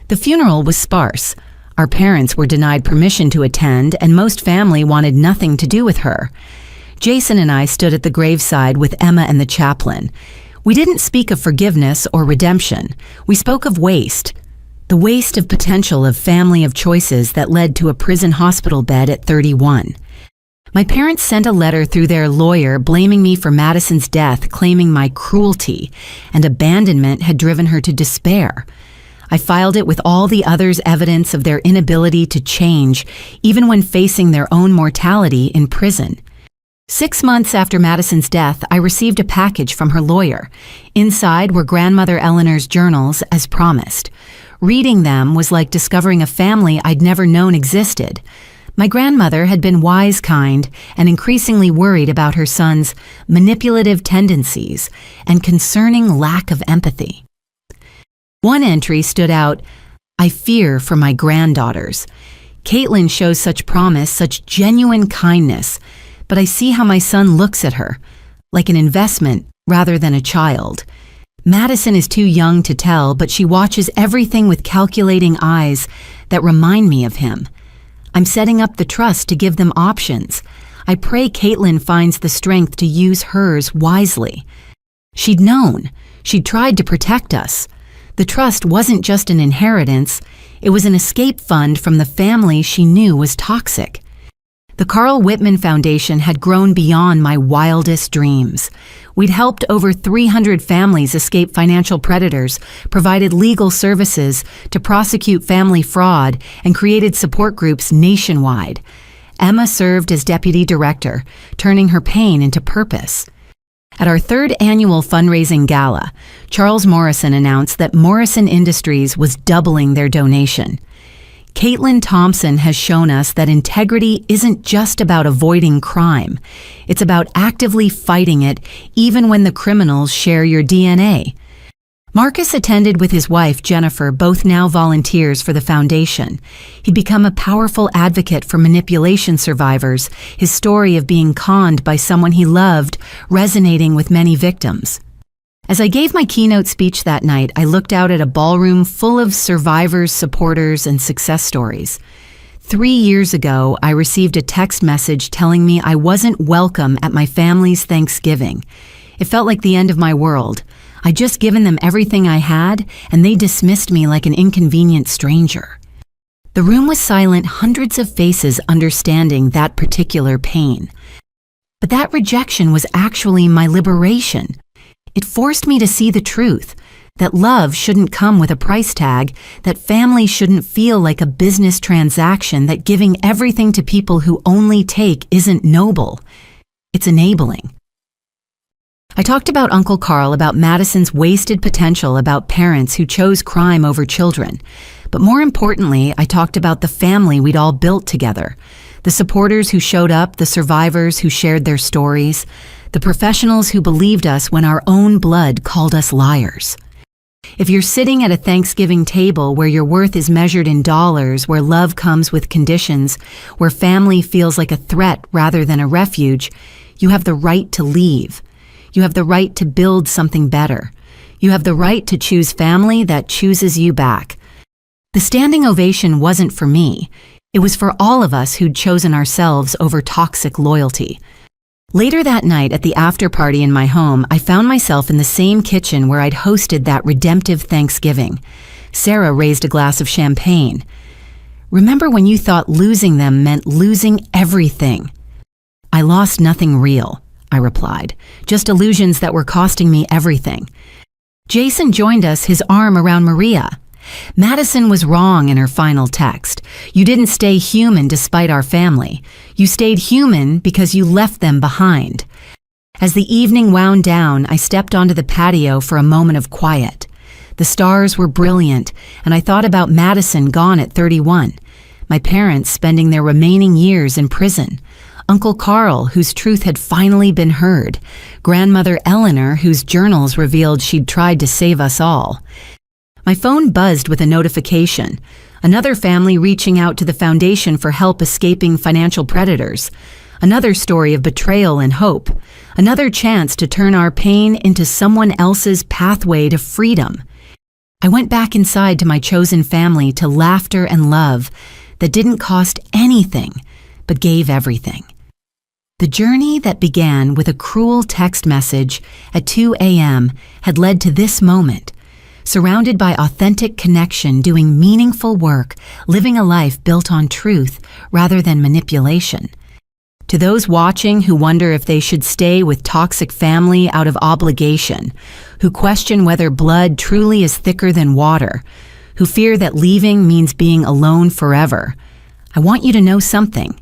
A: The funeral was sparse. Our parents were denied permission to attend, and most family wanted nothing to do with her. Jason and I stood at the graveside with Emma and the chaplain. We didn't speak of forgiveness or redemption. We spoke of waste. The waste of potential of family of choices that led to a prison hospital bed at 31. My parents sent a letter through their lawyer blaming me for Madison's death, claiming my cruelty and abandonment had driven her to despair. I filed it with all the others' evidence of their inability to change, even when facing their own mortality in prison. 6 months after Madison's death, I received a package from her lawyer. Inside were grandmother Eleanor's journals, as promised. Reading them was like discovering a family I'd never known existed. My grandmother had been wise, kind, and increasingly worried about her son's manipulative tendencies and concerning lack of empathy. One entry stood out, "I fear for my granddaughters. Caitlin shows such promise, such genuine kindness, but I see how my son looks at her, like an investment rather than a child. Madison is too young to tell, but she watches everything with calculating eyes that remind me of him. I'm setting up the trust to give them options. I pray Caitlin finds the strength to use hers wisely. She'd known. She'd tried to protect us. The trust wasn't just an inheritance. It was an escape fund from the family she knew was toxic." The Carl Whitman Foundation had grown beyond my wildest dreams. We'd helped over 300 families escape financial predators, provided legal services to prosecute family fraud, and created support groups nationwide. Emma served as deputy director, turning her pain into purpose. At our 3rd annual fundraising gala, Charles Morrison announced that Morrison Industries was doubling their donation. Caitlin Thompson has shown us that integrity isn't just about avoiding crime. It's about actively fighting it, even when the criminals share your DNA. Marcus attended with his wife, Jennifer, both now volunteers for the foundation. He'd become a powerful advocate for manipulation survivors, his story of being conned by someone he loved resonating with many victims. As I gave my keynote speech that night, I looked out at a ballroom full of survivors, supporters, and success stories. 3 years ago, I received a text message telling me I wasn't welcome at my family's Thanksgiving. It felt like the end of my world. I'd just given them everything I had, and they dismissed me like an inconvenient stranger. The room was silent, hundreds of faces understanding that particular pain. But that rejection was actually my liberation. It forced me to see the truth, that love shouldn't come with a price tag, that family shouldn't feel like a business transaction, that giving everything to people who only take isn't noble. It's enabling. I talked about Uncle Carl, about Madison's wasted potential, about parents who chose crime over children. But more importantly, I talked about the family we'd all built together. The supporters who showed up, the survivors who shared their stories, the professionals who believed us when our own blood called us liars. If you're sitting at a Thanksgiving table where your worth is measured in dollars, where love comes with conditions, where family feels like a threat rather than a refuge, you have the right to leave. You have the right to build something better. You have the right to choose family that chooses you back. The standing ovation wasn't for me. It was for all of us who'd chosen ourselves over toxic loyalty. Later that night at the after party in my home, I found myself in the same kitchen where I'd hosted that redemptive Thanksgiving. Sarah raised a glass of champagne. "Remember when you thought losing them meant losing everything?" "I lost nothing real," I replied, "just illusions that were costing me everything." Jason joined us, his arm around Maria. "Madison was wrong in her final text. You didn't stay human despite our family. You stayed human because you left them behind." As the evening wound down, I stepped onto the patio for a moment of quiet. The stars were brilliant, and I thought about Madison gone at 31, my parents spending their remaining years in prison, Uncle Carl, whose truth had finally been heard, Grandmother Eleanor, whose journals revealed she'd tried to save us all. My phone buzzed with a notification. Another family reaching out to the foundation for help escaping financial predators. Another story of betrayal and hope. Another chance to turn our pain into someone else's pathway to freedom. I went back inside to my chosen family, to laughter and love that didn't cost anything, but gave everything. The journey that began with a cruel text message at 2 a.m. had led to this moment, surrounded by authentic connection, doing meaningful work, living a life built on truth rather than manipulation. To those watching who wonder if they should stay with toxic family out of obligation, who question whether blood truly is thicker than water, who fear that leaving means being alone forever, I want you to know something.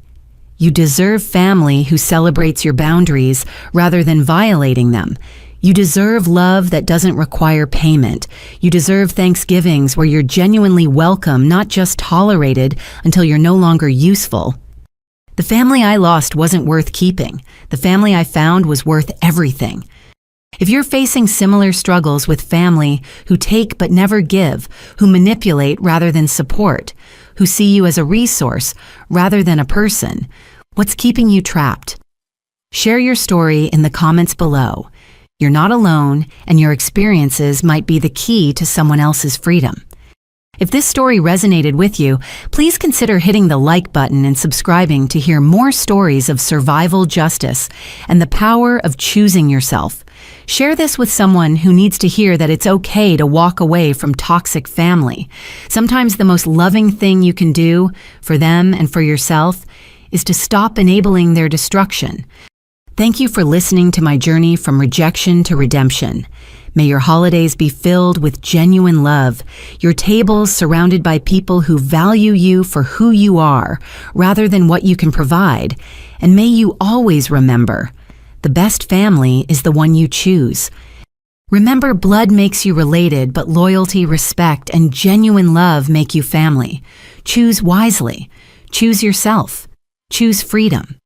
A: You deserve family who celebrates your boundaries rather than violating them. You deserve love that doesn't require payment. You deserve Thanksgivings where you're genuinely welcome, not just tolerated until you're no longer useful. The family I lost wasn't worth keeping. The family I found was worth everything. If you're facing similar struggles with family who take but never give, who manipulate rather than support, who see you as a resource rather than a person, what's keeping you trapped? Share your story in the comments below. You're not alone, and your experiences might be the key to someone else's freedom. If this story resonated with you, please consider hitting the like button and subscribing to hear more stories of survival justice and the power of choosing yourself. Share this with someone who needs to hear that it's okay to walk away from toxic family. Sometimes the most loving thing you can do for them and for yourself is to stop enabling their destruction. Thank you for listening to my journey from rejection to redemption. May your holidays be filled with genuine love, your tables surrounded by people who value you for who you are rather than what you can provide, and may you always remember, the best family is the one you choose. Remember, blood makes you related, but loyalty, respect, and genuine love make you family. Choose wisely. Choose yourself. Choose freedom.